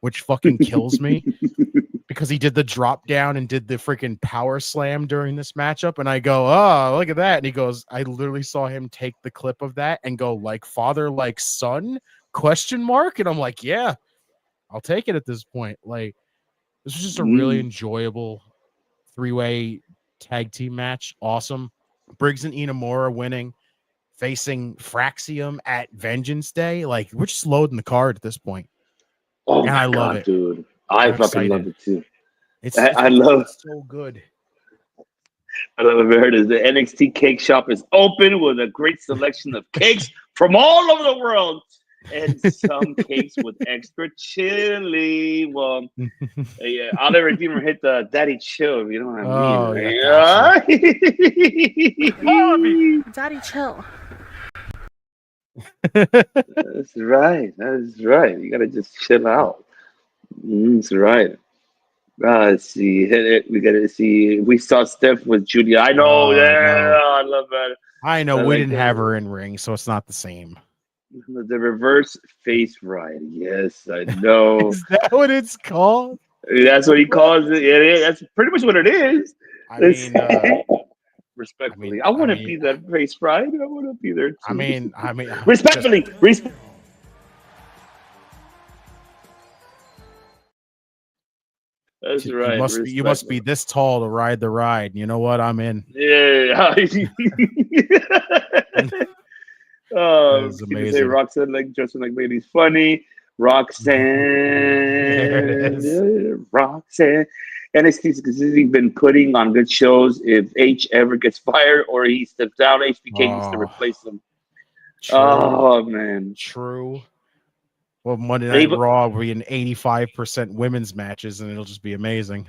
which fucking kills me because he did the drop down and did the freaking power slam during this matchup. And I go, oh, look at that. And he goes, I literally saw him take the clip of that and go, like father, like son, ? And I'm like, yeah. I'll take it at this point. Like, this was just a really enjoyable 3-way tag team match. Awesome. Briggs and Inamura winning, facing Fraxium at Vengeance Day. Like, we're just loading the card at this point. Oh, and my I love it, dude. I fucking love it too. I love it. So good. I love it. The NXT cake shop is open with a great selection of cakes from all over the world. And some cakes with extra chili. Well, yeah, I'll never Redeemer hit the daddy chill. You know what I mean? Yeah, daddy chill. That's right. That's right. You gotta just chill out. That's right. Let's see. We gotta see. We saw Steph with Julia. I know. I love that. I know. We didn't have her in ring, so it's not the same. The reverse face ride. Yes, I know. Is that what it's called? That's what he calls it. That's pretty much what it is. I mean, respectfully, I want to be that face ride. I want to be there too. I mean, respectfully. That's right. You must be this tall to ride the ride. You know what? I'm in. Yeah. It's amazing. Say Roxanne like Justin like Lady's funny. Roxanne. Roxanne. NXT's been putting on good shows. If H ever gets fired or he steps down, HBK needs to replace him. True. Oh man. True. Well, Monday Night Raw will be an 85% women's matches, and it'll just be amazing.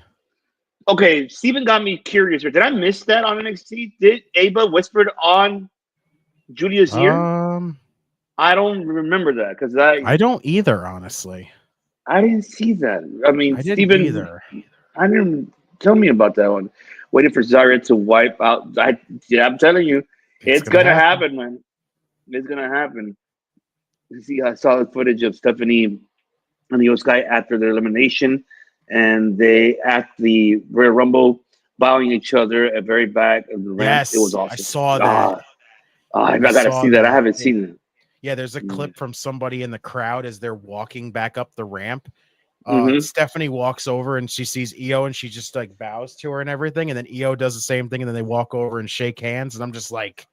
Okay, Steven got me curious here. Did I miss that on NXT? Did Ava whispered on Julia's ear? I don't remember that because I don't either, honestly. I didn't see that. I mean, I didn't Steven either. I didn't tell me about that one. Waiting for Zarya to wipe out. I'm telling you, it's gonna happen, man. It's gonna happen. You see, I saw the footage of Stephanie and the Io Sky after their elimination, and they at the Royal Rumble bowing each other at very back of the ramp. Yes, it was awesome. I saw that. I gotta see that. I haven't seen it. Yeah, there's a clip from somebody in the crowd as they're walking back up the ramp. Stephanie walks over and she sees Io and she just like bows to her and everything, and then Io does the same thing, and then they walk over and shake hands, and I'm just like,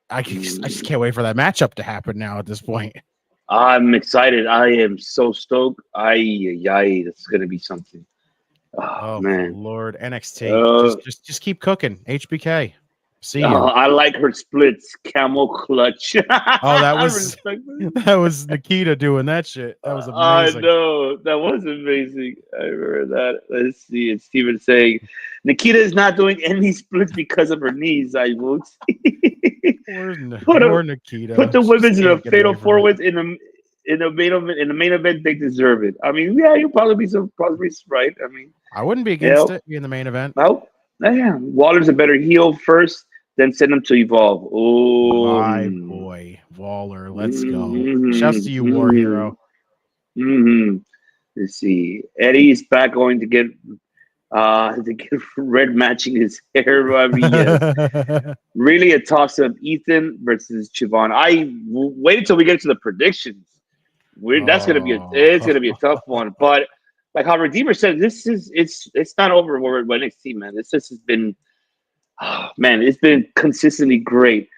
I just can't wait for that matchup to happen now at this point. I'm excited. I am so stoked. That's gonna be something. Oh man, Lord, NXT, just keep cooking. HBK, see you. I like her splits, camel clutch. Oh, that was Nikita doing that shit. That was amazing. I know, that was amazing. I remember that. Let's see. It's Steven saying Nikita is not doing any splits because of her knees. I will see. Poor Nikita. Put the women's in a fatal four-way in the main event. They deserve it. I mean, yeah, you'll probably be right. I mean, I wouldn't be against it in the main event. Oh, yeah. Waller's a better heel first, then send him to Evolve. Oh, my boy, Waller. Let's go. Shouts to you, War Hero. Let's see. Eddie's back going to get red matching his hair. I mean, yes. Really a toss-up. Ethan versus Siobhan. I wait until we get to the predictions. That's gonna be a tough one. But like how Redeemer said, it's not over with NXT, man. This just has been, it's been consistently great.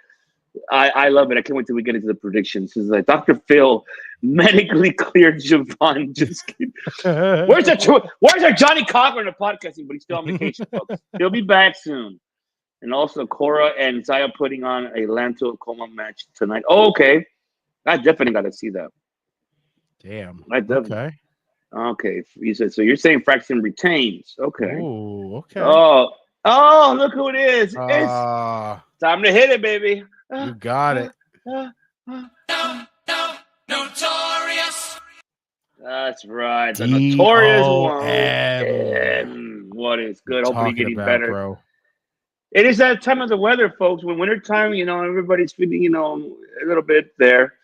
I love it. I can't wait till we get into the predictions. It's like Dr. Phil medically cleared Javon. Just kidding. Where's our Johnny Cochran of podcasting? But he's still on vacation, folks. He'll be back soon. And also Cora and Zaya putting on a Lanto Coma match tonight. Oh, okay. I definitely got to see that. Damn. Okay. Okay. You said so. You're saying Fraction retains. Okay. Ooh, okay. Oh, look who it is. It's time to hit it, baby. You got it. Notorious. That's right. The Notorious one. D.O.M. What is good? Hopefully getting better. Bro. It is that time of the weather, folks. When wintertime, everybody's feeling, a little bit there.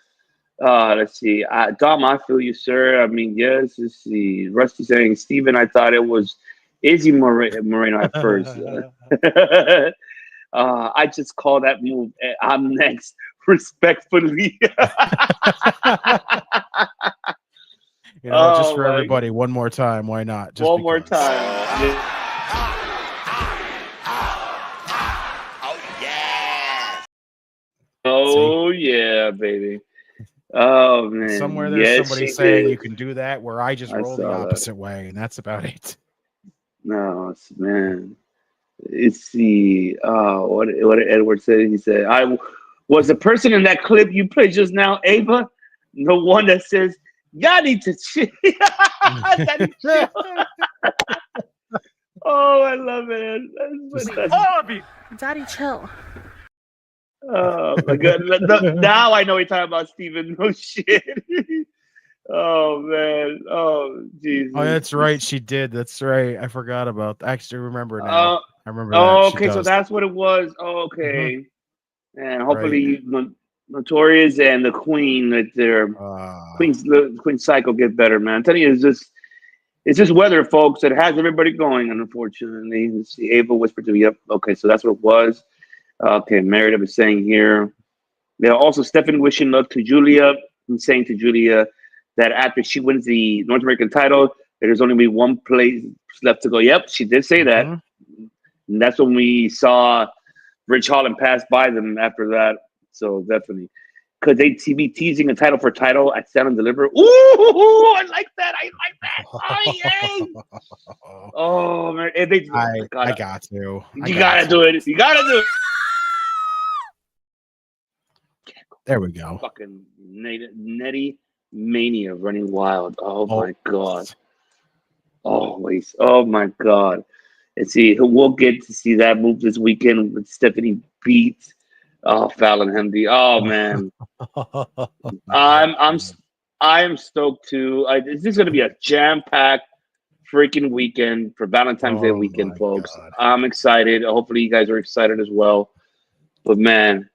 Let's see. Dom, I feel you, sir. I mean, yes. Let's see. Rusty saying, Steven, I thought it was Izzy Moreno at first. I just call that move. I'm next, respectfully. Just for everybody, one more time. Why not? Just one more time. Oh, yeah, baby. Oh, man. Somewhere there's somebody saying you can do that where I just roll the opposite way, and that's about it. No, man. It's the what Edward said. He said, I was the person in that clip you played just now, Ava, the one that says, y'all need to chill. Oh, I love it. Daddy, chill. Oh my God! Now I know we're talking about Steven. No shit. Oh man. Oh Jesus. Oh, that's right. She did. That's right. I forgot about that. I actually remember now. I remember. Okay, so that's what it was. Okay. And hopefully Notorious and the Queen with their Queen Psycho get better, man. I'm telling you, it's just weather, folks. It has everybody going, unfortunately. Let's see. Ava whispered to me, yep. Okay, so that's what it was. Okay, Meredith is saying here. They're also Stephen wishing luck to Julia and saying to Julia that after she wins the North American title, there's only be one place left to go. Yep, she did say that. And that's when we saw Rich Holland pass by them after that. So definitely. Could they be teasing a title for title at Stand and Deliver? Ooh, I like that. Oh, yay. Oh, man. I got to. You got to do it. You got to do it. There we go. Fucking Nettie Mania running wild. Oh my God. Always. Oh my God. And see, we'll get to see that move this weekend with Stephanie beat Fallon Henry. Oh man. I'm stoked too. This is gonna be a jam-packed freaking weekend for Valentine's Day weekend, folks. God. I'm excited. Hopefully you guys are excited as well. But man,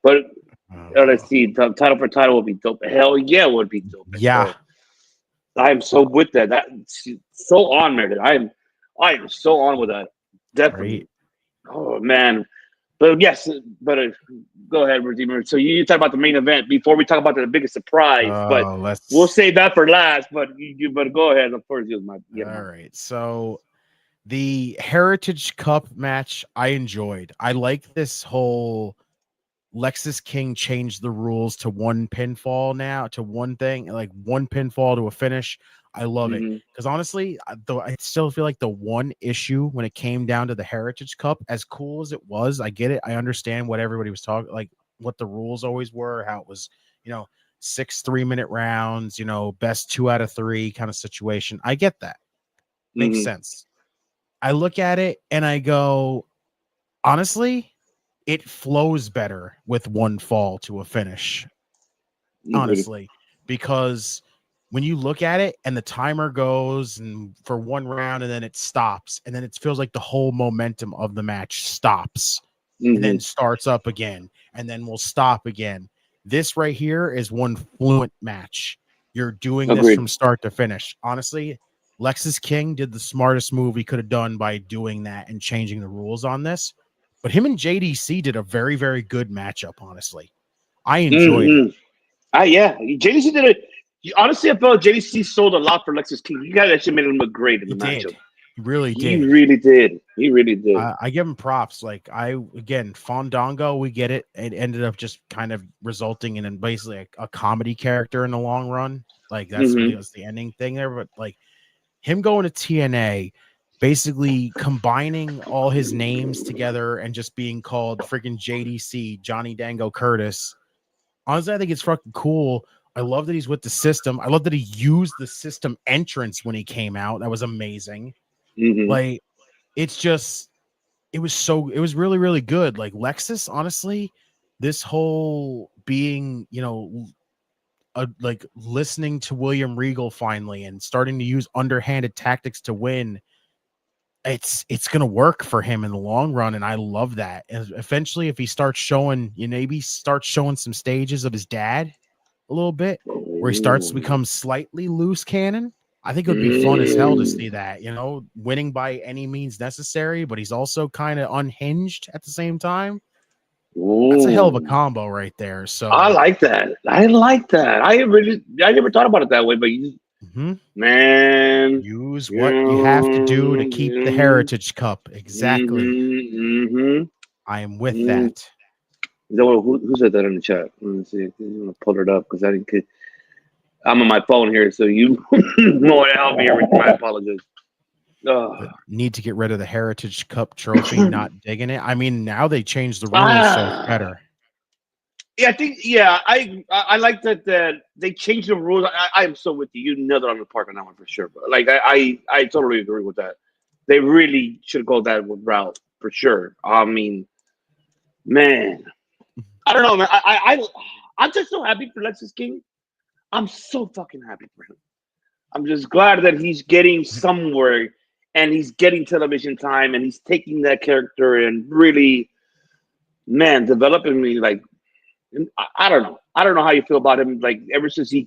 let's see. Title for title will be dope. Hell yeah, it would be dope. Yeah. I am so with that. That's so on, Meredith. I am so on with that. Definitely. Great. Oh man. But yes, go ahead, Redeemer. So you talk about the main event before we talk about the biggest surprise, but we'll save that for last. But go ahead. Of course, all right. So the Heritage Cup match I enjoyed. I like this whole Lexis King changed the rules to one pinfall now, to one thing, like one pinfall to a finish. I love it because honestly, though I still feel like the one issue when it came down to the Heritage Cup, as cool as it was, I get it. I understand what everybody was talking, like what the rules always were, how it was, 6 3-minute rounds, best 2 out of 3 kind of situation. I get that. Makes sense. I look at it and I go, honestly, it flows better with one fall to a finish. Honestly, because when you look at it and the timer goes and for one round and then it stops and then it feels like the whole momentum of the match stops and then starts up again and then will stop again. This right here is one fluent match. You're doing this from start to finish. Honestly, Lexis King did the smartest move he could have done by doing that and changing the rules on this. But him and JDC did a very, very good matchup, honestly. I enjoyed it. Yeah. JDC did it. Honestly, I felt JDC sold a lot for Lexis King. You guys actually made him look great in the matchup. He really He did. really did. He really did. I give him props. Like again, Fandango, we get it. It ended up just kind of resulting in basically a comedy character in the long run. Like that's what was the ending thing there. But like him going to TNA, basically combining all his names together and just being called freaking JDC, Johnny Dango Curtis. Honestly, I think it's fucking cool. I love that he's with the system. I love that he used the system entrance when he came out. That was amazing. Like, it's just, it was really, really good. Like Lexus, honestly, this whole being, like listening to William Regal finally and starting to use underhanded tactics to win, it's gonna work for him in the long run, and I love that. And eventually, if he starts showing, maybe starts showing some stages of his dad a little bit, where he starts to become slightly loose cannon, I think it would be fun as hell to see that. Winning by any means necessary, but he's also kind of unhinged at the same time. That's a hell of a combo right there. So I like that. I never thought about it that way, but man, use what you have to do to keep the Heritage Cup. Exactly. I am with that. Who said that in the chat? Let me see. I'm gonna pull it up because I'm on my phone here, so you know what help me. My apologies. Need to get rid of the Heritage Cup trophy. Not digging it. I mean, now they changed the rules, so it's better. Yeah, I think. Yeah, I like that they changed the rules. I am so with you. You nailed it on the park on that one for sure. But like, I totally agree with that. They really should go that route for sure. I mean, man, I don't know, man. I'm just so happy for Lexus King. I'm so fucking happy for him. I'm just glad that he's getting somewhere and he's getting television time and he's taking that character and really, man, developing me. Like, I don't know. I don't know how you feel about him. Like, ever since he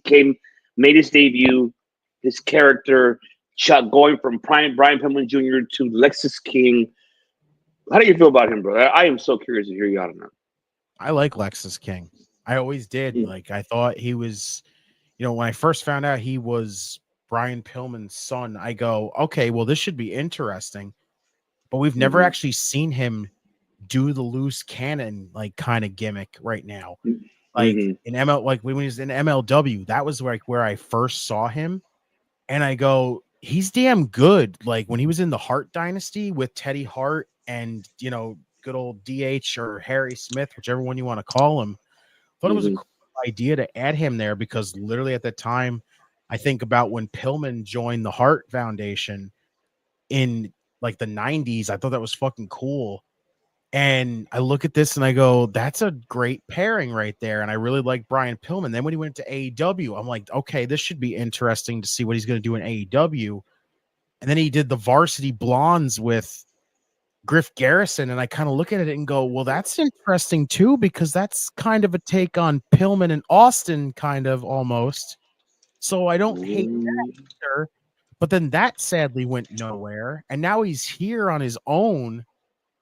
made his debut, his character, going from Brian Pillman Jr. to Lexus King. How do you feel about him, bro? I am so curious to hear you out on that. I like Lexus King. I always did. Like, I thought he was, when I first found out he was Brian Pillman's son, I go, okay, well, this should be interesting. But we've never actually seen him do the loose cannon, like, kind of gimmick right now. Like, in like when he was in MLW, that was like where I first saw him. And I go, he's damn good. Like, when he was in the Hart Dynasty with Teddy Hart and, good old DH or Harry Smith, whichever one you want to call him. Thought it was a cool idea to add him there because literally at the time, I think about when Pillman joined the Hart Foundation in like the 90s. I thought that was fucking cool. And I look at this and I go, that's a great pairing right there. And I really like Brian Pillman. Then when he went to AEW, I'm like, okay, this should be interesting to see what he's going to do in AEW. And then he did the Varsity Blondes with Griff Garrison, and I kind of look at it and go, well, that's interesting too, because that's kind of a take on Pillman and Austin, kind of almost. So I don't hate that either. But then that sadly went nowhere, and now he's here on his own,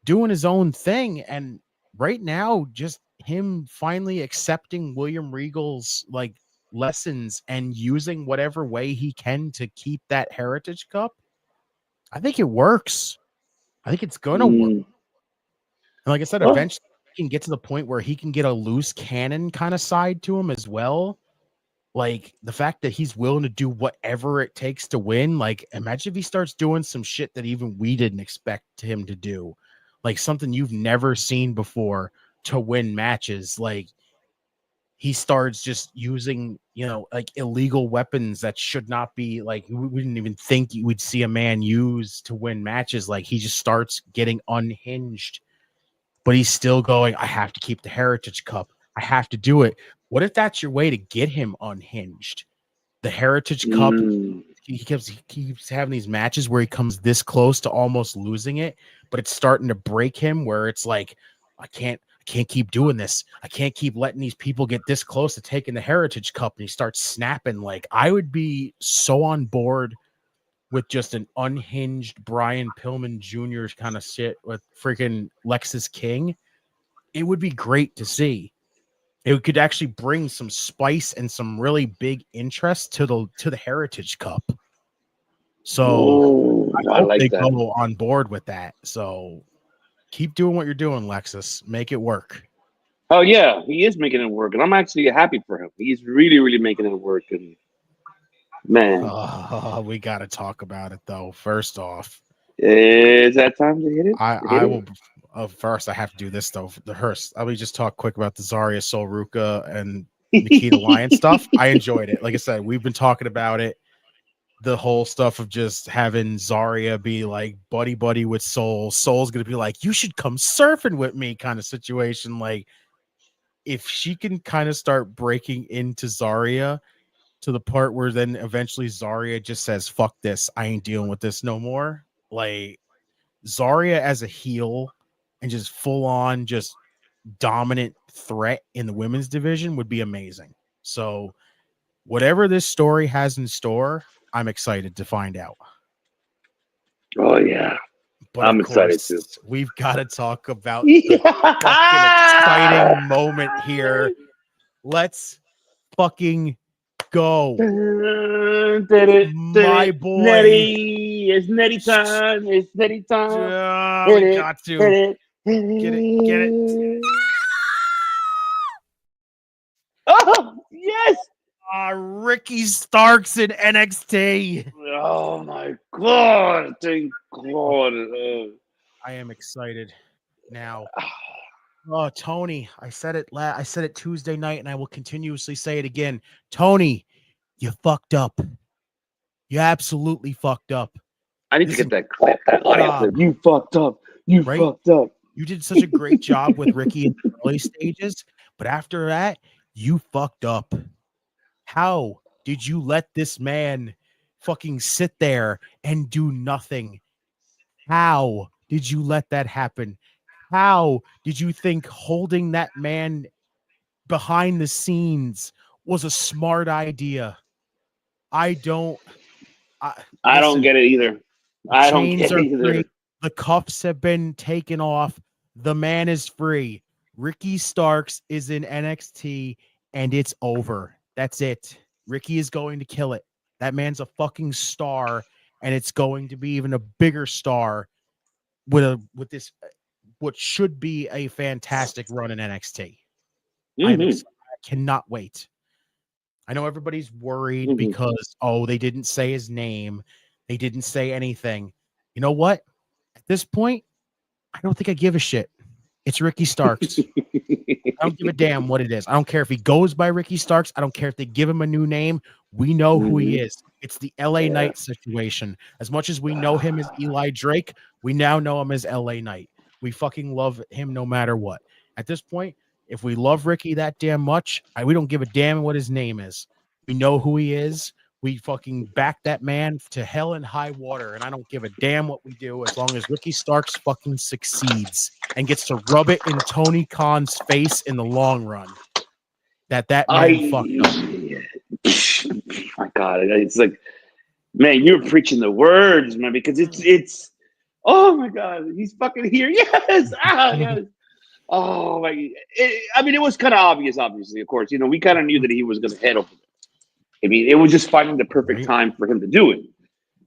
doing his own thing. And right now, just him finally accepting William Regal's like lessons and using whatever way he can to keep that Heritage Cup. I think it works. I think it's gonna work. And like I said, eventually he can get to the point where he can get a loose cannon kind of side to him as well. Like the fact that he's willing to do whatever it takes to win. Like, imagine if he starts doing some shit that even we didn't expect him to do, like something you've never seen before to win matches. Like, he starts just using, like illegal weapons that should not be, like, we didn't even think we'd see a man use to win matches. Like, he just starts getting unhinged, but he's still going, I have to keep the Heritage Cup. I have to do it. What if that's your way to get him unhinged? The Heritage Cup, he keeps having these matches where he comes this close to almost losing it, but it's starting to break him where it's like, I can't keep doing this. I can't keep letting these people get this close to taking the Heritage Cup. And he starts snapping. Like, I would be so on board with just an unhinged Brian Pillman Jr. kind of shit with freaking Lexus King. It would be great to see. It could actually bring some spice and some really big interest to the Heritage Cup. So I like they that. go on board with that. So keep doing what you're doing, Lexus. Make it work. Oh yeah, he is making it work, and I'm actually happy for him. He's really, really making it work. And man, We got to talk about it though. First off, is that time to hit it? I will. First, I have to do this though. The Hearst. Let me just talk quick about the Zarya Sol Ruka and Nikita Lyons stuff. I enjoyed it. Like I said, we've been talking about it. The whole stuff of just having Zarya be like buddy with Sol. Sol's gonna be like, you should come surfing with me, kind of situation. Like, if she can kind of start breaking into Zarya to the part where then eventually Zarya just says, fuck this, I ain't dealing with this no more. Like, Zarya as a heel and just full on just dominant threat in the women's division would be amazing. So whatever this story has in store, I'm excited to find out. Oh yeah, but I'm excited too. We've got to talk about the fucking exciting moment here. Let's fucking go. My boy. Nettie. It's Nettie time. It's Nettie time. We got to. Get it. Oh, yes. Ricky Starks in NXT. Oh my God. Thank God. I am excited now. Oh, Tony, I said it Tuesday night, and I will continuously say it again. Tony, you fucked up. You absolutely fucked up. I need to get that clip. That audio clip. You fucked up. You fucked up. You did such a great job with Ricky in the early stages, but after that, you fucked up. How did you let this man fucking sit there and do nothing? How did you let that happen? How did you think holding that man behind the scenes was a smart idea? I don't get it either. I don't get it either. Free. The cuffs have been taken off. The man is free. Ricky Starks is in NXT and it's over. That's it. Ricky is going to kill it. That man's a fucking star, and it's going to be even a bigger star with this what should be a fantastic run in NXT. I cannot wait. I know everybody's worried because they didn't say his name. They didn't say anything. You know what? At this point, I don't think I give a shit. It's Ricky Starks. I don't give a damn what it is. I don't care if he goes by Ricky Starks. I don't care if they give him a new name. We know who he is. It's the LA Knight situation. As much as we know him as Eli Drake, we now know him as LA Knight. We fucking love him no matter what. At this point, if we love Ricky that damn much, we don't give a damn what his name is. We know who he is. We fucking back that man to hell and high water, and I don't give a damn what we do as long as Ricky Starks fucking succeeds and gets to rub it in Tony Khan's face in the long run. That man fucked up. My God, it's like, man, you're preaching the words, man, because it's. Oh my God, he's fucking here. Yes, yes. Oh my! It was kind of obvious. Obviously, of course, we kind of knew that he was going to head over there. I mean, it was just finding the perfect time for him to do it.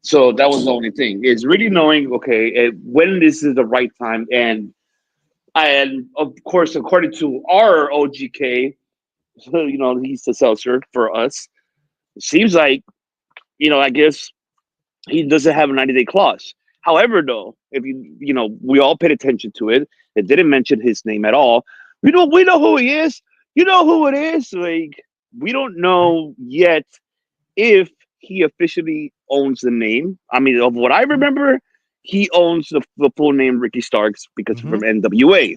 So that was the only thing. Is really knowing, okay, when this is the right time. And of course, according to our OGK, he's the seltzer for us. It seems like, I guess he doesn't have a 90-day clause. However, though, if we all paid attention to it. It didn't mention his name at all. We know who he is. You know who it is. Like, we don't know yet if he officially owns the name. I mean, of what I remember, he owns the full name Ricky Starks because from NWA.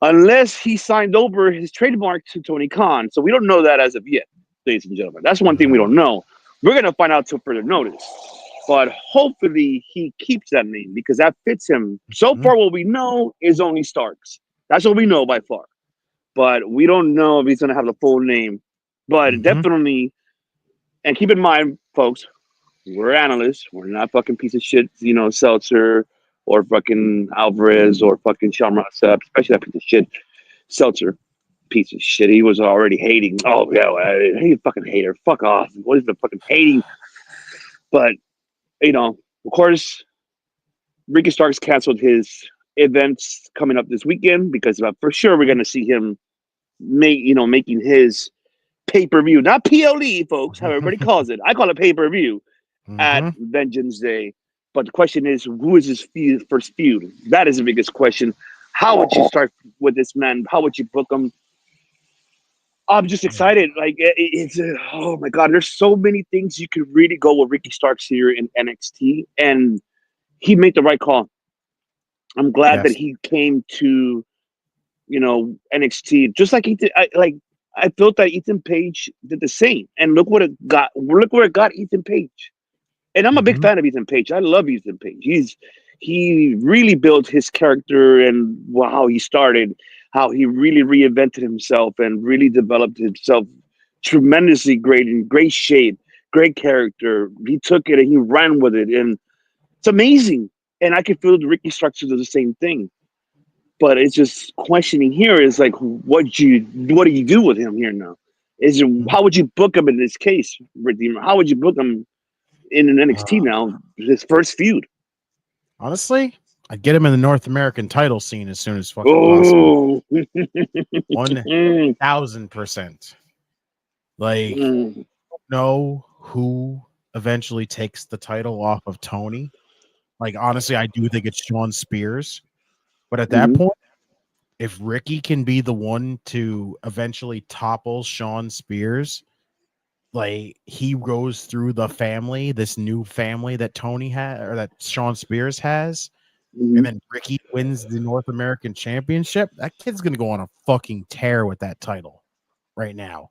Unless he signed over his trademark to Tony Khan. So we don't know that as of yet, ladies and gentlemen. That's one thing we don't know. We're going to find out till further notice. But hopefully he keeps that name because that fits him. So far, what we know is only Starks. That's what we know by far. But we don't know if he's going to have the full name. But definitely, and keep in mind, folks, we're analysts. We're not fucking piece of shit, Seltzer or fucking Alvarez or fucking Sean Ross, especially that piece of shit, Seltzer. Piece of shit. He was already hating. Oh, yeah, he fucking hater. Fuck off. What is the fucking hating? But, Of course, Ricky Starks canceled his events coming up this weekend because for sure we're going to see him making his pay-per-view, not PLE, folks, how everybody calls it. I call it pay-per-view at Vengeance Day. But the question is, who is his first feud? That is the biggest question. How would you start with this man? How would you book him? I'm just excited. Like it's oh my god, there's so many things you could really go with Ricky Starks here in NXT, and he made the right call. I'm glad that he came to, NXT just like he did. I felt that Ethan Page did the same, and look what it got. Look where it got Ethan Page. And I'm a big fan of Ethan Page. I love Ethan Page. He really built his character and how he started, how he really reinvented himself and really developed himself tremendously great, in great shape, great character. He took it and he ran with it, and it's amazing. And I can feel the Ricky Starks do the same thing. But it's just questioning here is like, what do you do with him here now? How would you book him in this case, Redeemer? How would you book him in an NXT now, his first feud? Honestly, I'd get him in the North American title scene as soon as fucking possible. 1000%. Like, know who eventually takes the title off of Tony. Like, honestly, I do think it's Shawn Spears. But at that point, if Ricky can be the one to eventually topple Shawn Spears, like he goes through the family, this new family that Tony had or that Shawn Spears has, and then Ricky wins the North American Championship, that kid's gonna go on a fucking tear with that title right now.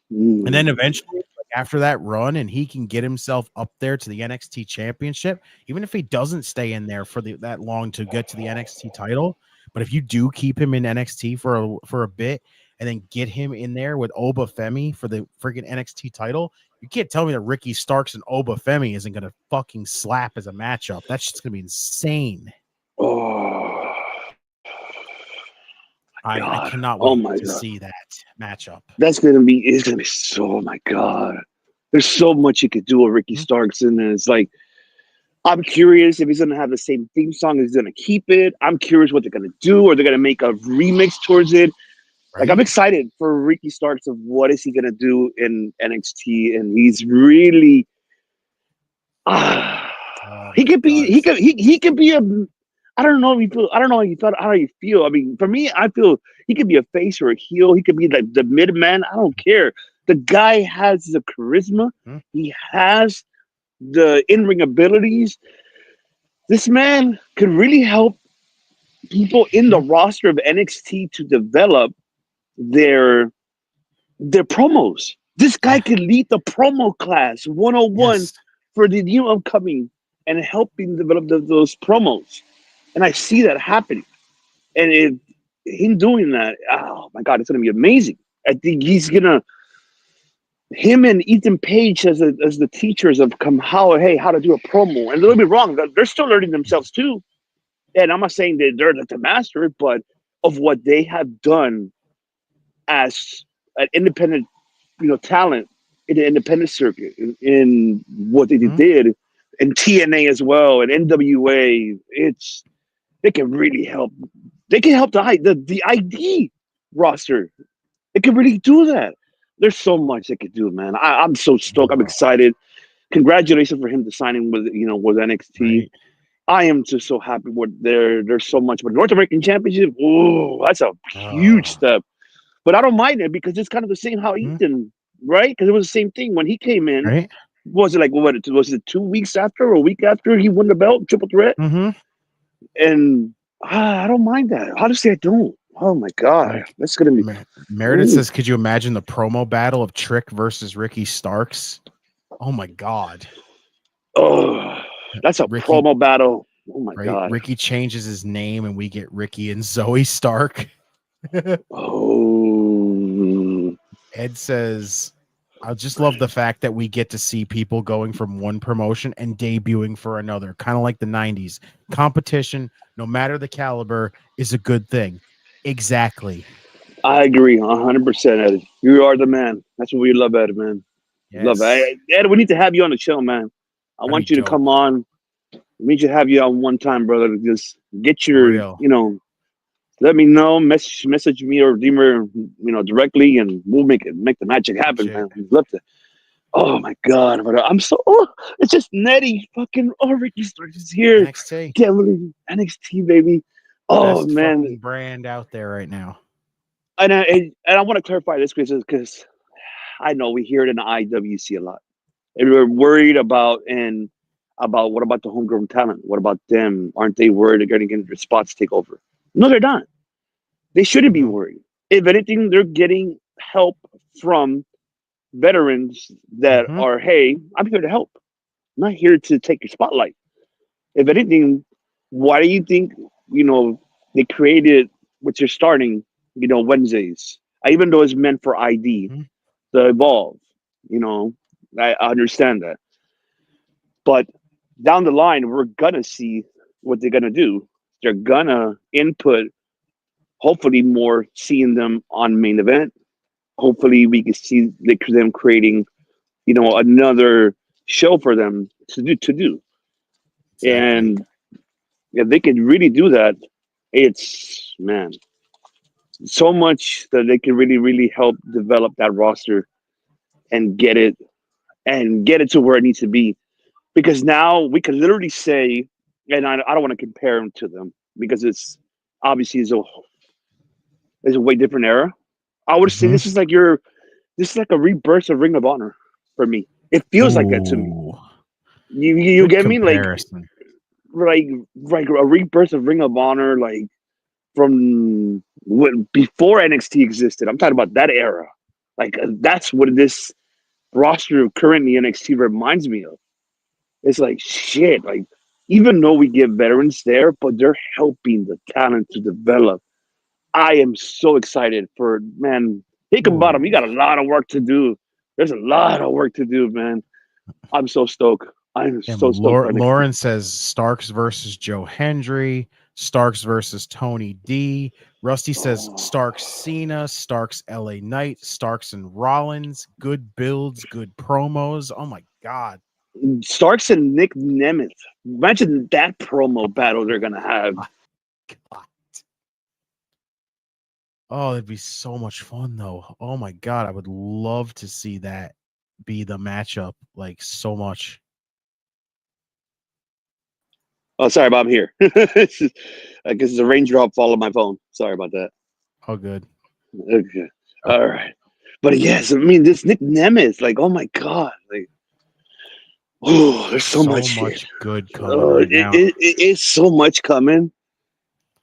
And then eventually, after that run, and he can get himself up there to the NXT Championship, even if he doesn't stay in there for that long to get to the NXT title. But if you do keep him in NXT for a bit, and then get him in there with Oba Femi for the freaking NXT title, you can't tell me that Ricky Starks and Oba Femi isn't gonna fucking slap as a matchup. That's just gonna be insane. Oh, I cannot wait to see that matchup. It's gonna be so, oh my god. There's so much you could do with Ricky Starks, and it's like, I'm curious if he's gonna have the same theme song, is he gonna keep it? I'm curious what they're gonna do, or they're gonna make a remix towards it. Right. Like, I'm excited for Ricky Starks of what is he gonna do in NXT, and he's really he could be a I don't know how you feel. I mean, for me, I feel he could be a face or a heel. He could be like the mid-man. I don't care. The guy has the charisma. He has the in-ring abilities. This man could really help people in the roster of NXT to develop their promos. This guy could lead the promo class 101 for the new upcoming and helping develop those promos. And I see that happening. And him doing that, oh my God, it's going to be amazing. I think he's going to, him and Ethan Page as the teachers of how to do a promo. And don't be wrong, they're still learning themselves too. And I'm not saying that they're the master, but of what they have done as an independent, talent in the independent circuit, in what they did in TNA as well, and NWA, they can really help. They can help the ID roster. They can really do that. There's so much they could do, man. I'm so stoked. I'm excited. Congratulations for him to signing with NXT. Right. I am just so happy with there's so much. But North American Championship, that's a huge step. But I don't mind it because it's kind of the same how Ethan, right? Because it was the same thing when he came in. Right. Was it like was it 2 weeks after or a week after he won the belt, triple threat? And I don't mind that. Honestly, I don't. Oh my God, that's gonna be. Meredith says, "Could you imagine the promo battle of Trick versus Ricky Starks?" Oh my God. Oh, that's a promo battle. Oh my God. Ricky changes his name, and we get Ricky and Zoe Stark. Ed says, I just love the fact that we get to see people going from one promotion and debuting for another, kind of like the 90s. Competition, no matter the caliber, is a good thing. Exactly. I agree 100%, Ed. You are the man. That's what we love, Ed, man. Yes. Love it. Ed, we need to have you on the show, man. I want you to come on We should have you on one time, brother. To just get your, Real. let me know, message me or Redeemer, directly, and we'll make the magic happen, man. We'd love to. Oh my God, but I'm so. Oh, it's just Nettie fucking. Oh, Ricky Starks is here. NXT. Devil NXT, baby. Oh Best man, fucking brand out there right now. and I want to clarify this because I know we hear it in the IWC a lot, and we're worried about what about the homegrown talent? What about them? Aren't they worried they're going to get their spots take over? No, they're not. They shouldn't be worried. If anything, they're getting help from veterans that are, hey, I'm here to help. I'm not here to take your spotlight. If anything, why do you think, they created what you're starting, Wednesdays? Even though it's meant for ID to evolve, I understand that. But down the line, we're gonna see what they're gonna do. They're gonna input, hopefully, more seeing them on main event. Hopefully, we can see them creating, another show for them to do. Exactly. And if they can really do that, it's so much that they can really, really help develop that roster and get it to where it needs to be. Because now we can literally say, and I don't want to compare them to them because it's obviously is a way different era. I would say this is like a rebirth of Ring of Honor for me. It feels like that to me. You get me? Like a rebirth of Ring of Honor, like from before NXT existed. I'm talking about that era. Like that's what this roster currently NXT reminds me of. It's like shit. Like even though we get veterans there, but they're helping the talent to develop. I am so excited for Hickenbottom. You got a lot of work to do. There's a lot of work to do, man. I'm so stoked. I'm so stoked. Lauren says Starks versus Joe Hendry, Starks versus Tony D. Rusty says Starks Cena, Starks LA Knight, Starks and Rollins. Good builds, good promos. Oh my God. Starks and Nick Nemeth. Imagine that promo battle they're gonna have. God. Oh, it'd be so much fun though. Oh my God, I would love to see that be the matchup, like so much. Oh, sorry, Bob. I'm here. I guess it's a raindrop fall on my phone. Sorry about that. Oh, good. Okay. All right. But yes, I mean, this Nick Nemeth, like, oh my God. Like, oh, there's so much shit. Good coming right now. It's so much coming.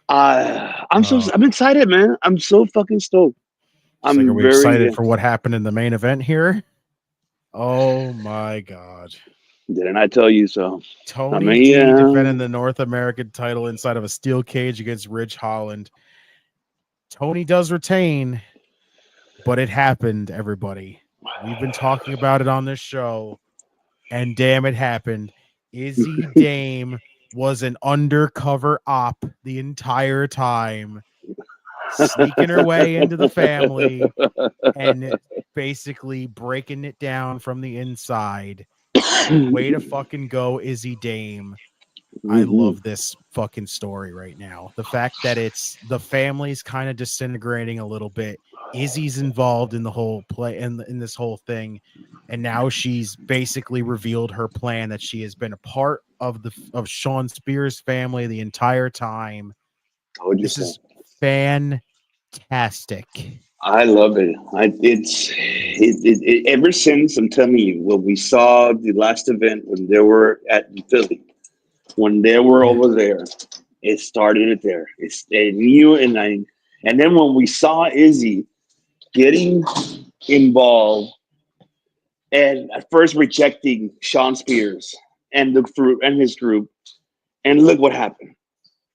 I'm excited, man. I'm so fucking stoked. Are we excited for what happened in the main event here? Oh my God. Didn't I tell you so? Tony D defending the North American title inside of a steel cage against Ridge Holland. Tony does retain, but it happened, everybody. We've been talking about it on this show, and damn, it happened. Izzy Dame was an undercover op the entire time, sneaking her way into the family and basically breaking it down from the inside. Way to fucking go, Izzy Dame. I love this fucking story right now. The fact that it's the family's kind of disintegrating a little bit. Izzy's involved in the whole play and in this whole thing, and now she's basically revealed her plan that she has been a part of Sean Spears' family the entire time. This is fantastic. I love it. It's ever since, I'm telling you, when we saw the last event when they were at Philly, when they were over there, it started it there. And then when we saw Izzy getting involved and at first rejecting Sean Spears and his group, and look what happened.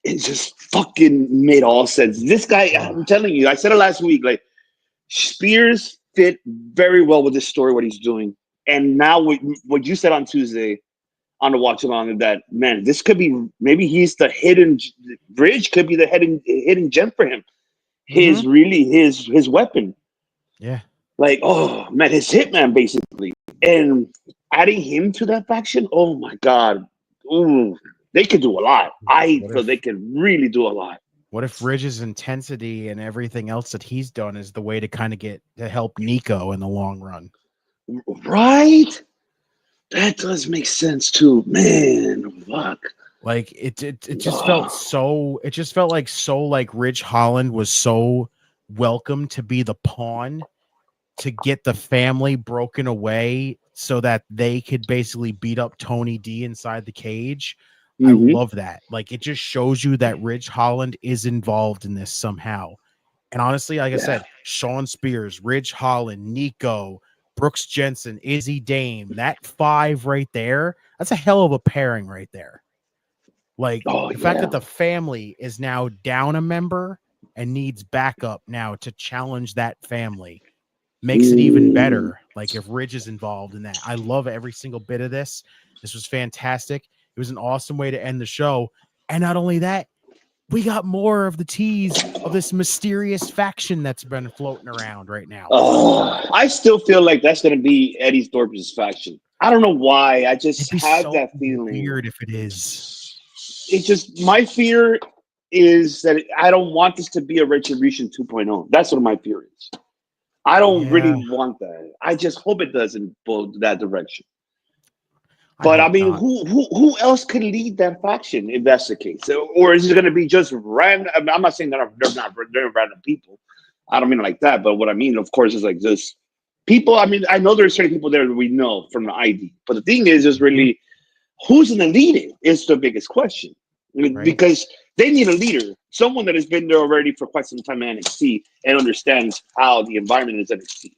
It just fucking made all sense. This guy, I'm telling you, I said it last week, like Spears fit very well with this story, what he's doing. And now what you said on Tuesday on the watch along, that man, this could be, maybe he's the hidden bridge, could be the hidden gem for him. His weapon. Yeah. Like, oh man, his hitman basically. And adding him to that faction, oh my God. Ooh. They could do a lot. I feel they could really do a lot. What if Ridge's intensity and everything else that he's done is the way to kind of get to help Nico in the long run? Right? That does make sense too. Man, fuck. Like it just felt so. It just felt like Ridge Holland was so welcome to be the pawn to get the family broken away so that they could basically beat up Tony D inside the cage. I love that. Like, it just shows you that Ridge Holland is involved in this somehow. And honestly, like I said, Sean Spears, Ridge Holland, Nico, Brooks Jensen, Izzy Dame, that 5 right there, that's a hell of a pairing right there. Like, the fact that the family is now down a member and needs backup now to challenge that family makes it even better. Like, if Ridge is involved in that. I love every single bit of this. This was fantastic. It was an awesome way to end the show. And not only that, we got more of the tease of this mysterious faction that's been floating around right now. I still feel like that's going to be Eddie Thorpe's faction. I don't know why. I just have that feeling. Weird if it is. It's just, my fear is that I don't want this to be a Retribution 2.0. That's what my fear is. I don't really want that. I just hope it doesn't go that direction. But I mean, who else could lead that faction if that's the case? Or is it going to be just random? I mean, I'm not saying that they're random people. I don't mean it like that. But what I mean, of course, is like just people. I mean, I know there's certain people there that we know from the ID. But the thing is really who's going to lead it is the biggest question. I mean, because they need a leader, someone that has been there already for quite some time in NXT and understands how the environment is NXT.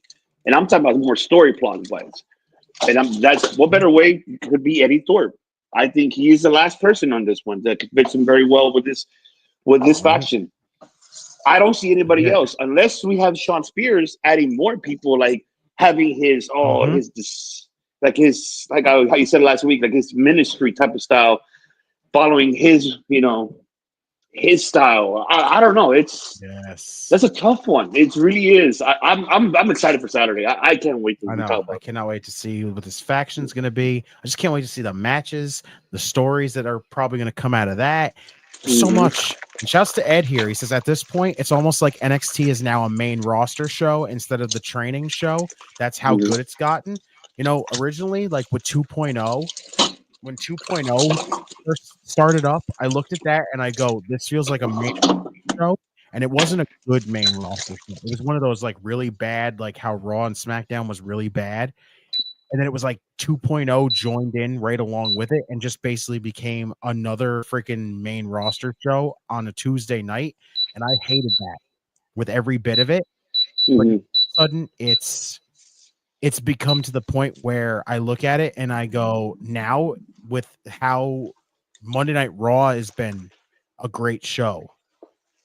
And I'm talking about more story plot wise. And that's what better way could be Eddie Thorpe. I think he is the last person on this one that could fit him very well with this faction. I don't see anybody else unless we have Sean Spears adding more people, like having his how you said last week, like his ministry type of style, following his his style. I don't know. That's a tough one. It really is. I'm excited for Saturday. I can't wait to talk about it. I cannot wait to see what this faction's going to be. I just can't wait to see the matches, the stories that are probably going to come out of that. So much. And shouts to Ed here. He says at this point, it's almost like NXT is now a main roster show instead of the training show. That's how good it's gotten. Originally, like with 2.0, when 2.0 first started up, I looked at that and I go, this feels like a main show. And it wasn't a good main roster show. It was one of those like really bad, like how Raw and SmackDown was really bad. And then it was like 2.0 joined in right along with it and just basically became another freaking main roster show on a Tuesday night. And I hated that with every bit of it. But all of a sudden it's become to the point where I look at it and I go, now with how Monday Night Raw has been a great show.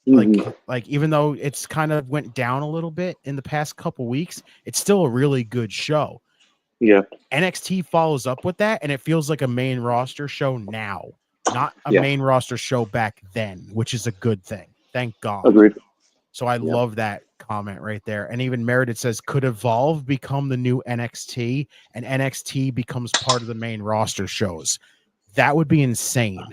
Like even though it's kind of went down a little bit in the past couple weeks, it's still a really good show. Yeah. NXT follows up with that and it feels like a main roster show now, not a main roster show back then, which is a good thing. Thank God. Agreed. So I love that comment right there. And even Meredith says, could Evolve become the new NXT and NXT becomes part of the main roster shows? That would be insane.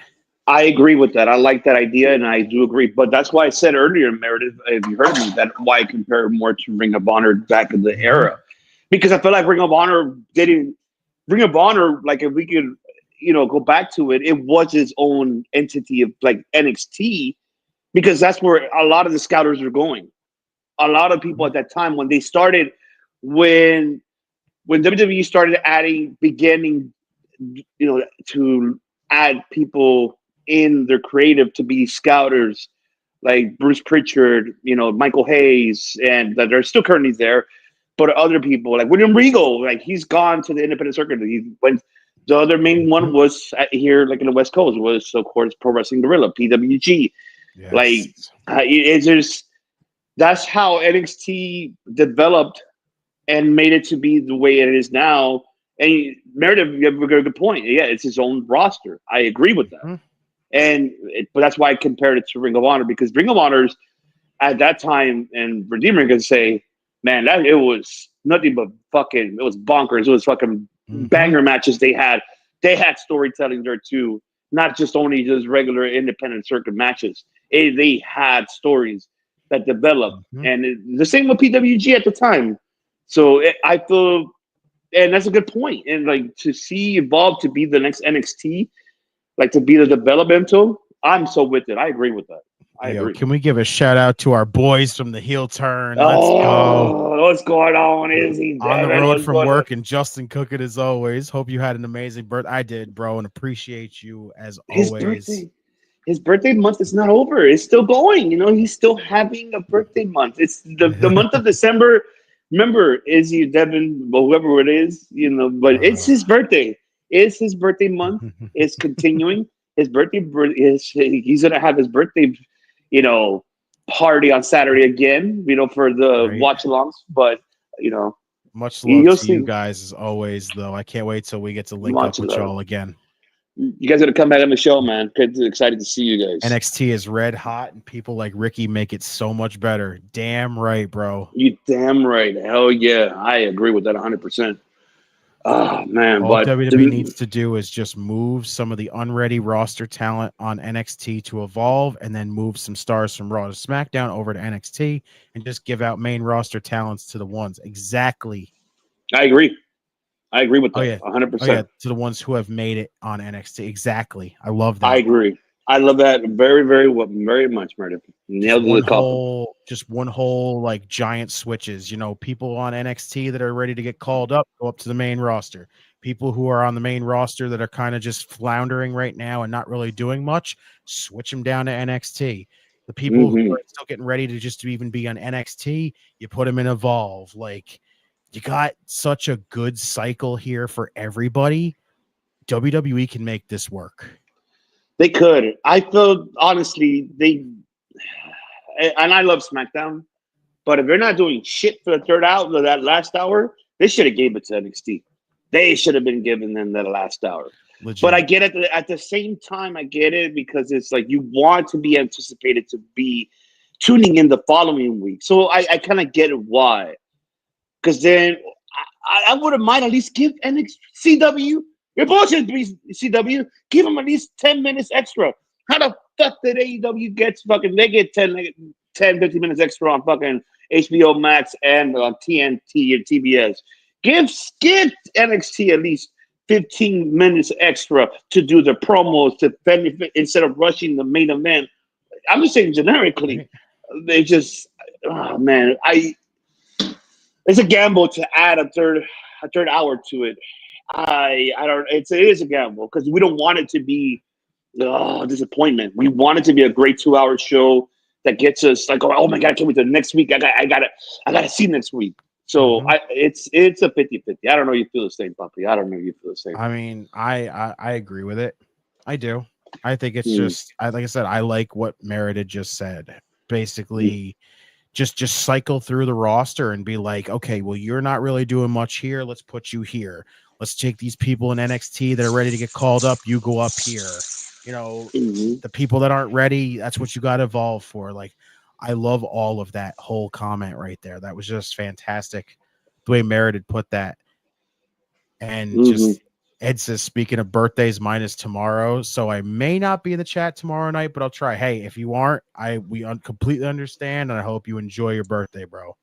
I agree with that. I like that idea, and I do agree. But that's why I said earlier, Meredith, if you heard me, that's why I compare more to Ring of Honor back in the era. Because I feel like Ring of Honor, like if we could, go back to it, it was its own entity of like NXT, because that's where a lot of the scouters are going. A lot of people at that time, when they started, when WWE started beginning, to add people in their creative to be scouters, like Bruce Pritchard, Michael Hayes, and that are still currently there, but other people like William Regal, like he's gone to the independent circuit. He went. The other main one was here, like in the West Coast, was of course Pro Wrestling Guerrilla, PWG. Yes. Like it's just that's how NXT developed and made it to be the way it is now. And Meredith, you have a good point. Yeah, it's his own roster. I agree with that. But that's why I compared it to Ring of Honor, because Ring of Honor's at that time, and Redeemer can say, man, it was nothing but fucking, it was bonkers. It was fucking banger matches they had. They had storytelling there too. not just only just regular independent circuit matches. They had stories that developed, and the same with PWG at the time. So I feel, and that's a good point. And like to see Evolve to be the next NXT, like to be the developmental, I'm so with it. I agree with that. I agree. Can we give a shout out to our boys from the heel turn? Let's go. What's going on? Izzy on the Devin, road what's from going work, on? and Justin Cookett as always. Hope you had an amazing birthday. I did, bro, and appreciate you as always. His birthday month is not over. It's still going. You know, he's still having a birthday month. It's the month of December. Remember, Izzy, Devin, whoever it is, you know, but it's his birthday. It's his birthday month. It's continuing. His birthday is he's gonna have his birthday, you know, party on Saturday again, you know, for the watch-alongs. But you know, much love to you guys as always, though. I can't wait till we get to link up with y'all again. You guys got to come back on the show, man. Excited to see you guys. NXT is red hot, and people like Ricky make it so much better. Damn right, bro. You damn right. Hell yeah. I agree with that 100%. Oh, man. All WWE needs to do is just move some of the unready roster talent on NXT to Evolve, and then move some stars from Raw to SmackDown over to NXT, and just give out main roster talents to the ones. Exactly. I agree. I agree with that. 100%. Oh, yeah. To the ones who have made it on NXT. Exactly. I love that. I agree. I love that very, very, very much, Meredith. Nailed the just one whole like giant switches. You know, people on NXT that are ready to get called up go up to the main roster. People who are on the main roster that are kind of just floundering right now and not really doing much, switch them down to NXT. The people who are still getting ready to just even be on NXT, you put them in Evolve. Like, you got such a good cycle here for everybody. WWE can make this work. They could. I feel honestly, and I love SmackDown, but if they're not doing shit for the third hour, that last hour, they should have gave it to NXT. They should have been giving them that last hour. Legit. But I get it. At the same time, I get it because it's like you want to be anticipated to be tuning in the following week. So I kind of get why. Because then I wouldn't mind at least give CW. You're bullshit, CW. Give them at least 10 minutes extra. How the fuck did AEW get fucking? They get 10, 15 minutes extra on fucking HBO Max and on TNT and TBS. Give NXT at least 15 minutes extra to do the promos to benefit instead of rushing the main event. I'm just saying generically. They just, oh man, it's a gamble to add a third hour to it. I don't. It is a gamble because we don't want it to be disappointment. We want it to be a great 2-hour show that gets us like, oh my god, I can't wait till next week. I gotta see next week. So it's a 50-50. I don't know if you feel the same, Puppy. I don't know if you feel the same. I mean, I agree with it. I do. I think it's just like I said, I like what Meredith just said. Basically, just cycle through the roster and be like, okay, well, you're not really doing much here. Let's put you here. Let's take these people in NXT that are ready to get called up. You go up here. You know, the people that aren't ready, that's what you got to evolve for. Like, I love all of that whole comment right there. That was just fantastic. The way Meredith put that. And just Ed says, speaking of birthdays, mine is tomorrow. So I may not be in the chat tomorrow night, but I'll try. Hey, if you aren't, we completely understand. And I hope you enjoy your birthday, bro.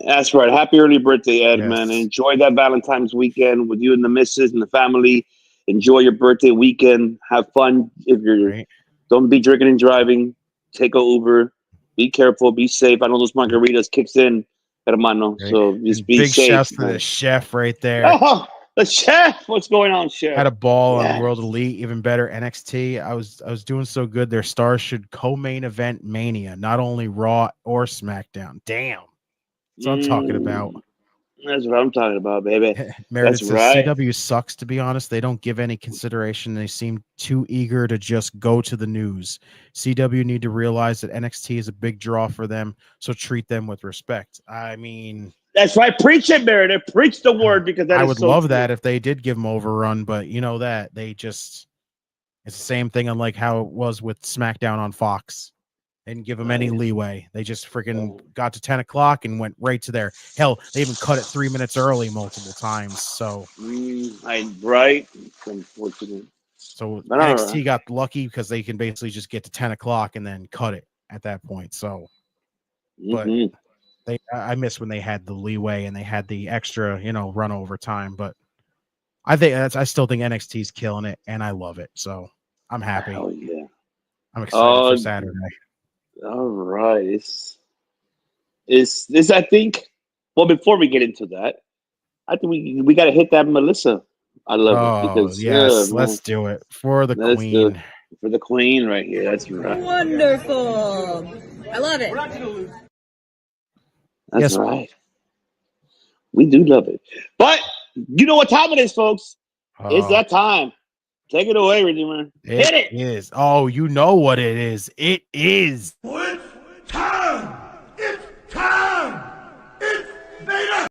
That's right. Happy early birthday, Ed, man. Enjoy that Valentine's weekend with you and the missus and the family. Enjoy your birthday weekend. Have fun. If you're don't be drinking and driving. Take a Uber. Be careful. Be safe. I know those margaritas kicks in, hermano. So just be safe. Big shouts to the chef right there. Oh, the chef. What's going on, chef? Had a ball on World Elite. Even better, NXT. I was doing so good. Their stars should co-main event Mania, not only Raw or SmackDown. Damn. That's what I'm talking about. That's what I'm talking about, baby. Meredith says CW sucks, to be honest. They don't give any consideration. They seem too eager to just go to the news. CW need to realize that NXT is a big draw for them, so treat them with respect. I mean, that's right. Preach it, Meredith. Preach the word, because that I is would so love true. that if they did give them overrun, but you know that they just it's the same thing unlike how it was with SmackDown on Fox. They didn't give them any leeway. They just freaking got to 10 o'clock and went right to there. Hell, they even cut it 3 minutes early multiple times. So, right. Unfortunate. So But all NXT right. got lucky because they can basically just get to 10 o'clock and then cut it at that point. So, but I miss when they had the leeway and they had the extra, run over time. But I still think NXT is killing it, and I love it. So I'm happy. Hell yeah. I'm excited for Saturday. All right. It's this. I think. Well, before we get into that, I think we got to hit that Melissa. I love it because yes, let's do it for the queen. For the queen right here. That's right. Wonderful. I love it. That's right. We do love it. But you know what time it is, folks. It's that time. Take it away, Redeemer. Hit it. It is. Oh, you know what it is. It is. It's time! It's time! It's Vader!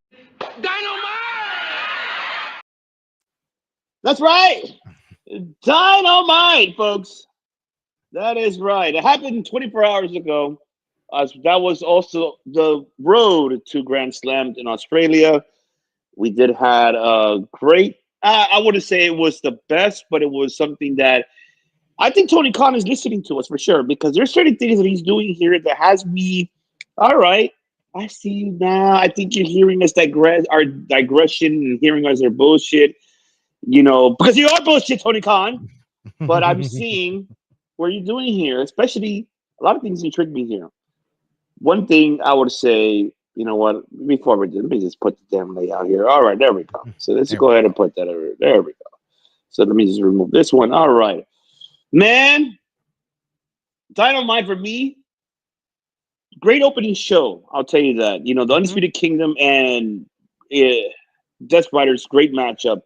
That's right. Dynamite, folks. That is right. It happened 24 hours ago. That was also the road to Grand Slam in Australia. We did had a great, I wouldn't say it was the best, but it was something that I think Tony Khan is listening to us for sure, because there's certain things that he's doing here that has me, all right, I see you now. I think you're hearing us our digression and hearing us our bullshit, because you are bullshit, Tony Khan. But I'm seeing what you're doing here, especially a lot of things intrigue me here. One thing I would say, you know what, before we do, let me just put the damn layout here. All right, there we go. So let's go ahead and put that over. There we go. So let me just remove this one. All right. Man, Dynamite for me, great opening show. I'll tell you that. The Undisputed Kingdom and Death Riders, great matchup.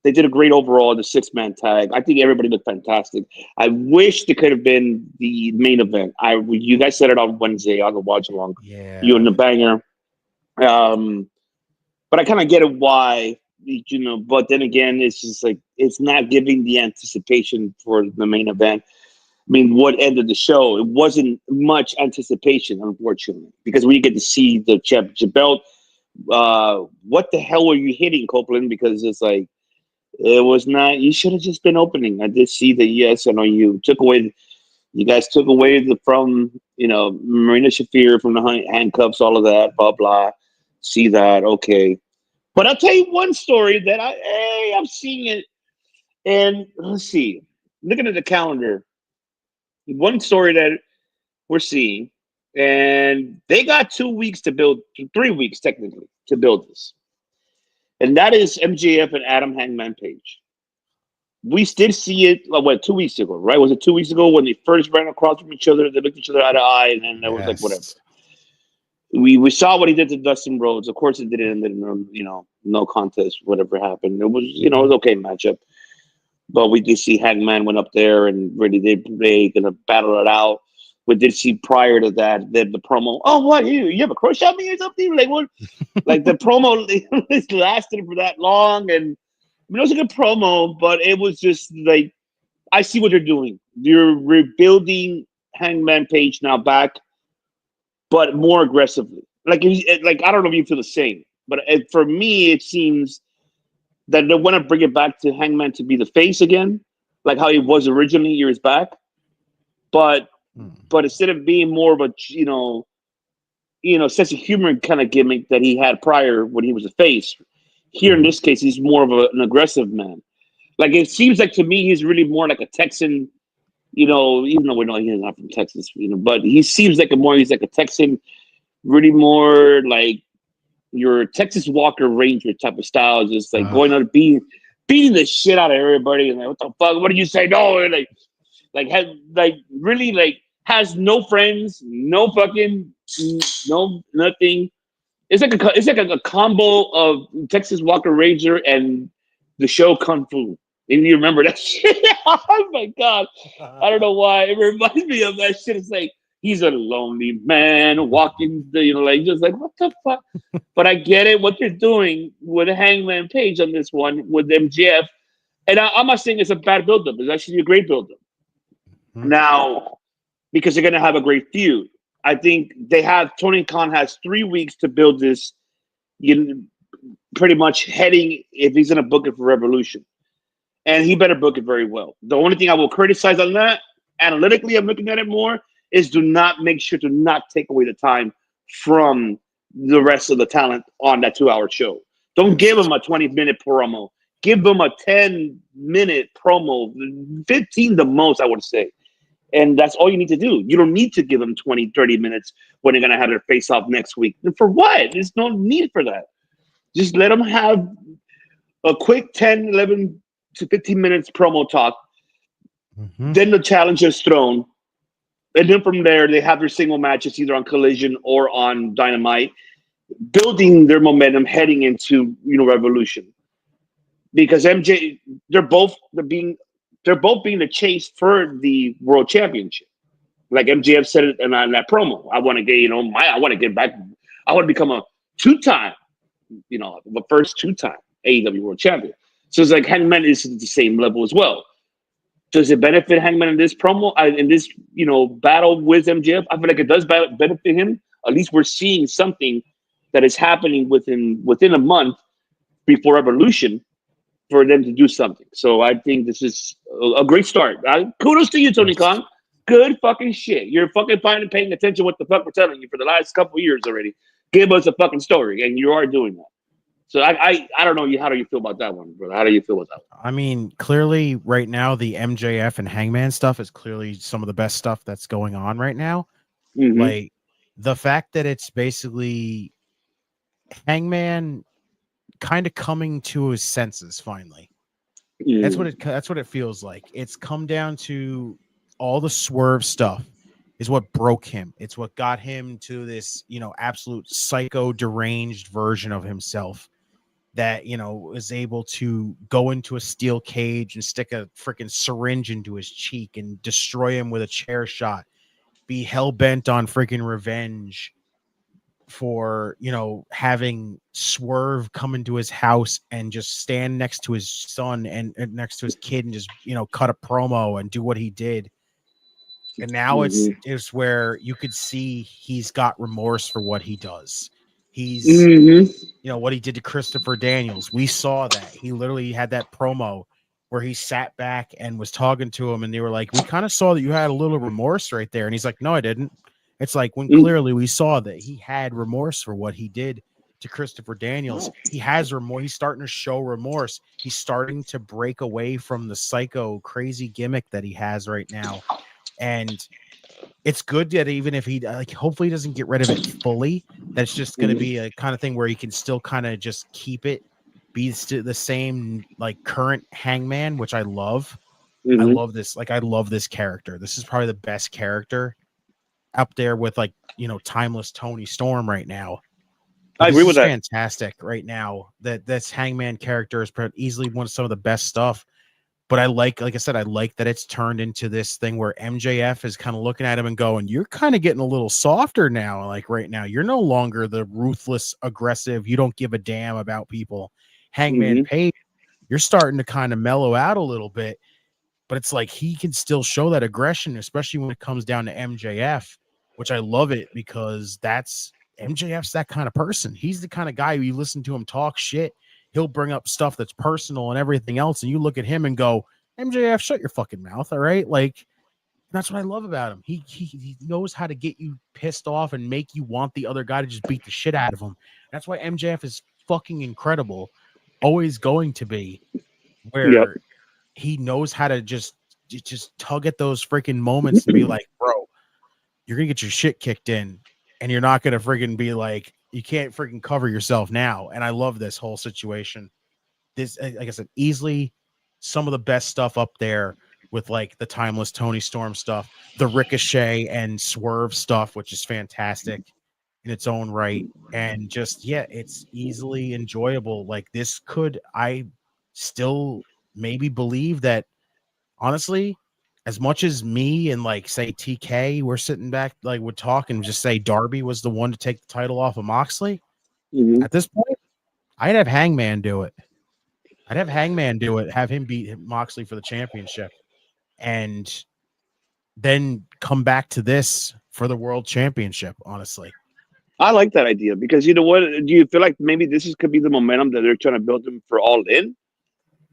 They did a great overall in the 6-man tag. I think everybody looked fantastic. I wish they could have been the main event. You guys said it on Wednesday on the watch along. Yeah. You and the banger. But I kind of get it why, but then again, it's just like it's not giving the anticipation for the main event. I mean, what ended the show? It wasn't much anticipation, unfortunately, because we get to see the championship belt. What the hell were you hitting, Copeland? Because it's like, it was not. You should have just been opening. I did see that. Yes, I know you guys took away from Marina Shafir from the handcuffs, all of that, blah blah. See that? Okay, but I'll tell you one story that I'm seeing it, and let's see. Looking at the calendar, one story that we're seeing, and they got 2 weeks to build, 3 weeks technically to build this. And that is MJF and Adam Hangman Page. We did see it, 2 weeks ago, right? Was it 2 weeks ago when they first ran across from each other? They looked each other eye to eye, and then it was like, whatever. We saw what he did to Dustin Rhodes. Of course, it didn't end in no contest, whatever happened. It was, it was okay matchup. But we did see Hangman went up there and really they gonna battle it out. We did see prior to that the promo. Oh, what you have a crush on me or something? Like what? Like the promo lasted for that long, and it was a good promo, but it was just like I see what you're doing. You're rebuilding Hangman Page now back, but more aggressively. Like I don't know if you feel the same, but for me, it seems that they want to bring it back to Hangman to be the face again, like how he was originally years back, but instead of being more of a sense of humor kind of gimmick that he had prior when he was a face, here in this case he's more of an aggressive man. Like it seems like to me he's really more like a Texan, even though we know he's not from Texas, but he seems like he's like a Texan, really more like your Texas Walker Ranger type of style, just like going on beating the shit out of everybody and like, what the fuck? What did you say? No, and has no friends, no fucking, no nothing. It's like a combo of Texas Walker Ranger and the show Kung Fu. If you remember that shit, oh my god, I don't know why it reminds me of that shit. It's like he's a lonely man walking, just like what the fuck. But I get it what they're doing with Hangman Page on this one with MJF, and I'm not saying it's a bad buildup. It's actually a great buildup. Now, because they're gonna have a great feud. I think Tony Khan has 3 weeks to build this. Pretty much heading if he's gonna book it for Revolution. and he better book it very well. The only thing I will criticize on that, analytically, I'm looking at it more, is make sure to not take away the time from the rest of the talent on that 2-hour show. Don't give them a 20-minute promo. Give them a 10-minute promo, 15 the most, I would say. And that's all you need to do. You don't need to give them 20, 30 minutes when they're going to have their face-off next week. And for what? There's no need for that. Just let them have a quick 10, 11 to 15 minutes promo talk. Then the challenge is thrown. And then from there, they have their single matches either on Collision or on Dynamite, building their momentum heading into Revolution. Because they're both being the chase for the World Championship. Like MJF said it in that promo. I want to get, I want to get back. I want to become a 2-time, the first 2-time AEW World Champion. So it's like Hangman is at the same level as well. Does it benefit Hangman in this promo, in this battle with MJF? I feel like it does benefit him. At least we're seeing something that is happening within a month before Revolution for them to do something. So I think this is a great start. Kudos to you, Tony Khan. Good fucking shit. You're fucking paying attention to what the fuck we're telling you for the last couple of years already. Give us a fucking story, and you are doing that. So I don't know. How do you feel about that one, brother? How do you feel about that one? I mean, clearly right now the MJF and Hangman stuff is clearly some of the best stuff that's going on right now. Like the fact that it's basically Hangman kind of coming to his senses finally. That's what it feels like. It's come down to all the Swerve stuff is what broke him. It's what got him to this, absolute psycho deranged version of himself that, is able to go into a steel cage and stick a freaking syringe into his cheek and destroy him with a chair shot, be hell-bent on freaking revenge for, having Swerve come into his house and just stand next to his son and next to his kid and just, cut a promo and do what he did. And now it's where you could see he's got remorse for what he does. He's, what he did to Christopher Daniels. We saw that. He literally had that promo where he sat back and was talking to him, and they were like, we kind of saw that you had a little remorse right there. And he's like, no, I didn't. It's like when clearly we saw that he had remorse for what he did to Christopher Daniels. He has remorse. He's starting to show remorse. He's starting to break away from the psycho crazy gimmick that he has right now. And it's good that even if he hopefully he doesn't get rid of it fully, that's just going to be a kind of thing where he can still kind of just keep it, be the same like current Hangman, which I love. I love this. I love this character. This is probably the best character up there with timeless Tony Storm right now. I agree with that. Fantastic right now. This Hangman character is easily one of some of the best stuff. But I like I said, I like that it's turned into this thing where MJF is kind of looking at him and going, you're kind of getting a little softer now. Like right now, you're no longer the ruthless, aggressive, you don't give a damn about people. Hangman Page, you're starting to kind of mellow out a little bit. But it's like he can still show that aggression, especially when it comes down to MJF, which I love it because MJF's that kind of person. He's the kind of guy who you listen to him talk shit. He'll bring up stuff that's personal and everything else. And you look at him and go, MJF, shut your fucking mouth. All right. That's what I love about him. He knows how to get you pissed off and make you want the other guy to just beat the shit out of him. That's why MJF is fucking incredible. Always going to be where he knows how to just tug at those freaking moments to be like, bro, you're going to get your shit kicked in and you're not going to freaking be like, you can't freaking cover yourself now. And I love this whole situation. This, like I said, easily some of the best stuff up there with the timeless Tony Storm stuff, the Ricochet and Swerve stuff, which is fantastic in its own right. And just, it's easily enjoyable. I still maybe believe that honestly, as much as me and say TK, we're sitting back would talk and just say Darby was the one to take the title off of Moxley. At this point, I'd have Hangman do it. Have him beat Moxley for the championship, and then come back to this for the world championship. Honestly, I like that idea because you know what? Do you feel like maybe could be the momentum that they're trying to build them for All In?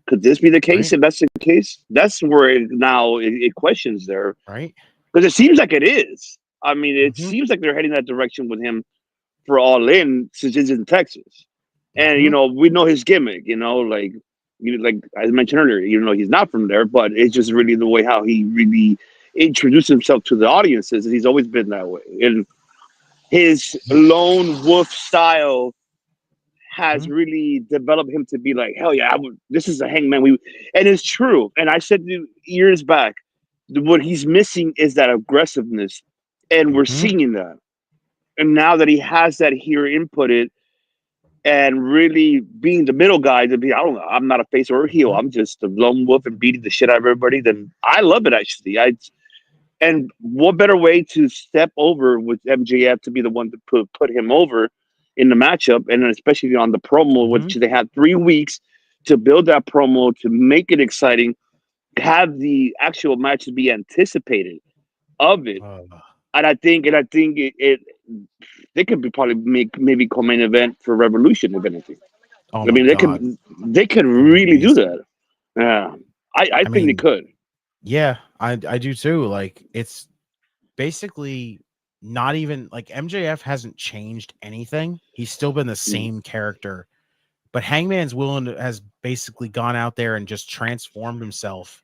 Could this be the case? Right. If that's the case, that's where it questions there. Right. Because it seems like it is. I mean, it Mhm. seems like they're heading that direction with him for All In since he's in Texas. And, we know his gimmick, like I mentioned earlier, he's not from there, but it's just really the way how he really introduced himself to the audiences. He's always been that way. And his lone wolf style has really developed him to be like, hell yeah, this is a Hangman. And it's true. And I said years back, what he's missing is that aggressiveness. And we're seeing that. And now that he has that here inputted and really being the middle guy to be, I don't know, I'm not a face or a heel. I'm just a lone wolf and beating the shit out of everybody. Then I love it, actually. And what better way to step over with MJF to be the one to put him over in the matchup, and especially on the promo, which they had 3 weeks to build that promo, to make it exciting, have the actual matches be anticipated of it. And I think it they could be probably maybe co-main event for Revolution, if anything. Oh I mean, they could really do that. Yeah, I think they could. Yeah, I do too. Like, it's basically not even like MJF hasn't changed anything. He's still been the same character, but Hangman's has basically gone out there and just transformed himself,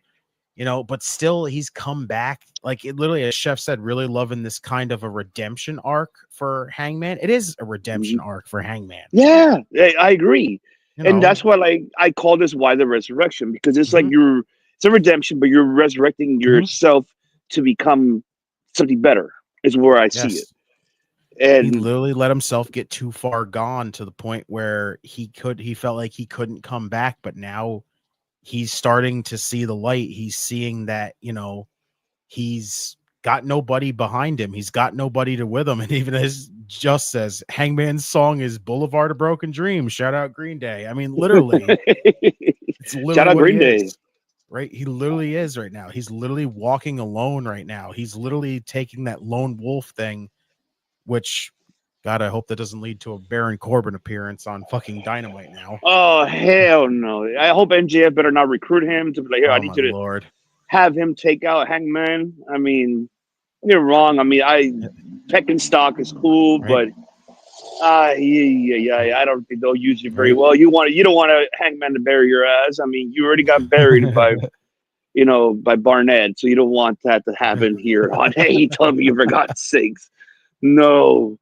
but still he's come back. Like, it literally, as Chef said, really loving this kind of a redemption arc for Hangman. It is a redemption arc for Hangman. Yeah, I agree. And that's why, like, I call this Why the Resurrection, because it's like it's a redemption, but you're resurrecting yourself to become something better, is where I see it. And he literally let himself get too far gone to the point where he felt like he couldn't come back, but now he's starting to see the light. He's seeing that, he's got nobody behind him. He's got nobody with him. And even as just says, Hangman's song is Boulevard of Broken Dreams. Shout out Green Day. I mean, literally, it's literally shout out Green Day. Right? He literally is right now. He's literally walking alone right now. He's literally taking that lone wolf thing, which, God, I hope that doesn't lead to a Baron Corbin appearance on fucking Dynamite now. Oh, hell no. I hope NJF better not recruit him to be like, here, I need you to have him take out Hangman. I mean, don't get me wrong. I mean, Tekken stock is cool, but I don't think they'll use you very well. You don't want a Hangman to bury your ass. I mean, you already got buried by by Barnett, so you don't want that to happen here on AEW, for God's sakes. No.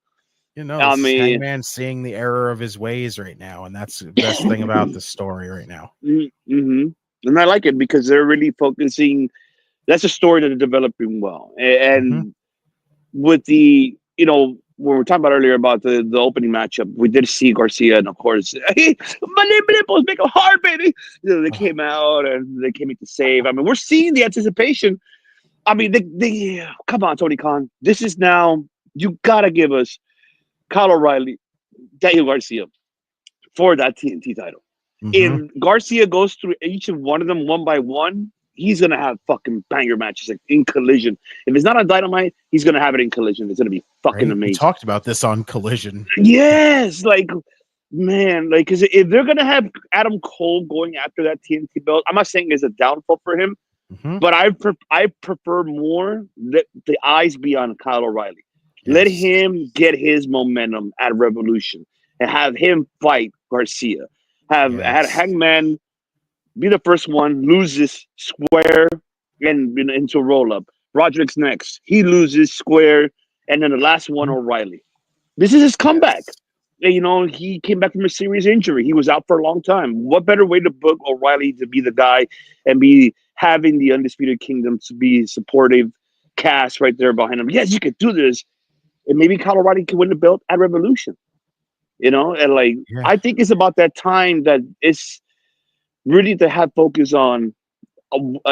I mean, Hangman seeing the error of his ways right now, and that's the best thing about the story right now. And I like it because they're really focusing. That's a story that they're developing well, and with the when we were talking about earlier about the opening matchup, we did see Garcia, and of course, hey, my nipples make them hard, baby. They came out and they came in to save. I mean, we're seeing the anticipation. I mean, they come on, Tony Khan. This is now, you gotta give us Kyle O'Reilly, Daniel Garcia for that TNT title. If Garcia goes through each of one of them one by one, he's gonna have fucking banger matches, like in Collision. If it's not on Dynamite, he's gonna have it in Collision. It's gonna be fucking amazing. We talked about this on Collision. Yes, like, man, like, because if they're gonna have Adam Cole going after that TNT belt, I'm not saying it's a downfall for him, but I prefer more that the eyes be on Kyle O'Reilly. Yes. Let him get his momentum at Revolution and have him fight Garcia. Have Hangman be the first one, loses square and into a roll up. Roderick's next. He loses square, and then the last one, O'Reilly. This is his comeback. And, he came back from a serious injury. He was out for a long time. What better way to book O'Reilly to be the guy and be having the Undisputed Kingdom to be supportive cast right there behind him? Yes, you could do this. And maybe Kyle O'Reilly can win the belt at Revolution. And I think it's about that time that it's really to have focus on,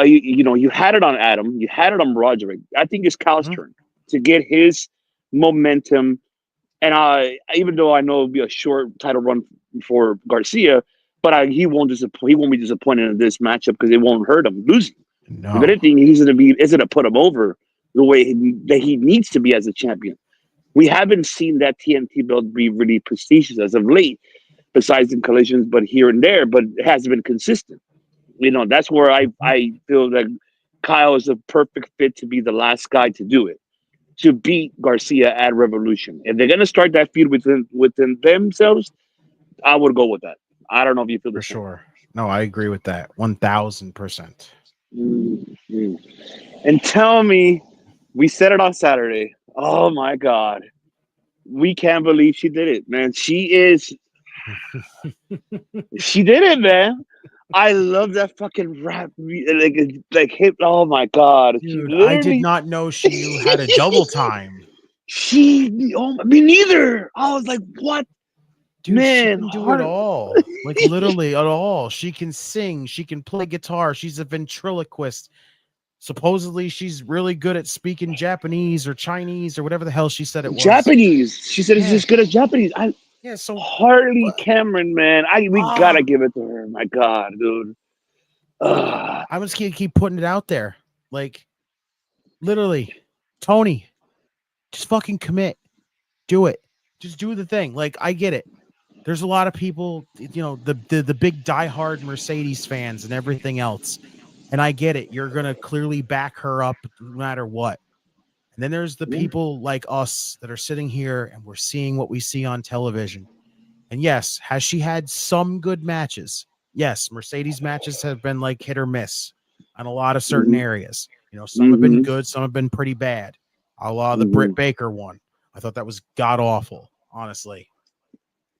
you had it on Adam, you had it on Roderick. I think it's Kyle's turn to get his momentum. And even though I know it'll be a short title run for Garcia, but he won't be disappointed in this matchup because it won't hurt him losing. No. If anything, he's gonna put him over the way that he needs to be as a champion. We haven't seen that TNT belt be really prestigious as of late, besides in Collisions, but here and there, but it hasn't been consistent. You know, that's where I feel that Kyle is a perfect fit to be the last guy to do it, to beat Garcia at Revolution. If they're gonna start that feud within themselves, I would go with that. I don't know if you feel the For same. sure. No, I agree with that 1000%. Mm-hmm. And tell me, we said it on Saturday. Oh my God, we can't believe she did it, man. She did it, man. I love that fucking rap, like hip. Oh my God, she Dude, I did literally. not know she had a double time. Me neither. I was like, what? Dude, she Man, can do it hard. all. Like literally at all. She can sing, she can play guitar, she's a ventriloquist. Supposedly she's really good at speaking Japanese or Chinese or whatever the hell she said it was. Japanese. She said she's good at Japanese. So Harley Cameron, man. We gotta give it to her. My God, dude. I'm just gonna keep putting it out there. Like, literally, Tony, just fucking commit. Do it. Just do the thing. Like, I get it. There's a lot of people, you know, the big diehard Mercedes fans and everything else. And I get it. You're gonna clearly back her up no matter what. And then there's the people like us that are sitting here and we're seeing what we see on television. And yes, has she had some good matches? Yes, Mercedes matches have been like hit or miss on a lot of certain areas. You know, some have been good, some have been pretty bad. A la the Britt Baker one. I thought that was god awful, honestly.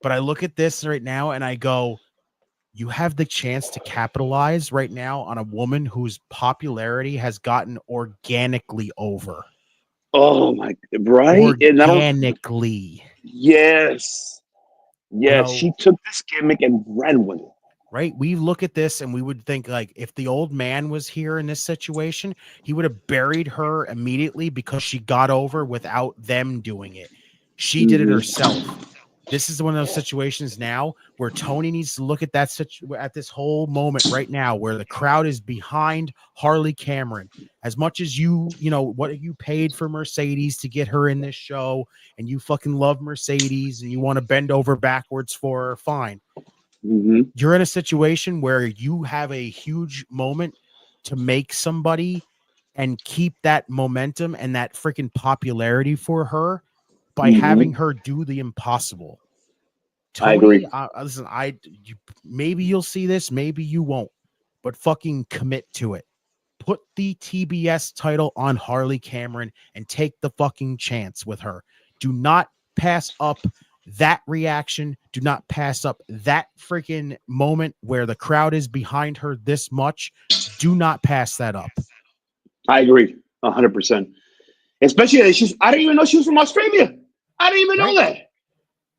But I look at this right now and I go, you have the chance to capitalize right now on a woman whose popularity has gotten organically over. Oh my, right? Organically. Yes. You know, she took this gimmick and ran with it. Right? We look at this and we would think, like, if the old man was here in this situation, he would have buried her immediately because she got over without them doing it. She did it herself. This is one of those situations now where Tony needs to look at that at this whole moment right now where the crowd is behind Harley Cameron. As much as you know, what you paid for Mercedes to get her in this show and you fucking love Mercedes and you want to bend over backwards for her, fine. You're in a situation where you have a huge moment to make somebody and keep that momentum and that freaking popularity for her by having her do the impossible. Tony, I agree. Listen, maybe you'll see this, maybe you won't, but fucking commit to it. Put the TBS title on Harley Cameron and take the fucking chance with her. Do not pass up that reaction. Do not pass up that freaking moment where the crowd is behind her this much. Do not pass that up. I agree 100%. Especially I didn't even know she was from Australia. I didn't even know that.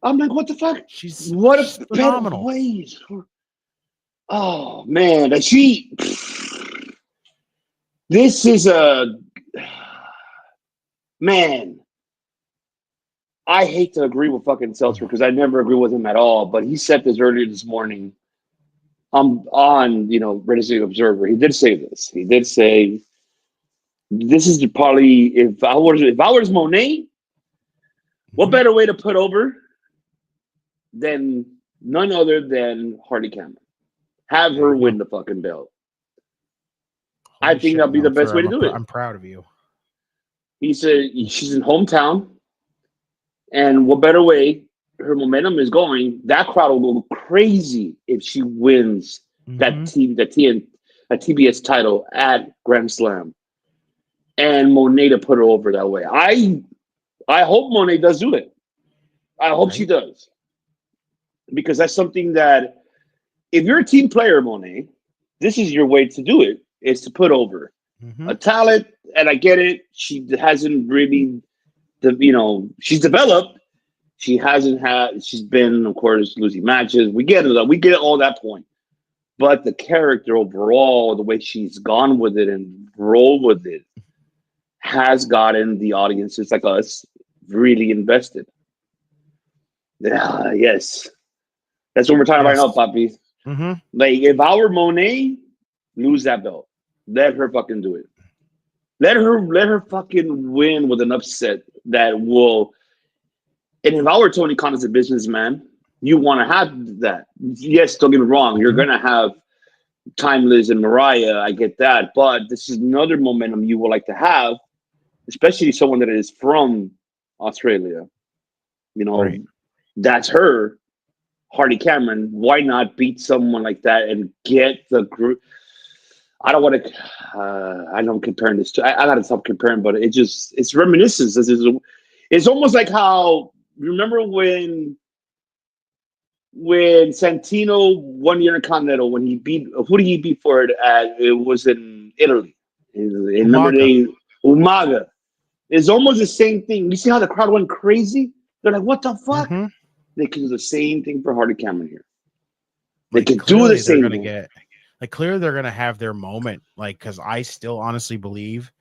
I'm like, what the fuck? She's phenomenal. Ways. Oh man, this is man. I hate to agree with fucking Seltzer because I never agree with him at all. But he said this earlier this morning. I'm on, Reddit Observer. He did say this. He did say, "This is probably if I was Monet, what better way to put over than none other than Harley Cameron? Have her win the fucking belt. I think that'd be the best way to do it. I'm proud of you." He said she's in hometown, and what better way? Her momentum is going. That crowd will go crazy if she wins that TBS title at Grand Slam, and Monet to put her over that way. I hope Monet does do it. I hope she does, because that's something that if you're a team player, Monet, this is your way to do it. Is to put over a talent, and I get it. She hasn't really, she's developed. She's been, of course, losing matches. We get it. We get all that point. But the character overall, the way she's gone with it and rolled with it, has gotten the audiences like us really invested. Yeah, yes. That's what we're talking about right now, Papi. Like, if I were Monet, lose that belt. Let her fucking do it. Let her fucking win with an upset that will. And if I were Tony Khan as a businessman, you want to have that. Yes, don't get me wrong. You're gonna have Timeless and Mariah. I get that, but this is another momentum you would like to have, especially someone that is from Australia. You know, Right. that's her, Hardy Cameron. Why not beat someone like that and get the group? I don't want to. I know I'm comparing this to. I gotta stop comparing, but it's reminiscence. It's almost like how remember when Santino won the Intercontinental when he beat who did he beat for it? It was in Italy. Remember Umaga. It's almost the same thing. You see how the crowd went crazy? They're like, "What the fuck?" Mm-hmm. They can do the same thing for Hardy Cameron here. They Like, can do clearly the same thing. Clearly they're gonna have their moment. Like, because I still honestly believe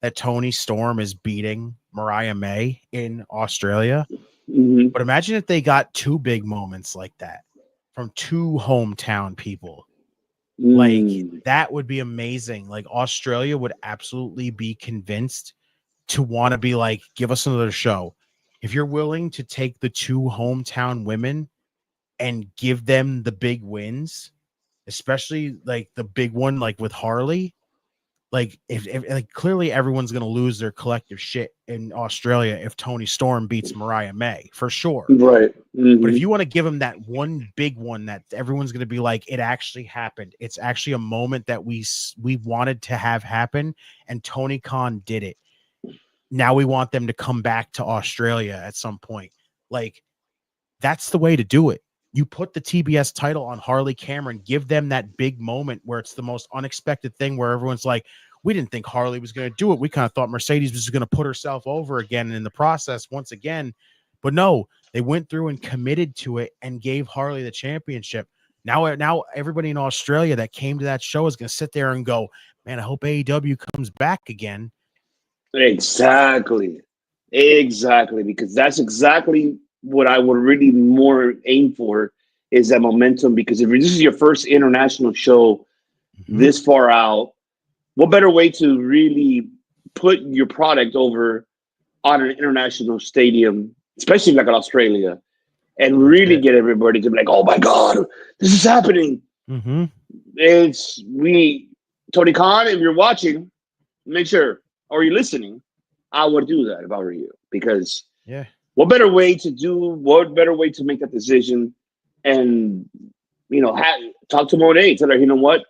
that Tony Storm is beating Mariah May in Australia. Mhm. But imagine if they got two big moments like that from two hometown people. Like, that would be amazing. Like, Australia would absolutely be convinced to want to be like, give us another show. If you're willing to take the two hometown women and give them the big wins, especially like the big one, like with Harley, like if like clearly everyone's gonna lose their collective shit in Australia if Tony Storm beats Mariah May for sure. Right. But if you want to give them that one big one that everyone's gonna be like, it actually happened. It's actually a moment that we wanted to have happen, and Tony Khan did it. Now we want them to come back to Australia at some point. Like, that's the way to do it. You put the TBS title on Harley Cameron, give them that big moment where it's the most unexpected thing where everyone's like, we didn't think Harley was going to do it. We kind of thought Mercedes was going to put herself over again in the process once again. But no, they went through and committed to it and gave Harley the championship. Now everybody in Australia that came to that show is going to sit there and go, man, I hope AEW comes back again. Exactly. Because that's exactly what I would really more aim for is that momentum. Because if this is your first international show this far out, what better way to really put your product over on an international stadium, especially like in Australia, and really get everybody to be like, oh my God, this is happening. Mm-hmm. Tony Khan, if you're watching, make sure, or you're listening, I would do that if I were you. Because what better way to make that decision and, talk to Monet, tell her, you know what,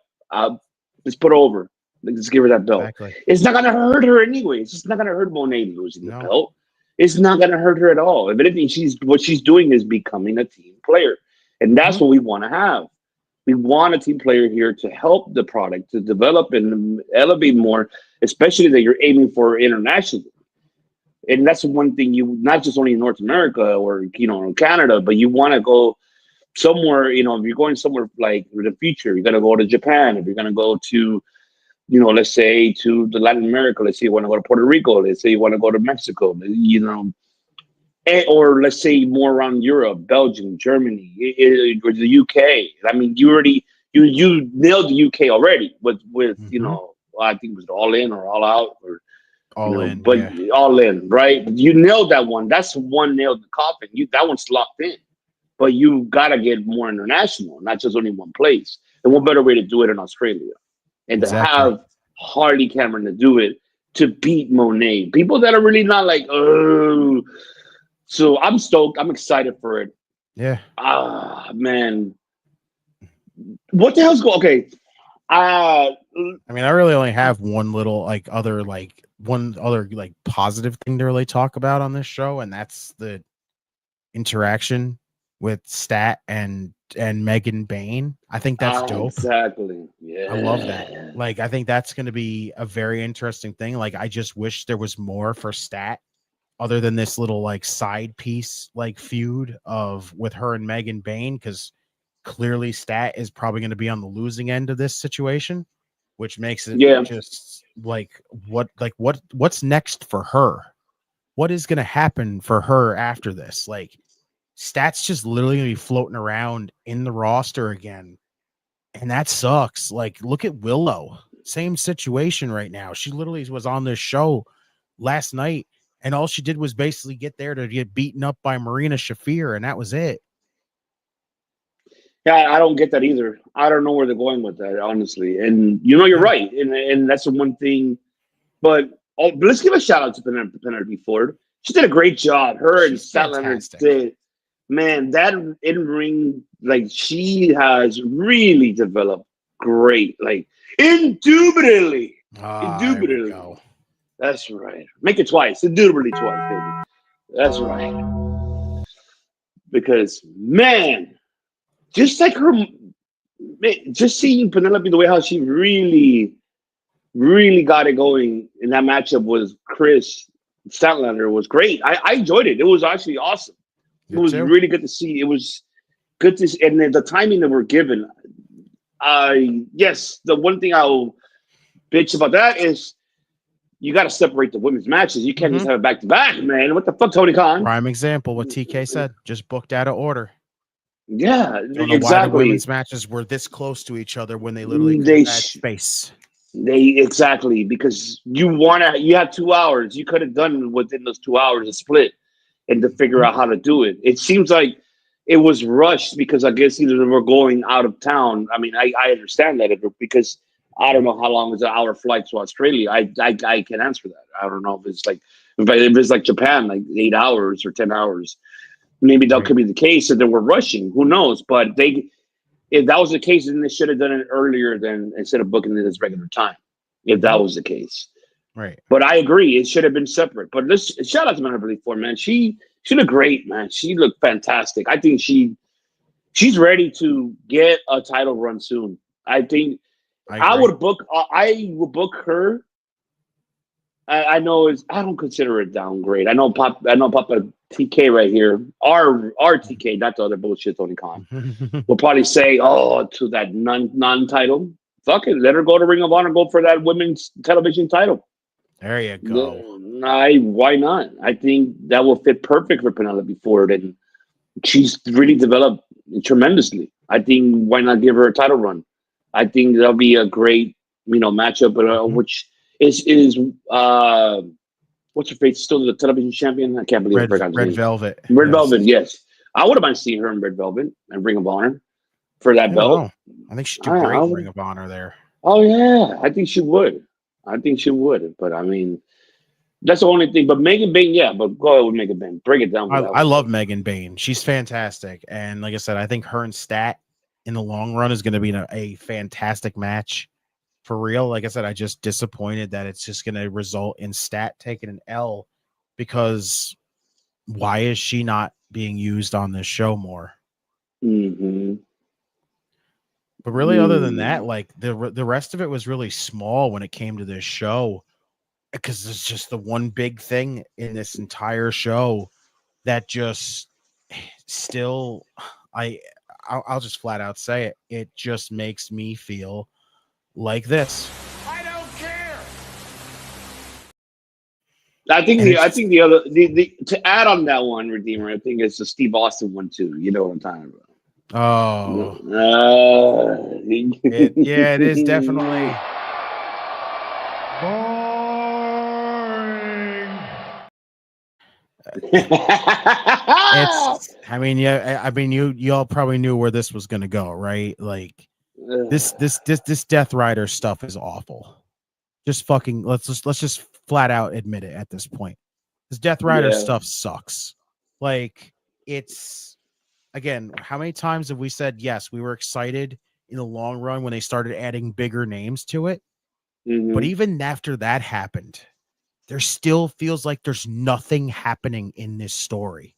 let's put her over. Let's give her that belt. Exactly. It's not going to hurt her anyway. It's just not going to hurt Monet losing the belt. It's not going to hurt her at all. If anything, what she's doing is becoming a team player. And that's what we want to have. We want a team player here to help the product, to develop and elevate more, especially that you're aiming for internationally. And that's one thing not just only in North America or, in Canada, but you want to go somewhere, if you're going somewhere like in the future, you're going to go to Japan. If you're going to go to, let's say to the Latin America, let's say you want to go to Puerto Rico, let's say you want to go to Mexico, or let's say more around Europe, Belgium, Germany, or the UK. I mean, you nailed the UK already with I think it was All In or All Out or All In, but All In, right? You nailed that one. That's one nailed in the coffin. That one's locked in. But you gotta get more international, not just only one place. And what better way to do it in Australia? And to have Hardy Cameron to do it, to beat Monet. People that are really not like, oh. So I'm stoked. I'm excited for it. Yeah. Man. What the hell's going? Okay. I mean, I really only have one other positive thing to really talk about on this show, and that's the interaction with Stat and Megan Bain. I think that's dope. Exactly. Yeah. I love that. Like, I think that's going to be a very interesting thing. Like, I just wish there was more for Stat other than this little side piece feud with her and Megan Bain, because clearly Stat is probably going to be on the losing end of this situation, which makes it just what's next for her? What is going to happen for her after this? Like, Stat's just literally going to be floating around in the roster again. And that sucks. Like, look at Willow. Same situation right now. She literally was on this show last night, and all she did was basically get there to get beaten up by Marina Shafir, and that was it. Yeah, I don't get that either. I don't know where they're going with that, honestly. And you're right, and that's the one thing. But let's give a shout out to Penelope Ford. She did a great job. Her and She's Statlander fantastic. did. Man, that in ring, like she has really developed great, like indubitably. There we go. That's right. Make it twice. Indubitably twice, baby. That's right. Because man, just like her, just seeing Penelope the way how she really, really got it going in that matchup was Chris Statlander was great. I enjoyed it. It was actually awesome. It was really good to see. It was good to see, and then the timing that we're given. Yes, the one thing I'll bitch about that is you got to separate the women's matches. You can't just have it back to back, man. What the fuck, Tony Khan? Prime example, what TK said, just booked out of order. Yeah, Don't know why the women's matches were this close to each other when they literally could have had space. Exactly, because you have 2 hours. You could have done within those 2 hours a split and to figure out how to do it. It seems like it was rushed because I guess either they were going out of town. I mean, I understand that because I don't know how long is an hour flight to Australia. I can answer that. I don't know if it's like Japan, like 8 hours or 10 hours. Maybe that could be the case that they were rushing. Who knows? But if that was the case, then they should have done it earlier instead of booking it as regular time. If that was the case, right? But I agree, it should have been separate. But let's shout out to Penelope Ford, man. She looked great, man. She looked fantastic. I think she's ready to get a title run soon. I think I would book her. I know I don't consider it downgrade. I know Papa TK right here, our TK, not the other bullshit Tony Khan, will probably say, to that non-title. Fuck it, let her go to Ring of Honor, go for that women's television title. There you go. Why not? I think that will fit perfect for Penelope Ford, and she's really developed tremendously. I think why not give her a title run? I think that'll be a great matchup, which is what's her face? Still the television champion? I can't believe I forgot his name. Red Velvet. Red Velvet, yes. I wouldn't mind seeing her in Red Velvet and Ring of Honor for that belt. I think she'd do great in Ring of Honor there. Oh yeah, I think she would. But I mean, that's the only thing. But Megan Bain, yeah. But go ahead with Megan Bain. Bring it down. I love Megan Bain. She's fantastic, and like I said, I think her and Stat in the long run is going to be a fantastic match. For real, like I said, I just disappointed that it's just going to result in Stat taking an L because why is she not being used on this show more? Mm-hmm. But really, other than that, like the rest of it was really small when it came to this show because it's just the one big thing in this entire show that just still, I'll just flat out say it. It just makes me feel like this. I don't care. I think the other to add on that one, Redeemer, I think it's the Steve Austin one too. You know what I'm talking about. Oh, it is definitely you all probably knew where this was gonna go, right? Like this Death Rider stuff is awful. Just fucking let's just flat out admit it at this point. This Death Rider stuff sucks. Like it's again, how many times have we said yes, we were excited in the long run when they started adding bigger names to it? Mm-hmm. But even after that happened, there still feels like there's nothing happening in this story.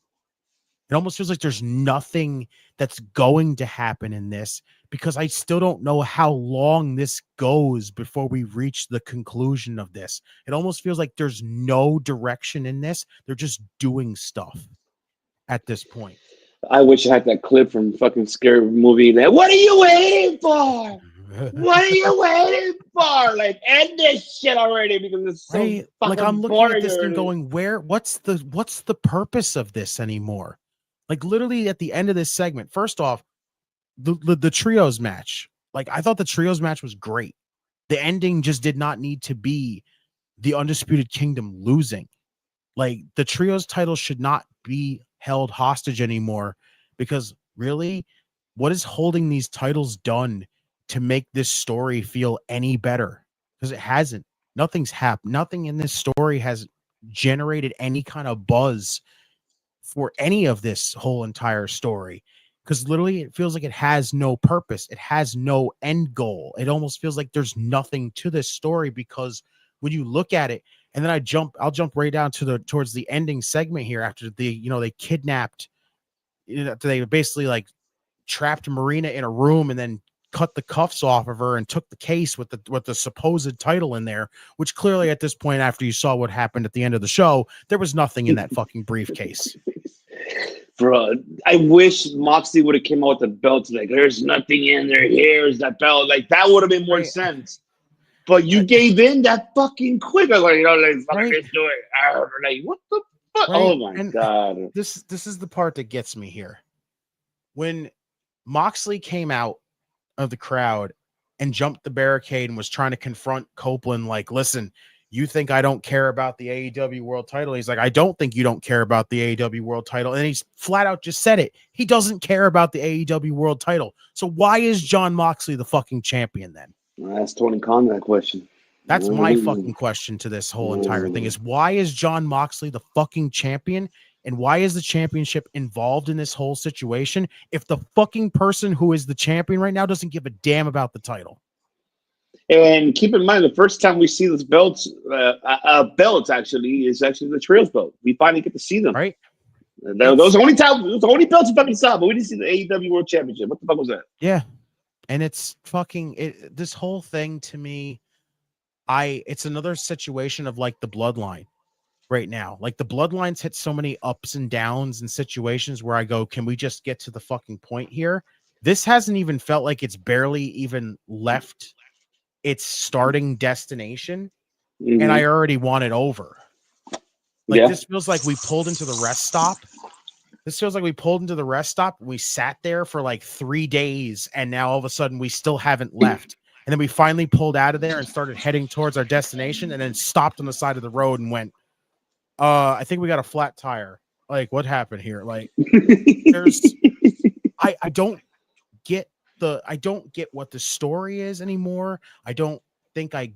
It almost feels like there's nothing that's going to happen in this because I still don't know how long this goes before we reach the conclusion of this. It almost feels like there's no direction in this. They're just doing stuff at this point. I wish I had that clip from fucking Scary Movie. That what are you waiting for? What are you waiting for? Like end this shit already because it's so fucking like I'm looking boring at this already. and going, what's the purpose of this anymore? Like literally at the end of this segment, first off, the trios match. Like I thought the trios match was great. The ending just did not need to be the Undisputed Kingdom losing. Like the trios title should not be held hostage anymore because really what is holding these titles done to make this story feel any better? Because it hasn't. Nothing's happened. Nothing in this story has generated any kind of buzz for any of this whole entire story. Because literally it feels like it has no purpose. It has no end goal. It almost feels like there's nothing to this story, because when you look at it, and then I'll jump right down to towards the ending segment here after they kidnapped, they basically like trapped Marina in a room and then cut the cuffs off of her and took the case with the supposed title in there, which clearly at this point, after you saw what happened at the end of the show, there was nothing in that fucking briefcase. Bro, I wish Moxley would have came out with the belt. Like, there's nothing in there. Here's that belt. Like, that would have been more sense. But you gave in that fucking quick. Like, fucking let's do it. Like, what the fuck? Right. Oh my God. This is the part that gets me here. When Moxley came out of the crowd and jumped the barricade and was trying to confront Copeland, like, listen, you think I don't care about the AEW world title? He's like, I don't think you don't care about the AEW world title. And he's flat out just said it. He doesn't care about the AEW world title. So why is Jon Moxley the fucking champion then? That's Tony Khan that question. That's my fucking question to this whole entire thing is, why is Jon Moxley the fucking champion? And why is the championship involved in this whole situation if the fucking person who is the champion right now doesn't give a damn about the title? And keep in mind, the first time we see this belts actually is actually the Trios belt. We finally get to see them. Right. Those the only time, those the only belts we fucking saw, but we didn't see the AEW World Championship. What the fuck was that? Yeah. And it's fucking this whole thing to me, it's another situation of like the bloodline right now. Like the bloodlines hit so many ups and downs and situations where I go, can we just get to the fucking point here? This hasn't even felt like it's barely even left its starting destination, and I already want it over. Like this feels like we pulled into the rest stop. This feels like we pulled into the rest stop. We sat there for like 3 days, and now all of a sudden we still haven't left. And then we finally pulled out of there and started heading towards our destination, and then stopped on the side of the road and went, I think we got a flat tire. Like, what happened here? Like, I don't get what the story is anymore. I don't think I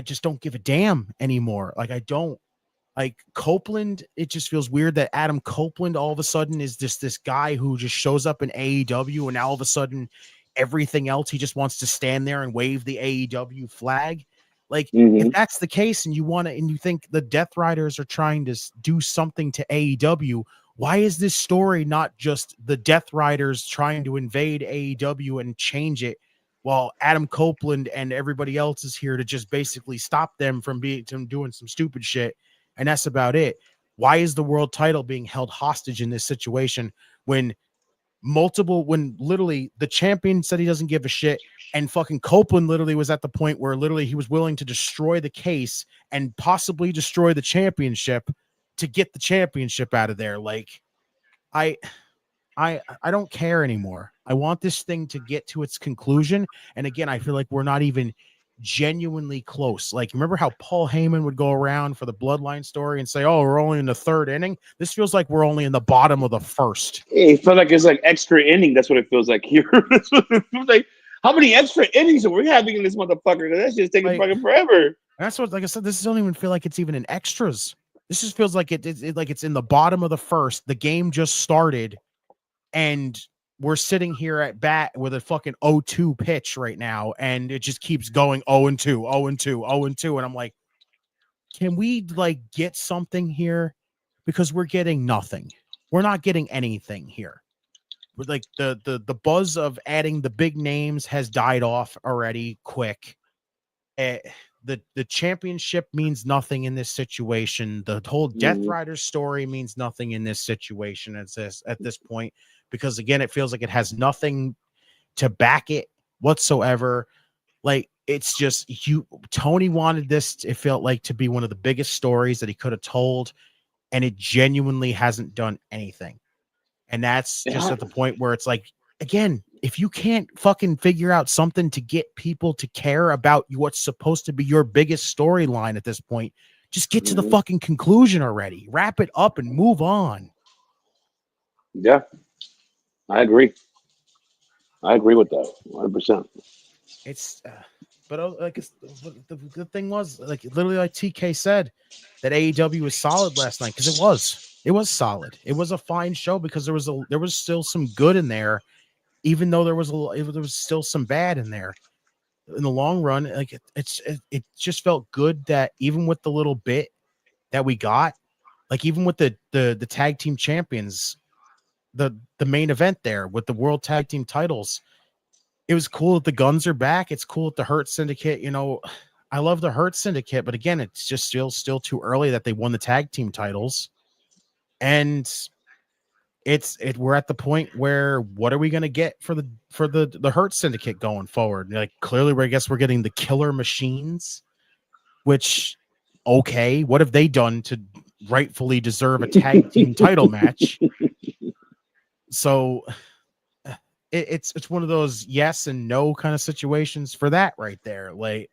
just don't give a damn anymore. Like, I don't. Like Copeland, it just feels weird that Adam Copeland all of a sudden is this guy who just shows up in AEW, and now all of a sudden everything else, he just wants to stand there and wave the AEW flag. Like, if that's the case, and you think the Death Riders are trying to do something to AEW, why is this story not just the Death Riders trying to invade AEW and change it, while Adam Copeland and everybody else is here to just basically stop them from doing some stupid shit? And that's about it. Why is the world title being held hostage in this situation when literally the champion said he doesn't give a shit, and fucking Copeland literally was at the point where literally he was willing to destroy the case and possibly destroy the championship to get the championship out of there? Like, I don't care anymore. I want this thing to get to its conclusion. And again, I feel like we're not even genuinely close. Like, remember how Paul Heyman would go around for the Bloodline story and say, oh, we're only in the 3rd inning? This feels like we're only in the bottom of the 1st. It feels like it's like extra inning. That's what it feels like here. That's what it feels like. How many extra innings are we having in this motherfucker? That's just taking fucking forever. That's what, like I said, this doesn't even feel like it's even in extras. This just feels like it's in the bottom of the 1st. The game just started, and we're sitting here at bat with a fucking 0-2 pitch right now, and it just keeps going 0-2, 0-2, 0-2. And I'm like, can we like get something here? Because we're getting nothing. We're not getting anything here. We're like the buzz of adding the big names has died off already quick. The championship means nothing in this situation. The whole Death Rider story means nothing in this situation at this point. Because again, it feels like it has nothing to back it whatsoever. Like, it's just Tony wanted this, it felt like, to be one of the biggest stories that he could have told, and it genuinely hasn't done anything. And that's just at the point where it's like, again, if you can't fucking figure out something to get people to care about what's supposed to be your biggest storyline at this point, just get to the fucking conclusion already. Wrap it up and move on. Yeah. I agree. I agree with that 100%. It's, but like the good thing was, like literally, like TK said, that AEW was solid last night because it was solid. It was a fine show because there was still some good in there, even though there was still some bad in there. In the long run, like it just felt good that even with the little bit that we got, like even with the tag team champions, the main event there with the world tag team titles, it was cool that the Guns are back. It's cool that the Hurt Syndicate, I love the Hurt Syndicate, but again, it's just still too early that they won the tag team titles. And we're at the point where what are we going to get for the Hurt Syndicate going forward? Like clearly I guess we're getting the Killer Machines, which okay, what have they done to rightfully deserve a tag team title match? So it's one of those yes and no kind of situations for that right there. Like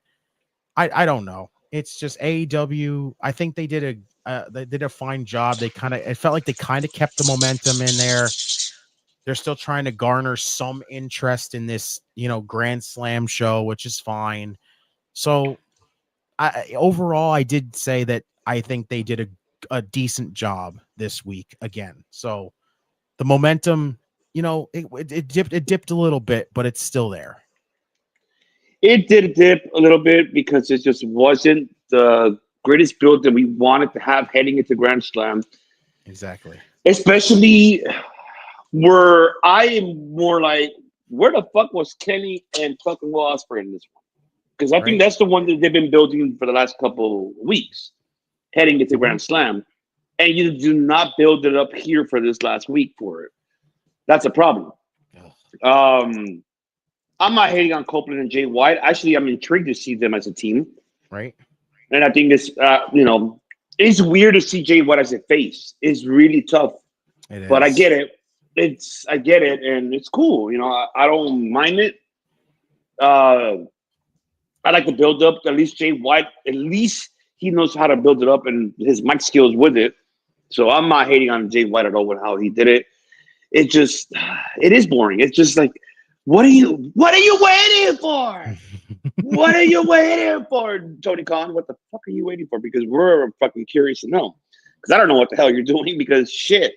I don't know. It's just AEW. I think they did a fine job. It felt like they kind of kept the momentum in there. They're still trying to garner some interest in this, Grand Slam show, which is fine. So overall, I did say that I think they did a decent job this week again. So the momentum, it dipped a little bit, but it's still there. It did dip a little bit because it just wasn't the greatest build that we wanted to have heading into Grand Slam. Exactly. Especially where I am more like, where the fuck was Kenny and fucking Will Ospreay in this one? Because I think that's the one that they've been building for the last couple weeks, heading into Grand Slam. And you do not build it up here for this last week for it. That's a problem. I'm not hating on Copeland and Jay White. Actually, I'm intrigued to see them as a team. Right. And I think this, it's weird to see Jay White as a face. It's really tough. But I get it. I get it, and it's cool. I don't mind it. I like the build up. At least Jay White, at least he knows how to build it up and his mic skills with it. So I'm not hating on Jay White at all with how he did it. It is boring. It's just like, what are you waiting for? What are you waiting for, Tony Khan? What the fuck are you waiting for? Because we're fucking curious to know. Because I don't know what the hell you're doing. Because shit,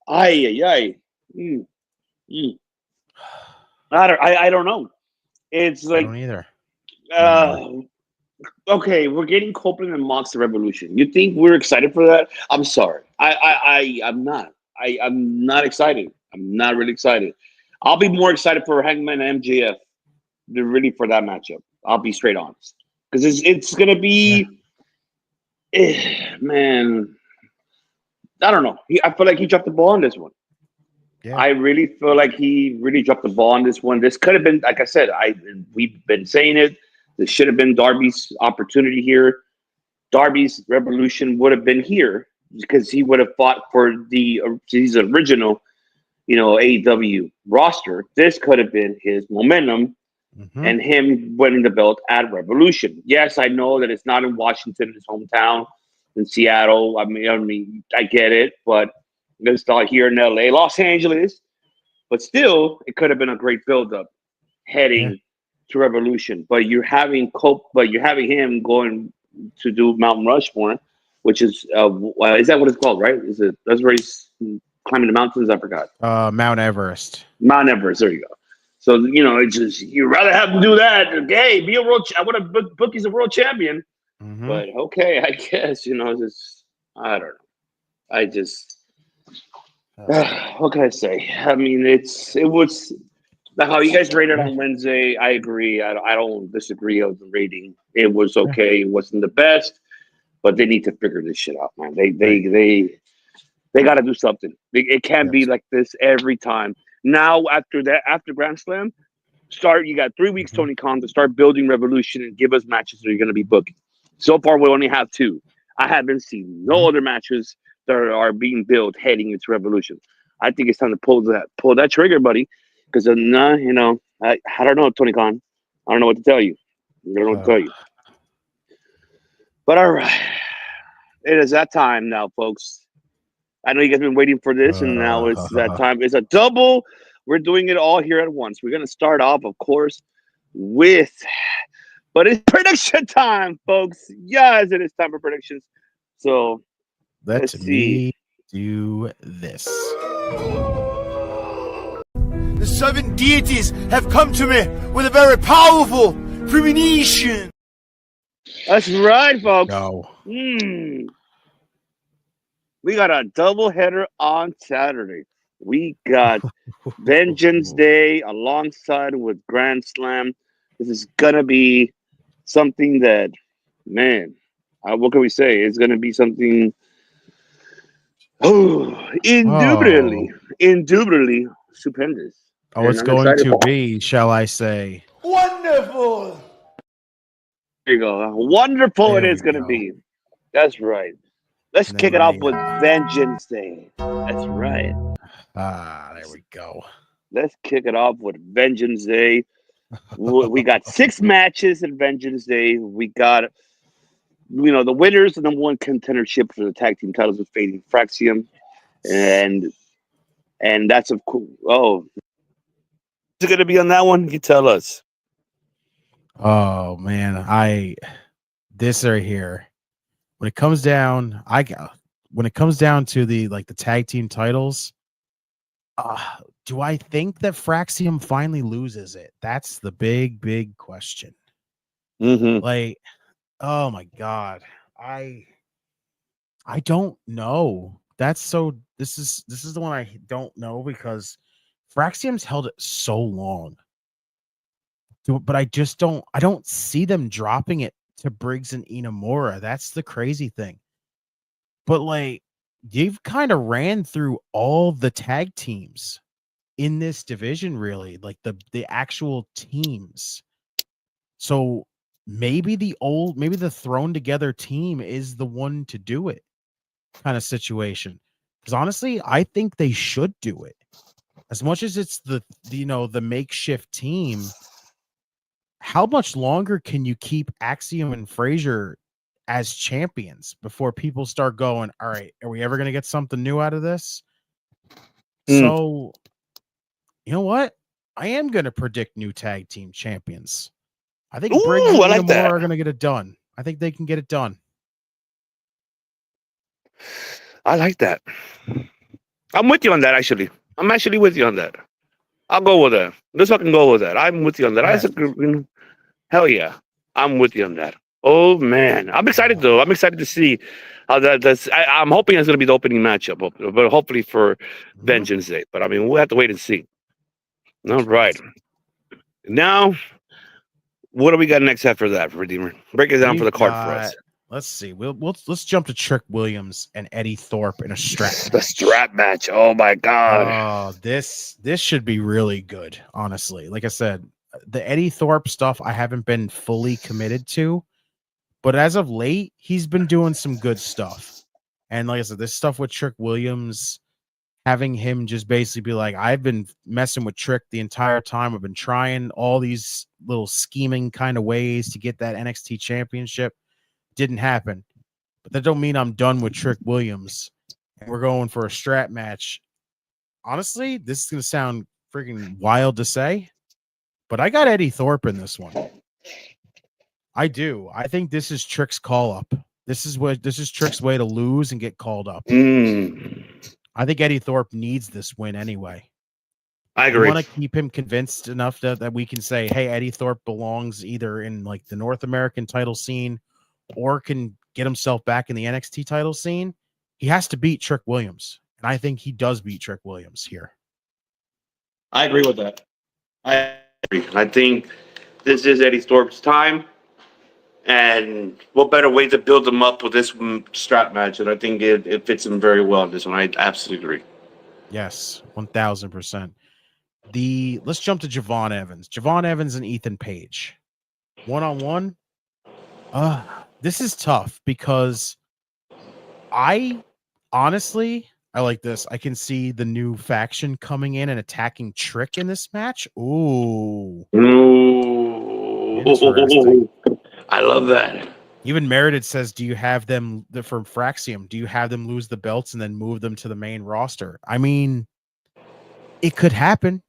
I don't know. It's like, I don't either. Okay, we're getting Copeland and Mox the Revolution. You think we're excited for that? I'm sorry. I'm not. I'm not excited. I'm not really excited. I'll be more excited for Hangman and MJF than really for that matchup. I'll be straight honest. Because it's going to be... man, I don't know. I feel like he dropped the ball on this one. Yeah. I really feel like he really dropped the ball on this one. This could have been, like I said, we've been saying it. This should have been Darby's opportunity here. Darby's Revolution would have been here because he would have fought for his original, AEW roster. This could have been his momentum and him winning the belt at Revolution. Yes, I know that it's not in Washington, his hometown, in Seattle. I mean, I get it, but it's not here in LA, Los Angeles. But still, it could have been a great build-up heading to Revolution. But you're having him going to do Mount Rushmore, which is that what it's called, right? That's where he's climbing the mountains? I forgot. Mount Everest. Mount Everest. There you go. So it's just you'd rather have him do that. Hey, be a world. I want to book he's a world champion. But okay, I guess just I don't know. I just what can I say? I mean, it was how you guys rated on Wednesday. I agree. I don't disagree with the rating. It was okay. It wasn't the best, but they need to figure this shit out, man. They got to do something. It can't be like this every time. Now, after Grand Slam, you got 3 weeks, Tony Khan, to start building Revolution and give us matches that you're going to be booking. So far, we only have 2. I haven't seen no other matches that are being built heading into Revolution. I think it's time to pull that trigger, buddy. Because I don't know, Tony Khan. I don't know what to tell you. I don't know what to tell you. But all right, it is that time now, folks. I know you guys have been waiting for this, and now it's that time. It's a double we're doing it all here at once. We're gonna start off, of course, with, but it's prediction time, folks. Yes, it is time for predictions. So let's see. Me do this. The 7 deities have come to me with a very powerful premonition. That's right, folks. No. We got a doubleheader on Saturday. We got Vengeance Day alongside with Grand Slam. This is gonna be something that, man, what can we say? It's gonna be something. Indubitably stupendous. Oh, it's going to be, shall I say? Wonderful. There you go. Wonderful it is going to be. That's right. Let's kick it off with Vengeance Day. That's right. There we go. Let's kick it off with Vengeance Day. We got 6 matches at Vengeance Day. We got, the winners, the number 1 contendership for the tag team titles with Fading Fraxium. And that's of course. Oh, is it going to be on that one? You tell us. Oh man, this right here. When it comes down, to the tag team titles, do I think that Fraxium finally loses it? That's the big question. Mm-hmm. Oh my god, I don't know. This is the one I don't know because Fraxium's held it so long. But I don't see them dropping it to Briggs and Inamura. That's the crazy thing. But you've kind of ran through all the tag teams in this division, really, the actual teams. So maybe the thrown together team is the one to do it kind of situation. Because honestly, I think they should do it. As much as it's the makeshift team, how much longer can you keep Axiom and Frazier as champions before people start going, all right, are we ever going to get something new out of this? So, you know what? I am going to predict new tag team champions. I think Briggs and Inamura are going to get it done. I think they can get it done. I like that. I'm with you on that, actually. I'm actually with you on that. I'll go with that. Let's fucking go with that. I'm with you on that. Yeah. Hell yeah. I'm with you on that. Oh, man. I'm excited, though. I'm excited to see how that's. I'm hoping it's going to be the opening matchup, but hopefully for Vengeance Day. But, I mean, we'll have to wait and see. All right. Now, what do we got next after that, Redeemer? Break it down for the card for us. Let's see. Let's jump to Trick Williams and Eddie Thorpe in a strap. The strap match. Oh my god. Oh, this should be really good. Honestly, like I said, the Eddie Thorpe stuff I haven't been fully committed to, but as of late, he's been doing some good stuff. And like I said, this stuff with Trick Williams, having him just basically be like, I've been messing with Trick the entire time. I've been trying all these little scheming kind of ways to get that NXT championship. Didn't happen, but that don't mean I'm done with Trick Williams and we're going for a strap match. Honestly, this is gonna sound freaking wild to say, but I got Eddie Thorpe in this one. I do. I think this is Trick's call up. This is Trick's way to lose and get called up. I think Eddie Thorpe needs this win anyway. I agree. I want to keep him convinced enough that we can say, hey, Eddie Thorpe belongs either in the North American title scene or can get himself back in the NXT title scene. He has to beat Trick Williams. And I think he does beat Trick Williams here. I agree with that. I agree. I think this is Eddie Thorpe's time. And what better way to build him up with this strap match? And I think it fits him very well in this one. I absolutely agree. Yes, 1,000%. Let's jump to Javon Evans. Javon Evans and Ethan Page. One-on-one. This is tough because I like this. I can see the new faction coming in and attacking Trick in this match. Ooh. Interesting. I love that. Even Merited says, do you have them from Fraxium? Do you have them lose the belts and then move them to the main roster? I mean, it could happen.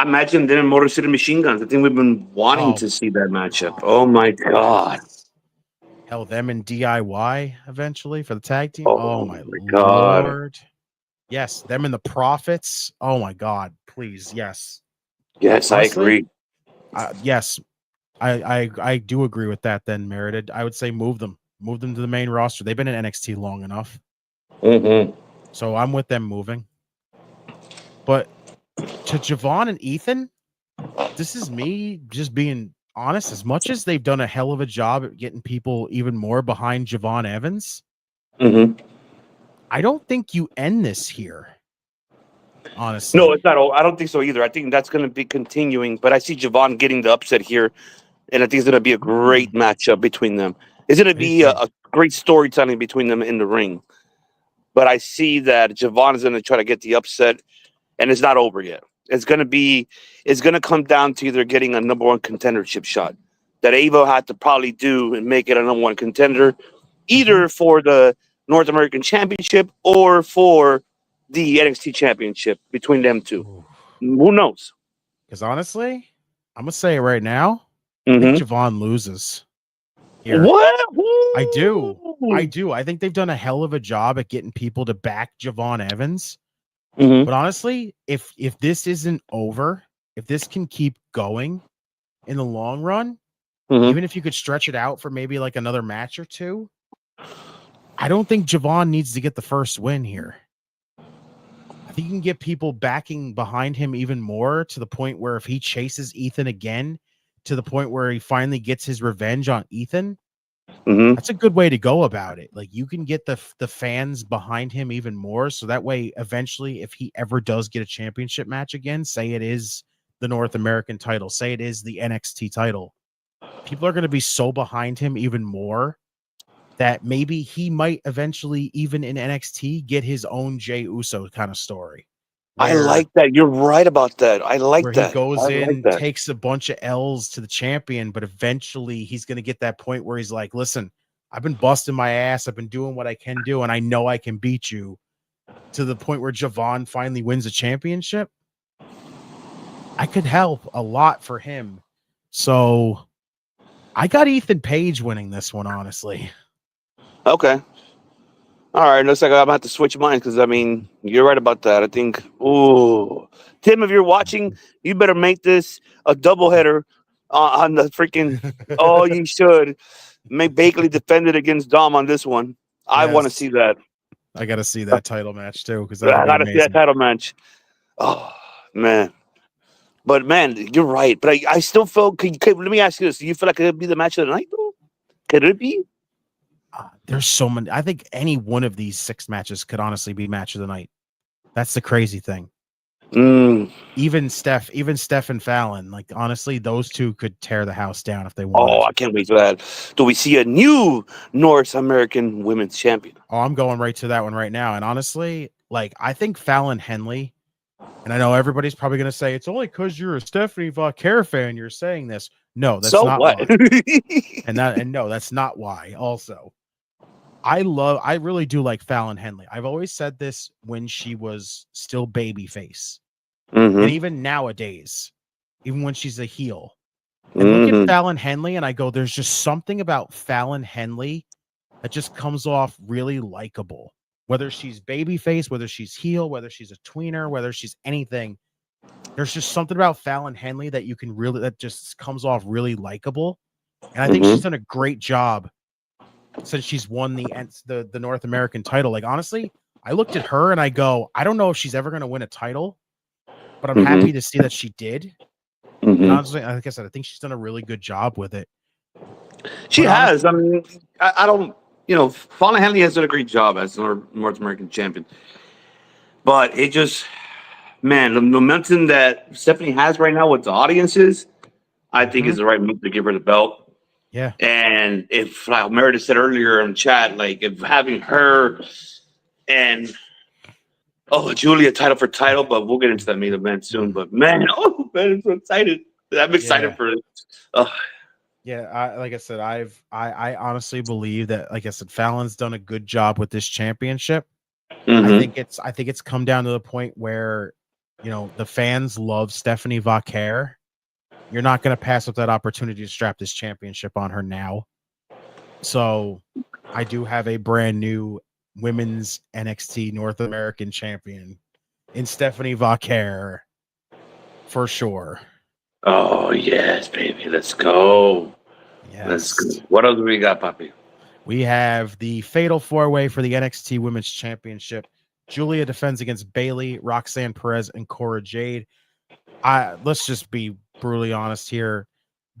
Imagine them in Motor City Machine Guns. I think we've been wanting to see that matchup. Oh my god. Hell, them and DIY eventually for the tag team. Oh, Oh my god. lord. Yes, them and the Profits. Oh my god, please. Yes. Yes, Honestly, I agree. Yes. I do agree with that then, Merited. I would say move them. Move them to the main roster. They've been in NXT long enough. Mm-hmm. So I'm with them moving. But to Javon and Ethan, this is me just being honest. As much as they've done a hell of a job at getting people even more behind Javon Evans, I don't think you end this here. Honestly. No, it's not. I don't think so either. I think that's going to be continuing. But I see Javon getting the upset here, and I think it's going to be a great matchup between them. It's going to be a great storytelling between them in the ring. But I see that Javon is going to try to get the upset, and it's not over yet. It's going to come down to either getting a number one contendership shot that Ava had to probably do and make it a number one contender, either for the North American Championship or for the NXT Championship between them two. Who knows? Because honestly, I'm gonna say it right now. I think Javon loses. Here. What? I do. I think they've done a hell of a job at getting people to back Javon Evans. But honestly, if this isn't over, if this can keep going in the long run, even if you could stretch it out for maybe like another match or two, I don't think Javon needs to get the first win here. I think you can get people backing behind him even more to the point where if he chases Ethan again, to the point where he finally gets his revenge on Ethan, that's a good way to go about it. Like you can get the fans behind him even more. So that way, eventually, if he ever does get a championship match again, say it is the North American title, say it is the NXT title, people are going to be so behind him even more that maybe he might eventually, even in NXT, get his own Jey Uso kind of story. I like that. You're right about that. I like where that. he goes I in, like that. takes a bunch of L's to the champion, but eventually he's going to get that point where he's like, listen, I've been busting my ass. I've been doing what I can do, and I know I can beat you, to the point where Javon finally wins a championship. I could help a lot for him. So I got Ethan Page winning this one, honestly. Okay. All right. Looks like I'm going to have to switch minds because, I mean, you're right about that. I think, Tim, if you're watching, you better make this a doubleheader on the freaking, you should. Make Bakley defend it against Dom on this one. I want to see that. I got to see that title match, too, because I got to see that title match. Oh, man. But, man, you're right. But I still feel, let me ask you this. Do you feel like it could be the match of the night, though? Could it be? There's so many. I think any one of these 6 matches could honestly be match of the night. That's the crazy thing. Even Steph and Fallon, like honestly, those two could tear the house down if they wanted. Oh, I can't wait for that. Do we see a new North American Women's Champion? Oh, I'm going right to that one right now. And honestly, like I think Fallon Henley, and I know everybody's probably going to say it's only because you're a Stephanie Vauquer fan you're saying this. No, that's so not what? why. and no, that's not why. Also, I really do like Fallon Henley. I've always said this when she was still babyface. And even nowadays, even when she's a heel. And look at Fallon Henley, and I go, there's just something about Fallon Henley that just comes off really likable. Whether she's babyface, whether she's heel, whether she's a tweener, whether she's anything. There's just something about Fallon Henley that that just comes off really likable. And I think she's done a great job since she's won the North American title. Like, honestly, I looked at her and I go, I don't know if she's ever going to win a title, but I'm happy to see that she did. And honestly, like I said, I think she's done a really good job with it. She has. I mean, I don't, Fallon Henley has done a great job as North American champion. But it just, man, the momentum that Stephanie has right now with the audiences, I think is the right move to give her the belt. Yeah. And if, like Meredith said earlier in chat, like if having her and Julia title for title, but we'll get into that main event soon. But man, I'm so excited. I'm excited for it. Yeah, like I said, I honestly believe that, like I said, Fallon's done a good job with this championship. I think it's come down to the point where the fans love Stephanie Vaquer. You're not going to pass up that opportunity to strap this championship on her now. So I do have a brand new women's NXT North American champion in Stephanie Vaquer for sure. Oh, yes, baby. Let's go. Yes. Let's go. What else do we got, Papi? We have the Fatal 4-Way for the NXT Women's Championship. Julia defends against Bayley, Roxanne Perez, and Cora Jade. Let's just be brutally honest here.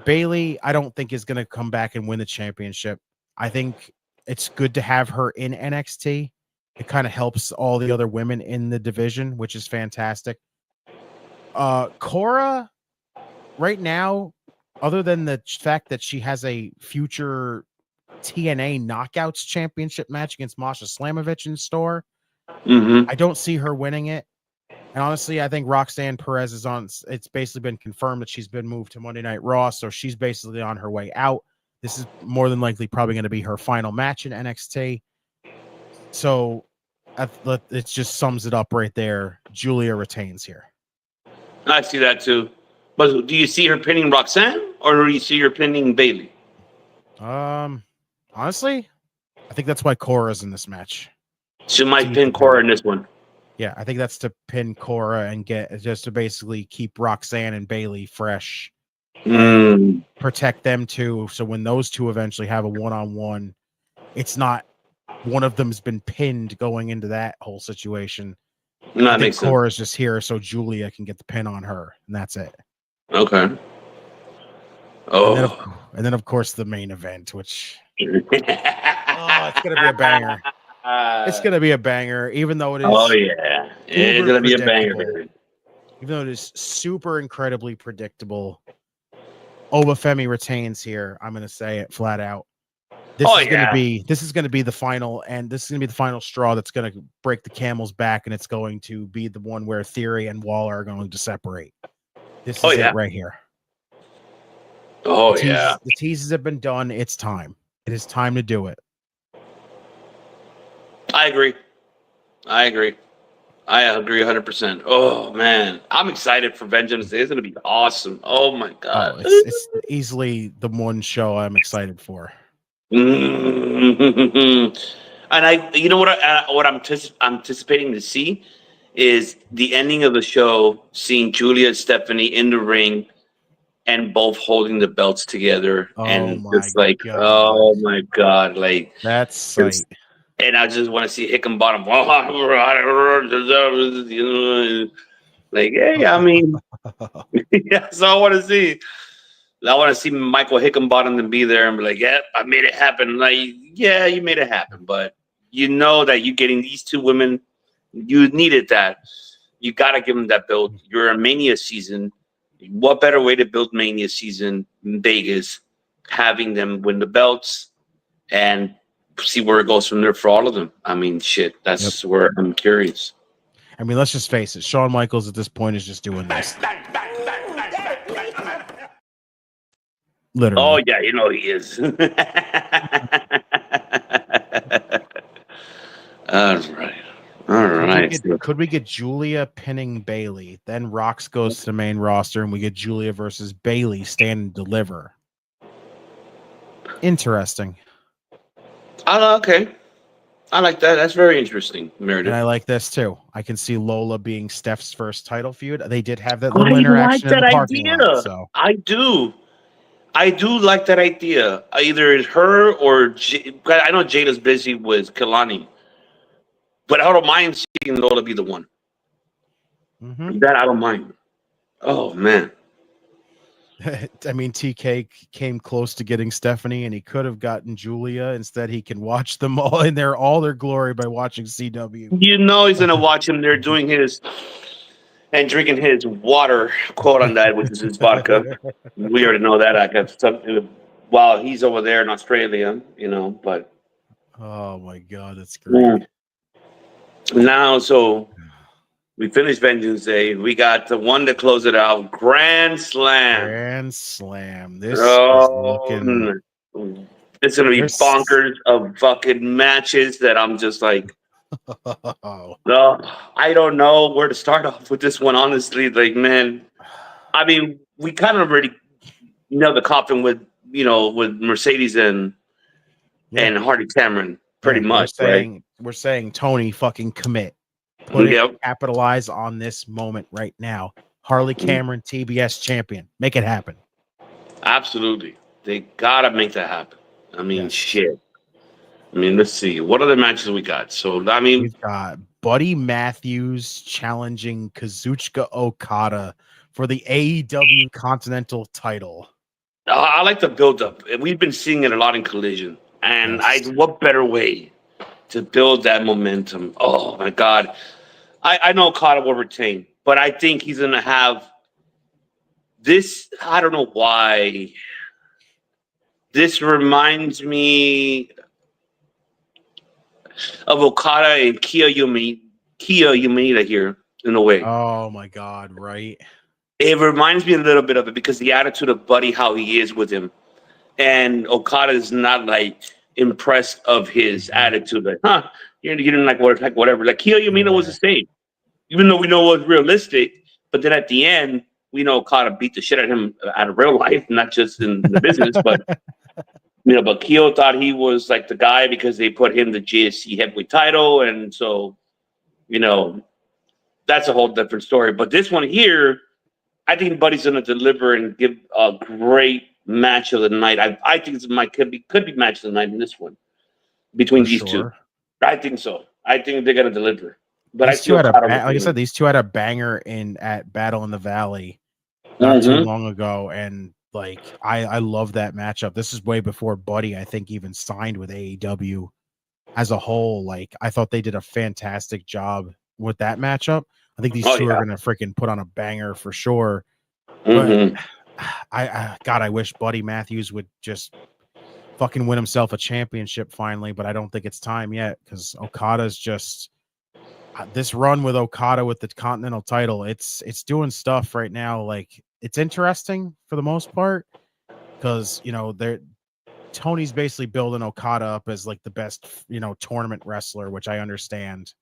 Bayley, I don't think is going to come back and win the championship. I think it's good to have her in NXT. It kind of helps all the other women in the division, which is fantastic. Cora, right now, other than the fact that she has a future TNA Knockouts Championship match against Masha Slamovich in store, I don't see her winning it. And honestly, I think Roxanne Perez is on. It's basically been confirmed that she's been moved to Monday Night Raw, so she's basically on her way out. This is more than likely probably going to be her final match in NXT. So it just sums it up right there. Julia retains here. I see that too. But do you see her pinning Roxanne, or do you see her pinning Bayley? Honestly, I think that's why Cora's in this match. She might pin Cora in this one. Yeah, I think that's to pin Cora and just to basically keep Roxanne and Bayley fresh. Protect them too. So when those two eventually have a one-on-one, it's not one of them's been pinned going into that whole situation. No, I think Cora's just here so Julia can get the pin on her, and that's it. Okay. Oh. And then of course the main event, which it's gonna be a banger. It's gonna be a banger, even though it is. Oh yeah, it's gonna be a banger, baby. Even though it is super incredibly predictable, Obafemi retains here. I'm gonna say it flat out. This is gonna be the final, and this is gonna be the final straw that's gonna break the camel's back, and it's going to be the one where Theory and Waller are going to separate. This is it right here. The teases have been done. It's time. It is time to do it. I agree 100%. Oh man, I'm excited for Vengeance Day. It's gonna be awesome. Oh my god, it's easily the one show I'm excited for. And you know what I'm anticipating to see is the ending of the show, seeing Julia and Stephanie in the ring and both holding the belts together, and it's like, oh my god, like that's sight. And I just want to see Hickenbottom. Like, hey, I mean, that's all I want to see. I want to see Michael Hickenbottom to be there and be like, yeah, I made it happen. Like, yeah, you made it happen. But you know that you're getting these two women. You needed that. You got to give them that build. You're a Mania season. What better way to build Mania season in Vegas? Having them win the belts and see where it goes from there for all of them. I mean, shit, that's where I'm curious. I mean, let's just face it. Shawn Michaels at this point is just doing this. Literally. Oh, yeah, you know he is. All right. Could we get Julia pinning Bayley? Then Rox goes to the main roster, and we get Julia versus Bayley stand and deliver. Interesting. Okay. I like that. That's very interesting, Meredith. And I like this too. I can see Lola being Steph's first title feud. They did have that little interaction in the parking lot. So I do like that idea. Either it's her or I know Jada's busy with Kalani, but I don't mind seeing Lola be the one. That I don't mind. Oh man. I mean, TK came close to getting Stephanie, and he could have gotten Julia. Instead, he can watch them all in all their glory by watching CW. You know he's gonna watch him there doing his and drinking his water, quote on that, which is his vodka. We already know that. I got something while he's over there in Australia, you know. But oh my god, that's great. Now, so we finished Vengeance Day. We got the one to close it out. Grand Slam. Grand Slam. This is looking. It's gonna be bonkers of fucking matches that I'm just like, No, I don't know where to start off with this one, honestly. Like, man, I mean, we kind of already nailed the coffin with, with Mercedes and Hardy Cameron, pretty much, right? We're saying Tony fucking commit. Capitalize on this moment right now. Harley Cameron, TBS champion. Make it happen. Absolutely. They gotta make that happen. I mean, shit. I mean, let's see. What other matches we got? So, I mean, we've got Buddy Matthews challenging Kazuchika Okada for the AEW Continental title. I like the build-up. We've been seeing it a lot in Collision. And what better way to build that momentum? Oh, my God. I know Okada will retain, but I think he's going to have this. I don't know why. This reminds me of Okada and Kiya Umeda here in a way. Oh, my God, right? It reminds me a little bit of it because the attitude of Buddy, how he is with him. And Okada is not like impressed of his attitude. Like, you didn't like whatever. Like Kiya Umeda was the same. Even though we know it was realistic, but then at the end, we know Okada beat the shit out of him out of real life, not just in the business. But but Kiyo thought he was like the guy because they put him the GSC heavyweight title, and so that's a whole different story. But this one here, I think Buddy's going to deliver and give a great match of the night. I think it could be match of the night in this one between these two. I think so. I think they're going to deliver. But these two had like I said, these two had a banger at Battle in the Valley not too long ago, and like I love that matchup. This is way before Buddy, I think, even signed with AEW as a whole. Like I thought they did a fantastic job with that matchup. I think these two are gonna freaking put on a banger for sure. But I wish Buddy Matthews would just fucking win himself a championship finally, but I don't think it's time yet because Okada's just this run with Okada with the Continental title. It's doing stuff right now. Like it's interesting for the most part because Tony's basically building Okada up as like the best tournament wrestler, which I understand.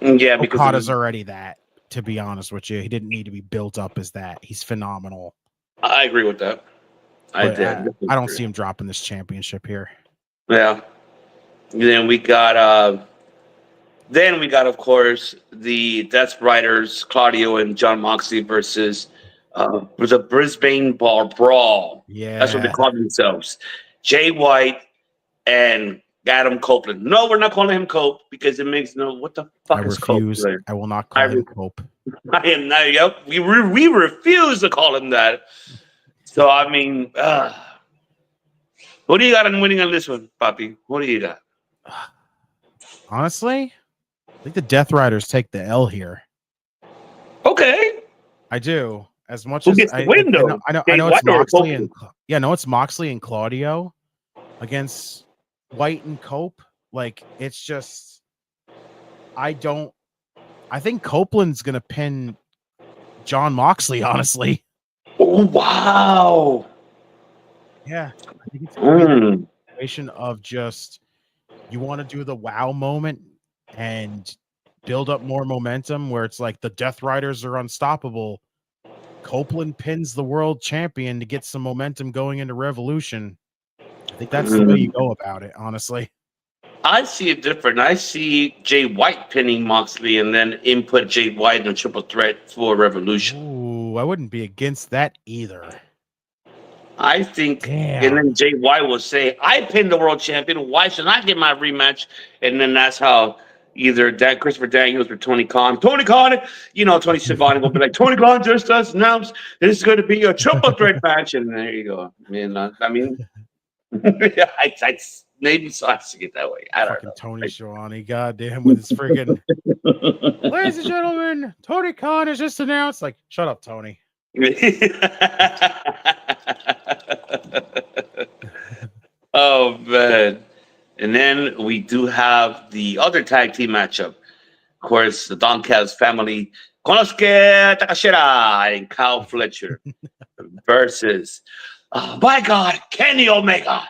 Yeah, because Okada's already that. To be honest with you, he didn't need to be built up as that. He's phenomenal. I agree with that. I don't see him dropping this championship here. Yeah. Then we got, of course, the Death Riders, Claudio and John Moxley versus the Brisbane Brawl. Yeah, that's what they call themselves. Jay White and Adam Copeland. No, we're not calling him Cope because it makes what the fuck is Cope? I will not call him Cope. I am not. Yep, we refuse to call him that. So I mean, what do you got on winning on this one, Papi? What do you got? Honestly, I think the Death Riders take the L here. Okay, I do. As much Who as gets the win, though? I know it's Moxley and it's Moxley and Claudio against White and Cope. Like it's just, I think Copeland's gonna pin John Moxley. Honestly. Oh wow. Yeah, I think it's a situation of just you want to do the wow moment and build up more momentum where it's like the Death Riders are unstoppable. Copeland pins the world champion to get some momentum going into Revolution. I think that's the way you go about it, honestly. I see it different. I see Jay White pinning Moxley and then input Jay White in a triple threat for Revolution. Ooh, I wouldn't be against that either. I think, and then Jay White will say, I pinned the world champion. Why should I get my rematch? And then that's how either Christopher Daniels or Tony Khan. Tony Schiavone will be like, Tony Khan just announced this is going to be a triple threat match. And there you go. I mean, maybe so I see it that way. I don't know. Tony Schiavone, goddamn, with his friggin' ladies and gentlemen, Tony Khan has just announced. Like, shut up, Tony. Oh man. And then we do have the other tag team matchup. Of course, the Don Callis family, Konosuke Takashita and Kyle Fletcher versus, by God, Kenny Omega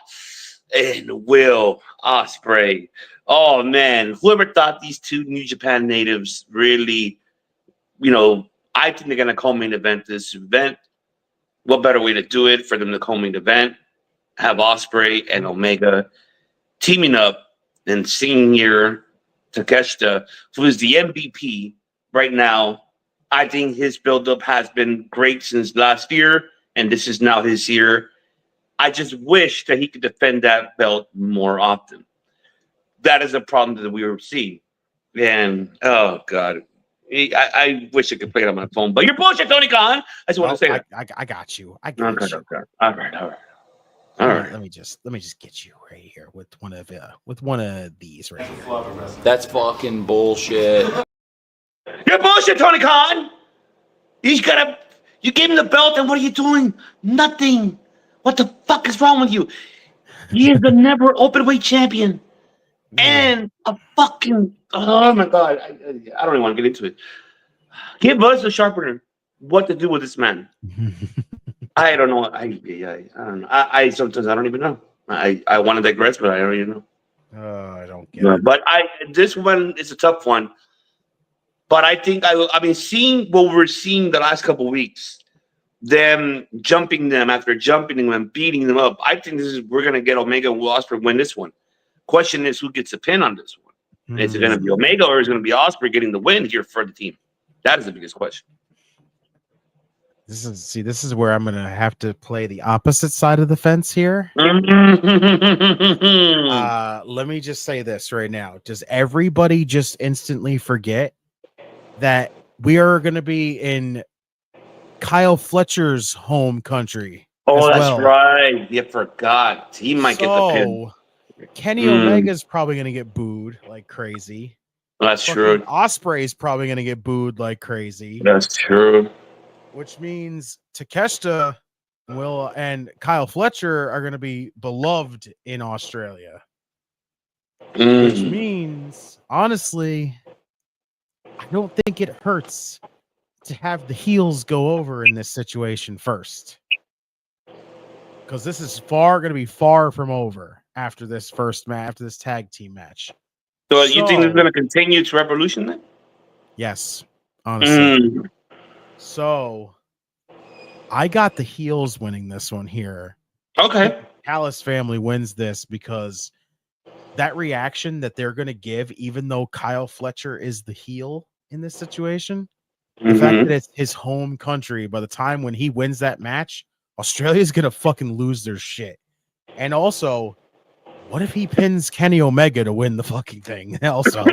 and Will Ospreay. Oh man, whoever thought these two New Japan natives really, I think they're gonna co-main event this event. What better way to do it for them to co-main event? Have Ospreay and Omega teaming up and seeing here Takeshita, who is the MVP right now. I think his build-up has been great since last year, and this is now his year. I just wish that he could defend that belt more often. That is a problem that we were seeing. And, oh, God. I wish I could play it on my phone, but you're bullshit, Tony Khan. I just want to say that. I got you. I got you. Okay. All right. Let me just get you right here with one of these right here. That's fucking bullshit. You're bullshit, Tony Khan. You gave him the belt, and what are you doing? Nothing. What the fuck is wrong with you? He is the never open weight champion. And a fucking, oh my God. I don't even want to get into it. Give us a sharpener what to do with this man. I don't know. I don't know. I sometimes I don't even know. I want to digress, but I don't even know. I don't get it. But this one is a tough one. But I think seeing what we're seeing the last couple of weeks, them jumping them after jumping them and beating them up. I think we're gonna get Omega and Will Ospreay win this one. Question is, who gets a pin on this one? Is it gonna be Omega or is it gonna be Ospreay getting the win here for the team? That is the biggest question. This is where I'm gonna have to play the opposite side of the fence here. Let me just say this right now. Does everybody just instantly forget that we are gonna be in Kyle Fletcher's home country? Oh, that's right. You forgot. He might get the pin. Kenny Omega's probably gonna get booed like crazy. That's true. Ospreay's probably gonna get booed like crazy. That's true. Which means Takeshita and Kyle Fletcher are gonna be beloved in Australia. Which means, honestly, I don't think it hurts to have the heels go over in this situation first. Because this is going to be far from over after this first match, after this tag team match. So you think it's going to continue to Revolution then? Yes, honestly. So I got the heels winning this one here. Okay. Callis family wins this because that reaction that they're going to give, even though Kyle Fletcher is the heel in this situation, the fact that it's his home country, by the time when he wins that match, Australia's going to fucking lose their shit. And also, what if he pins Kenny Omega to win the fucking thing? Also,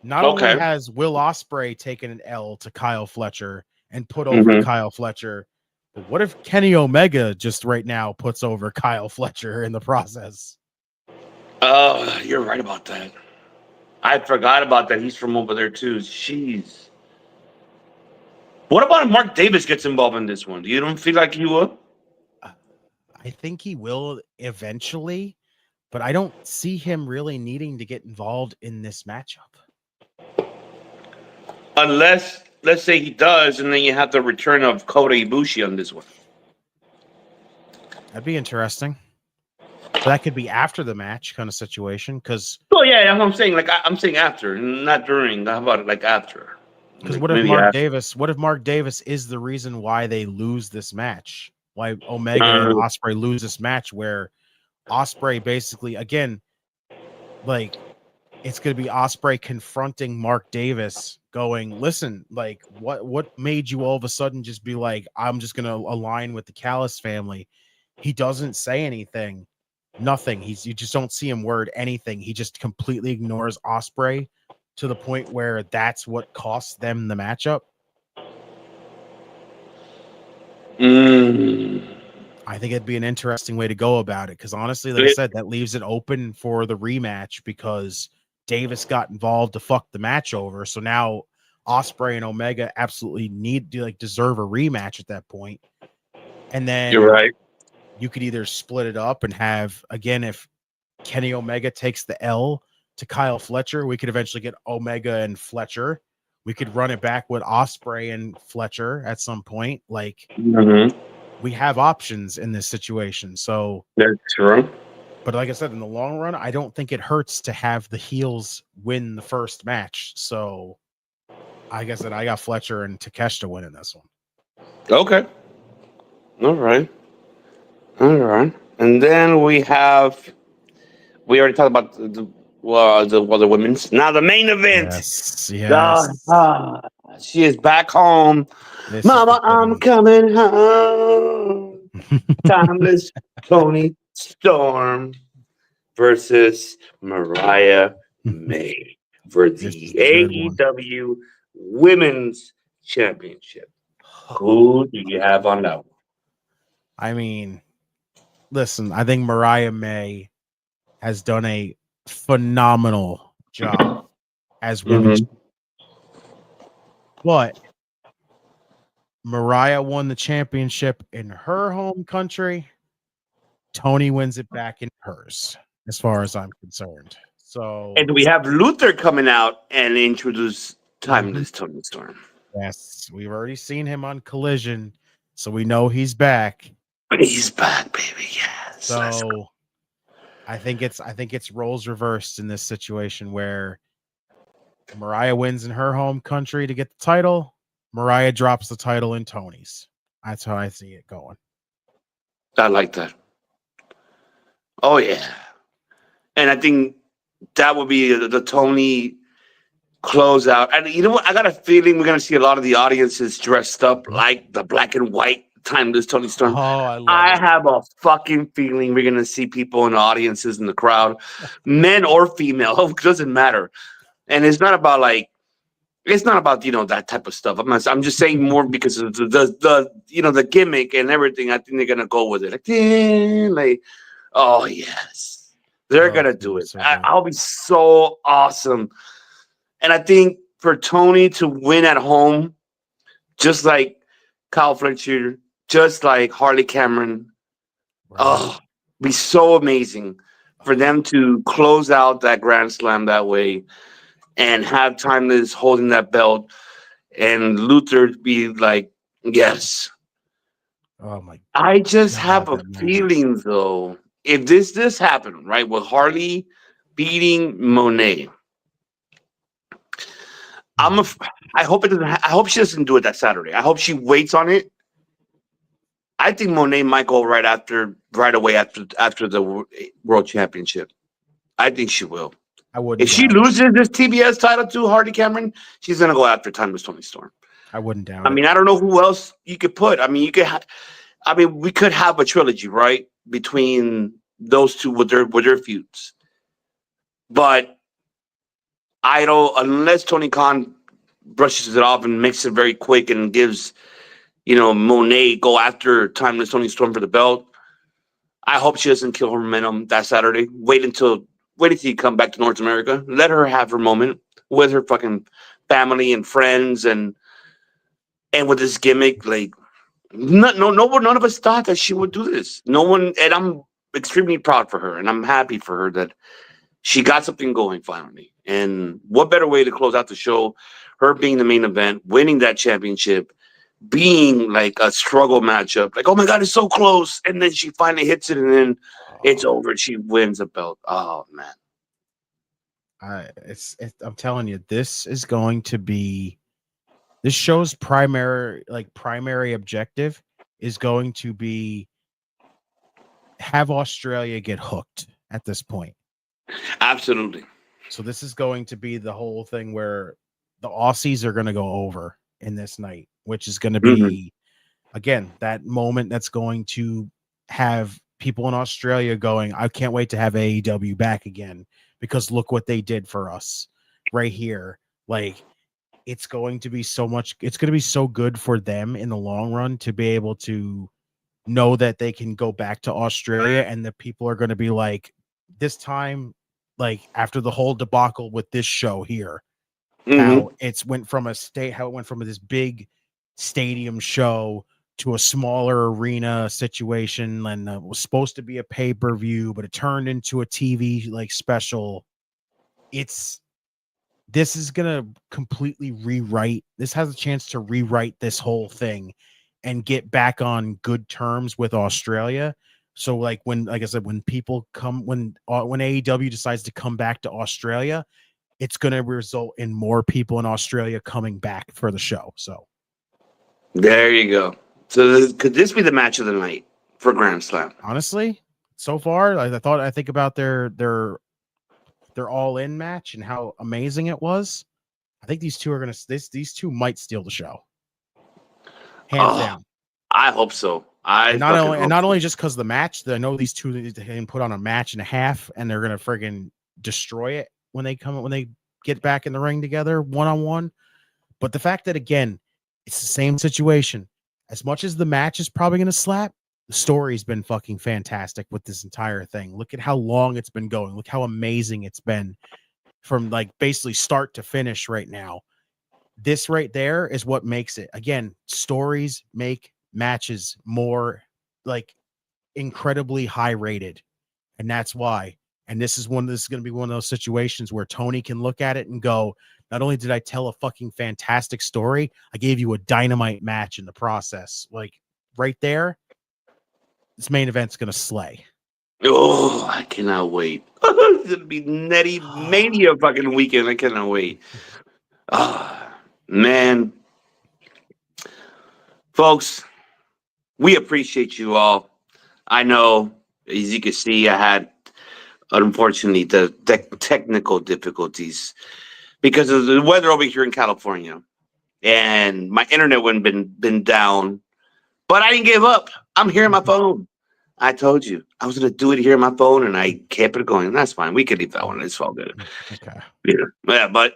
not only has Will Ospreay taken an L to Kyle Fletcher and put over Kyle Fletcher, but what if Kenny Omega just right now puts over Kyle Fletcher in the process? Oh, you're right about that. I forgot about that. He's from over there too. Jeez. What about if Mark Davis gets involved in this one? You don't feel like he will? I think he will eventually, but I don't see him really needing to get involved in this matchup. Unless, let's say he does, and then you have the return of Kota Ibushi on this one. That'd be interesting. So that could be after the match kind of situation. Because yeah, that's what I'm saying. Like I'm saying after, not during. How about like after? Because what if Mark Davis? What if Mark Davis is the reason why they lose this match? Why Omega and Ospreay lose this match? Where Ospreay basically, again, like it's going to be Ospreay confronting Mark Davis, going, "Listen, like what made you all of a sudden just be like, I'm just going to align with the Callis family?" He doesn't say anything. Nothing. You just don't see him word anything. He just completely ignores Ospreay to the point where that's what costs them the matchup. I think it'd be an interesting way to go about it because honestly, like I said, that leaves it open for the rematch because Davis got involved to fuck the match over. So now Ospreay and Omega absolutely deserve a rematch at that point. And then you're right. You could either split it up and have, again, if Kenny Omega takes the L to Kyle Fletcher, we could eventually get Omega and Fletcher. We could run it back with Ospreay and Fletcher at some point. Like, we have options in this situation. So that's true. But like I said, in the long run, I don't think it hurts to have the heels win the first match. So, like I said, I got Fletcher and Takeshita winning this one. Okay. All right. And then we already talked about the women's. Now the main event. Yes. She is back home. Mama, I'm coming home. Timeless Tony Storm versus Mariah May for the AEW Women's Championship. Who do you have on that one? I mean, listen, I think Mariah May has done a phenomenal job as women's. But Mariah won the championship in her home country. Tony wins it back in hers, as far as I'm concerned. So, and we have Luther coming out and introduce Timeless Tony Storm. Yes, we've already seen him on Collision, so we know he's back. He's back, baby. Yes. So I think it's roles reversed in this situation where Mariah wins in her home country to get the title. Mariah drops the title in Tony's. That's how I see it going. I like that. Oh yeah, and I think that would be the Tony closeout. And you know what? I got a feeling we're gonna see a lot of the audiences dressed up like the black and white Timeless Tony Storm. Oh, I have a fucking feeling we're gonna see people in the audiences in the crowd, men or female. It doesn't matter. And it's not about that type of stuff. I'm just saying more because of the gimmick and everything. I think they're gonna go with it. Like oh yes, they're gonna do it. I'll be so awesome. And I think for Tony to win at home, just like Kyle Fletcher, just like Harley Cameron, be so amazing for them to close out that Grand Slam that way and have Timeless holding that belt and Luther be like, yes. Oh my! I just have a feeling though, if this happened, right, with Harley beating Monet, I hope it doesn't. I hope she doesn't do it that Saturday. I hope she waits on it. I think Monet might go right away after the World Championship. I think she will. I wouldn't. If she loses this TBS title to Hardy Cameron, she's gonna go after Timeless Tony Storm. I wouldn't doubt. I mean, I don't know who else you could put. I mean, we could have a trilogy, right, between those two with their feuds. But I don't, unless Tony Khan brushes it off and makes it very quick and gives, Monet go after Timeless Tony Storm for the belt. I hope she doesn't kill her momentum that Saturday. Wait until you come back to North America. Let her have her moment with her fucking family and friends and with this gimmick. Like, none of us thought that she would do this. No one, and I'm extremely proud for her, and I'm happy for her that she got something going finally. And what better way to close out the show? Her being the main event, winning that championship, being like a struggle matchup. Like, oh my God, it's so close. And then she finally hits it, and then it's over. She wins the belt. Oh man. I'm telling you, this is going to be this show's primary objective is going to be have Australia get hooked at this point. Absolutely. So this is going to be the whole thing where the Aussies are going to go over in this night, which is going to be, again, that moment that's going to have people in Australia going, I can't wait to have AEW back again because look what they did for us right here. Like, it's going to be so much, it's going to be so good for them in the long run to be able to know that they can go back to Australia and the people are going to be like, this time, like after the whole debacle with this show here, how it went from this big stadium show to a smaller arena situation, and it was supposed to be a pay-per-view, but it turned into a TV like special. This is gonna completely rewrite. This has a chance to rewrite this whole thing and get back on good terms with Australia. So like I said, when people come, when AEW decides to come back to Australia, it's going to result in more people in Australia coming back for the show. So there you go. So could this be the match of the night for Grand Slam? Honestly, so far, I think about their All In match and how amazing it was. I think these two are gonna these two might steal the show, hands down. I hope so. Not only just because the match. I know these two can put on a match and a half, and they're gonna friggin' destroy it when they get back in the ring together 1-on-1. But the fact that again, it's the same situation. As much as the match is probably gonna slap, the story's been fucking fantastic with this entire thing. Look at how long it's been going. Look how amazing it's been from like basically start to finish right now. This right there is what makes it. Again, stories make matches more like incredibly high rated. And that's why. And this is going to be one of those situations where Tony can look at it and go, not only did I tell a fucking fantastic story, I gave you a dynamite match in the process. Like right there, this main event's going to slay. Oh, I cannot wait. It's going to be Netty Mania fucking weekend. I cannot wait. Man. Folks, we appreciate you all. I know, as you can see, I had, unfortunately, the technical difficulties because of the weather over here in California. And my internet wouldn't been down. But I didn't give up. I'm here on my phone. I told you I was going to do it here on my phone, and I kept it going. That's fine. We could leave that one. It's all good. Okay. Yeah, but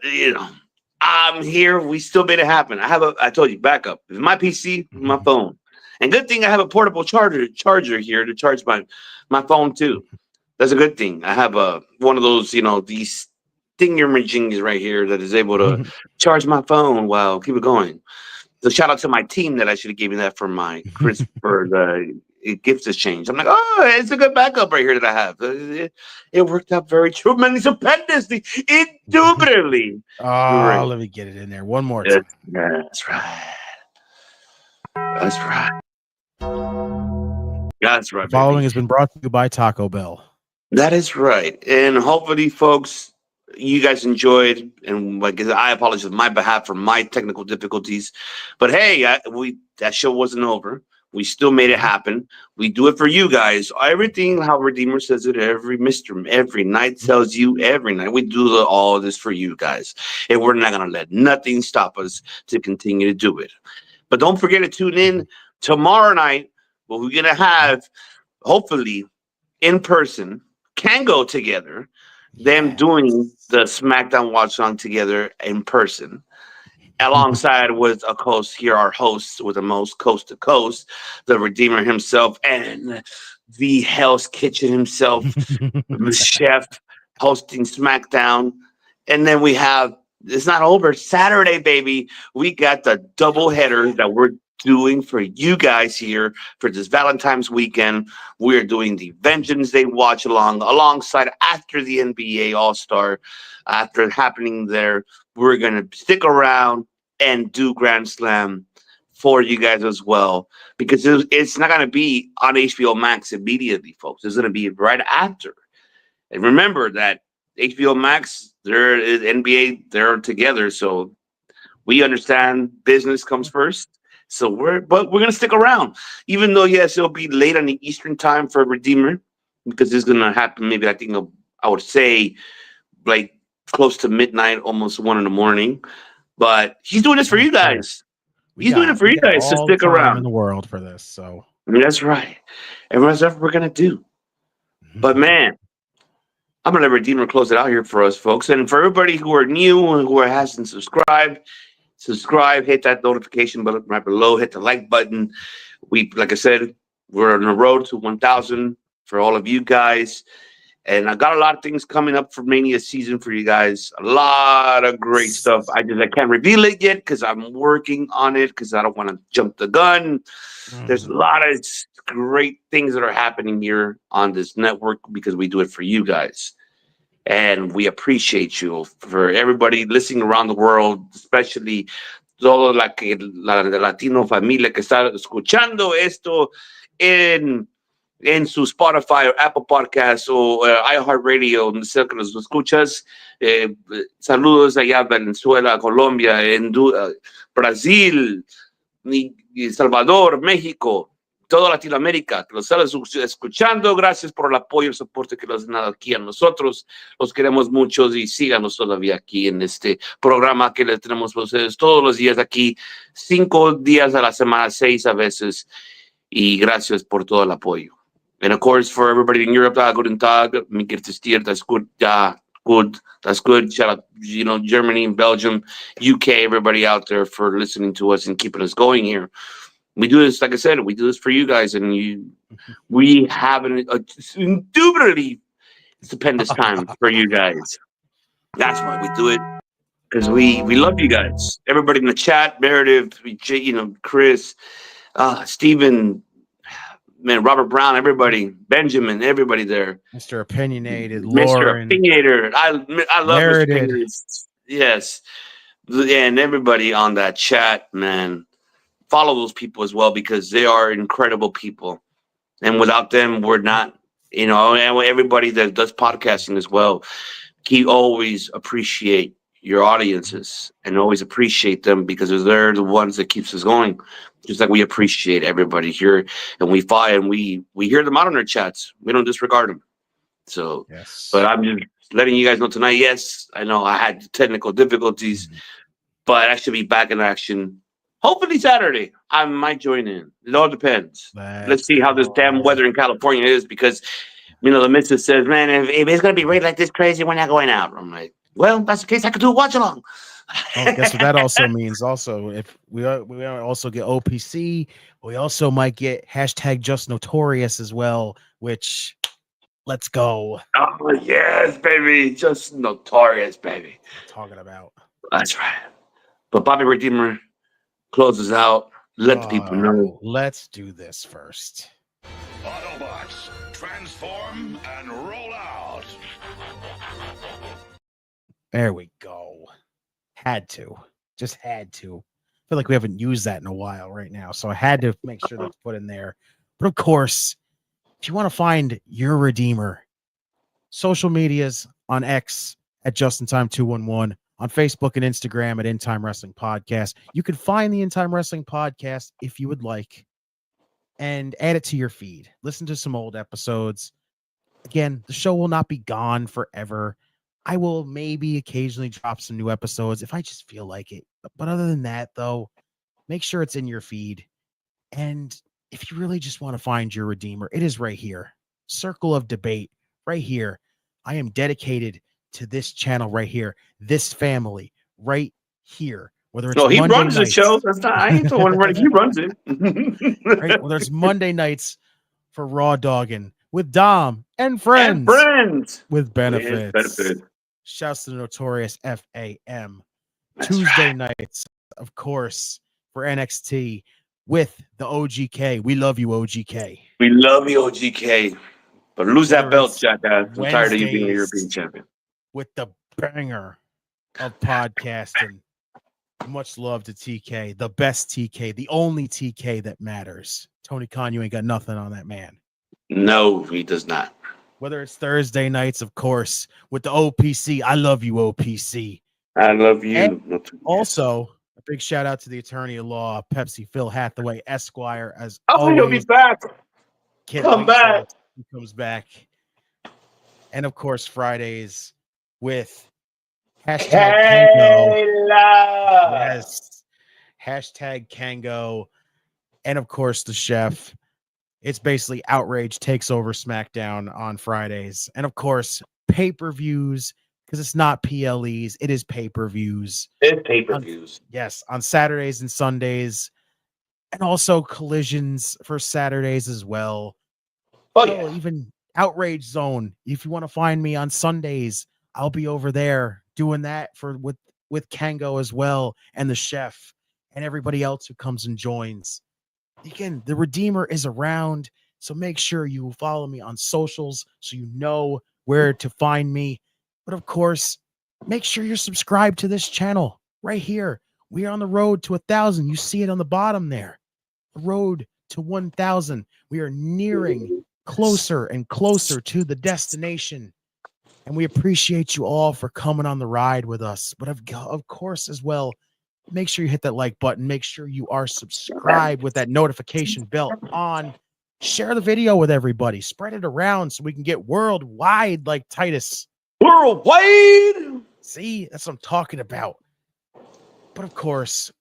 I'm here. We still made it happen. I told you, backup. It's my PC, my phone, and good thing I have a portable charger here to charge my phone too. That's a good thing. I have one of those, these thingamajiggies right here that is able to charge my phone while keep it going. So shout out to my team that I should have given that for my Chris for the gift exchange. I'm like, it's a good backup right here that I have. It worked out very tremendously, indubitably. Oh, let me get it in there one more time. That's right. That's right. That's right. Following has been brought to you by Taco Bell. That is right. And hopefully, folks, you guys enjoyed. And like I apologize on my behalf for my technical difficulties. But hey, that show wasn't over. We still made it happen. We do it for you guys. Everything how Redeemer says it every night tells you every night. We do all this for you guys. And we're not going to let nothing stop us to continue to do it. But don't forget to tune in tomorrow night. What we're going to have, hopefully, in person, can go together. Them doing the SmackDown Watch Song together in person. Alongside with a host here, our hosts with the most coast to coast, the Redeemer himself, and the Hell's Kitchen himself, the chef hosting SmackDown. And then we have, it's not over, Saturday, baby. We got the double header that we're doing for you guys here for this Valentine's weekend. We're doing the Vengeance Day watch alongside after the NBA All-Star. After happening there, we're going to stick around and do Grand Slam for you guys as well, because it's not going to be on HBO Max immediately, folks. It's going to be right after. And remember that HBO Max, they're NBA, they're together, so we understand business comes first. So we're going to stick around, even though, yes, it'll be late on the Eastern time for Redeemer, because it's going to happen maybe, I would say, like, close to midnight, almost 1 a.m. But he's doing this for you guys. He's doing it for you guys to stick around in the world for this. So that's right. And that's what we're gonna do. But man, I'm gonna let Redeemer close it out here for us, folks. And for everybody who are new and who hasn't subscribed, hit that notification button right below, hit the like button. Like I said, we're on the road to 1,000 for all of you guys. And I got a lot of things coming up for Mania season for you guys. A lot of great stuff. I can't reveal it yet because I'm working on it because I don't want to jump the gun. There's a lot of great things that are happening here on this network because we do it for you guys. And we appreciate you for everybody listening around the world, especially toda la Latino familia que está escuchando esto en en su Spotify o Apple Podcasts o iHeartRadio, donde sea que nos escuchas. Saludos allá a Venezuela, Colombia, Brasil, y Salvador, México, toda Latinoamérica, que los están escuchando. Gracias por el apoyo y el soporte que nos han dado aquí a nosotros. Los queremos mucho y síganos todavía aquí en este programa que les tenemos a ustedes todos los días aquí, 5 días a la semana, 6 a veces. Y gracias por todo el apoyo. And of course, for everybody in Europe, guten Tag, mir geht es dir, that's good, good, that's good. Shout out, Germany, Belgium, UK, everybody out there for listening to us and keeping us going here. We do this, like I said, we do this for you guys, and we have an indubitably stupendous time for you guys. That's why we do it, because we love you guys. Everybody in the chat, Meredith, Chris, Stephen, man, Robert Brown, everybody, Benjamin, everybody there. Mr. Opinionated, Mr. Lauren, Opinionator. I love Mr. Opinionated. Yes. And everybody on that chat, man. Follow those people as well, because they are incredible people. And without them, we're not, and everybody that does podcasting as well. Always appreciate your audiences and always appreciate them, because they're the ones that keeps us going. Just like we appreciate everybody here, and we hear them out on their chats. We don't disregard them. So, yes. But I'm just letting you guys know tonight. Yes, I know I had technical difficulties, but I should be back in action. Hopefully Saturday, I might join in. It all depends. Let's see how this damn weather in California is, because the missus says, "Man, if it's gonna be rain like this crazy, we're not going out." I'm like, well, that's the case. I could do a watch along. Well, guess what that also means? Also, if we also get OPC, we also might get #JustNotorious as well. Which, let's go. Oh yes, baby, Just Notorious, baby. Talking about. That's right. But Bobby Redeemer closes out. Let the people know. Let's do this first. Autobots, transform and roll out. There we go. Just had to. I feel like we haven't used that in a while right now, so I had to make sure that's put in there. But of course, if you want to find your Redeemer, social medias on X at JustinTime211, on Facebook and Instagram at In Time Wrestling Podcast. You can find the In Time Wrestling Podcast if you would like, and add it to your feed. Listen to some old episodes. Again, the show will not be gone forever. I will maybe occasionally drop some new episodes if I just feel like it. But other than that, though, make sure it's in your feed. And if you really just want to find your Redeemer, it is right here. Circle of Debate, right here. I am dedicated to this channel right here, this family right here. Whether it's he Monday runs nights, the show. That's not. I ain't the one running. He runs it. Right? Whether it's Monday nights for Raw Dogging with Dom and friends, with benefits. Shouts to the Notorious FAM. That's Tuesday nights, of course, for NXT with the OGK. We love you, OGK. We love you, OGK. But lose that belt, jackass. I'm tired of you being a European champion. With the banger of podcasting. Much love to TK, the best TK, the only TK that matters. Tony Khan, you ain't got nothing on that man. No, he does not. Whether it's Thursday nights, of course, with the OPC. I love you, OPC. I love you. And also, a big shout out to the attorney at law, Pepsi Phil Hathaway, Esquire, as always. He'll be back. Come back. He comes back. And of course, Fridays with #Kango. Yes. #Kango. And of course, the chef. It's basically Outrage takes over SmackDown on Fridays. And of course, pay-per-views, because it's not PLEs, it is pay-per-views. It's pay-per-views. Yes, on Saturdays and Sundays. And also collisions for Saturdays as well. Oh, yeah. Even Outrage Zone. If you want to find me on Sundays, I'll be over there doing that with Kango as well, and the chef, and everybody else who comes and joins. Again, the Redeemer is around, so make sure you follow me on socials so you know where to find me. But of course, make sure you're subscribed to this channel right here. We are on the road to 1,000. You see it on the bottom there. The road to 1,000. We are nearing closer and closer to the destination. And we appreciate you all for coming on the ride with us. But of course, as well, make sure you hit that like button. Make sure you are subscribed with that notification bell on. Share the video with everybody. Spread it around so we can get worldwide like Titus. Worldwide! See, that's what I'm talking about. But of course,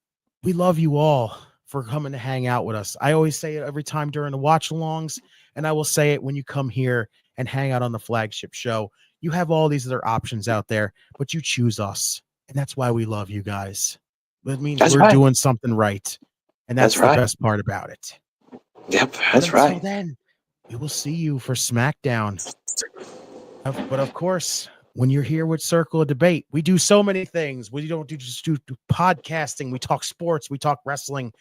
we love you all for coming to hang out with us. I always say it every time during the watch-alongs, and I will say it when you come here and hang out on the flagship show. You have all these other options out there, but you choose us. And that's why we love you guys. That means we're doing something right. And that's the best part about it. Yep, that's right. Until then, we will see you for SmackDown. But of course, when you're here with Circle of Debate, we do so many things. We don't just do podcasting. We talk sports. We talk wrestling.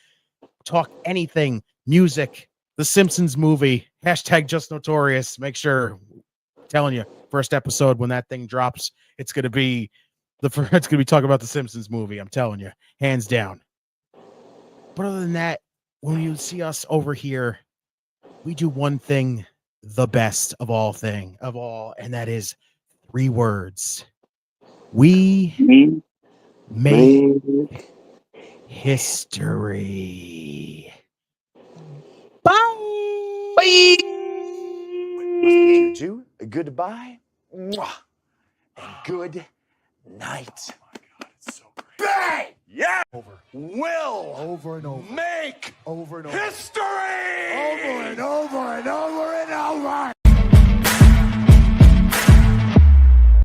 Talk anything. Music. The Simpsons movie. #Just Notorious. Make sure, I'm telling you, first episode when that thing drops, it's gonna be talking about the Simpsons movie. I'm telling you, hands down. But other than that, when you see us over here, we do one thing the best of all, and that is 3 words. We make history. Bye. Bye. You a goodbye. Mwah. And good night. Oh my God, it's so great. Bang! Yeah. Will over and over. Make over and over. History. Over and over and over.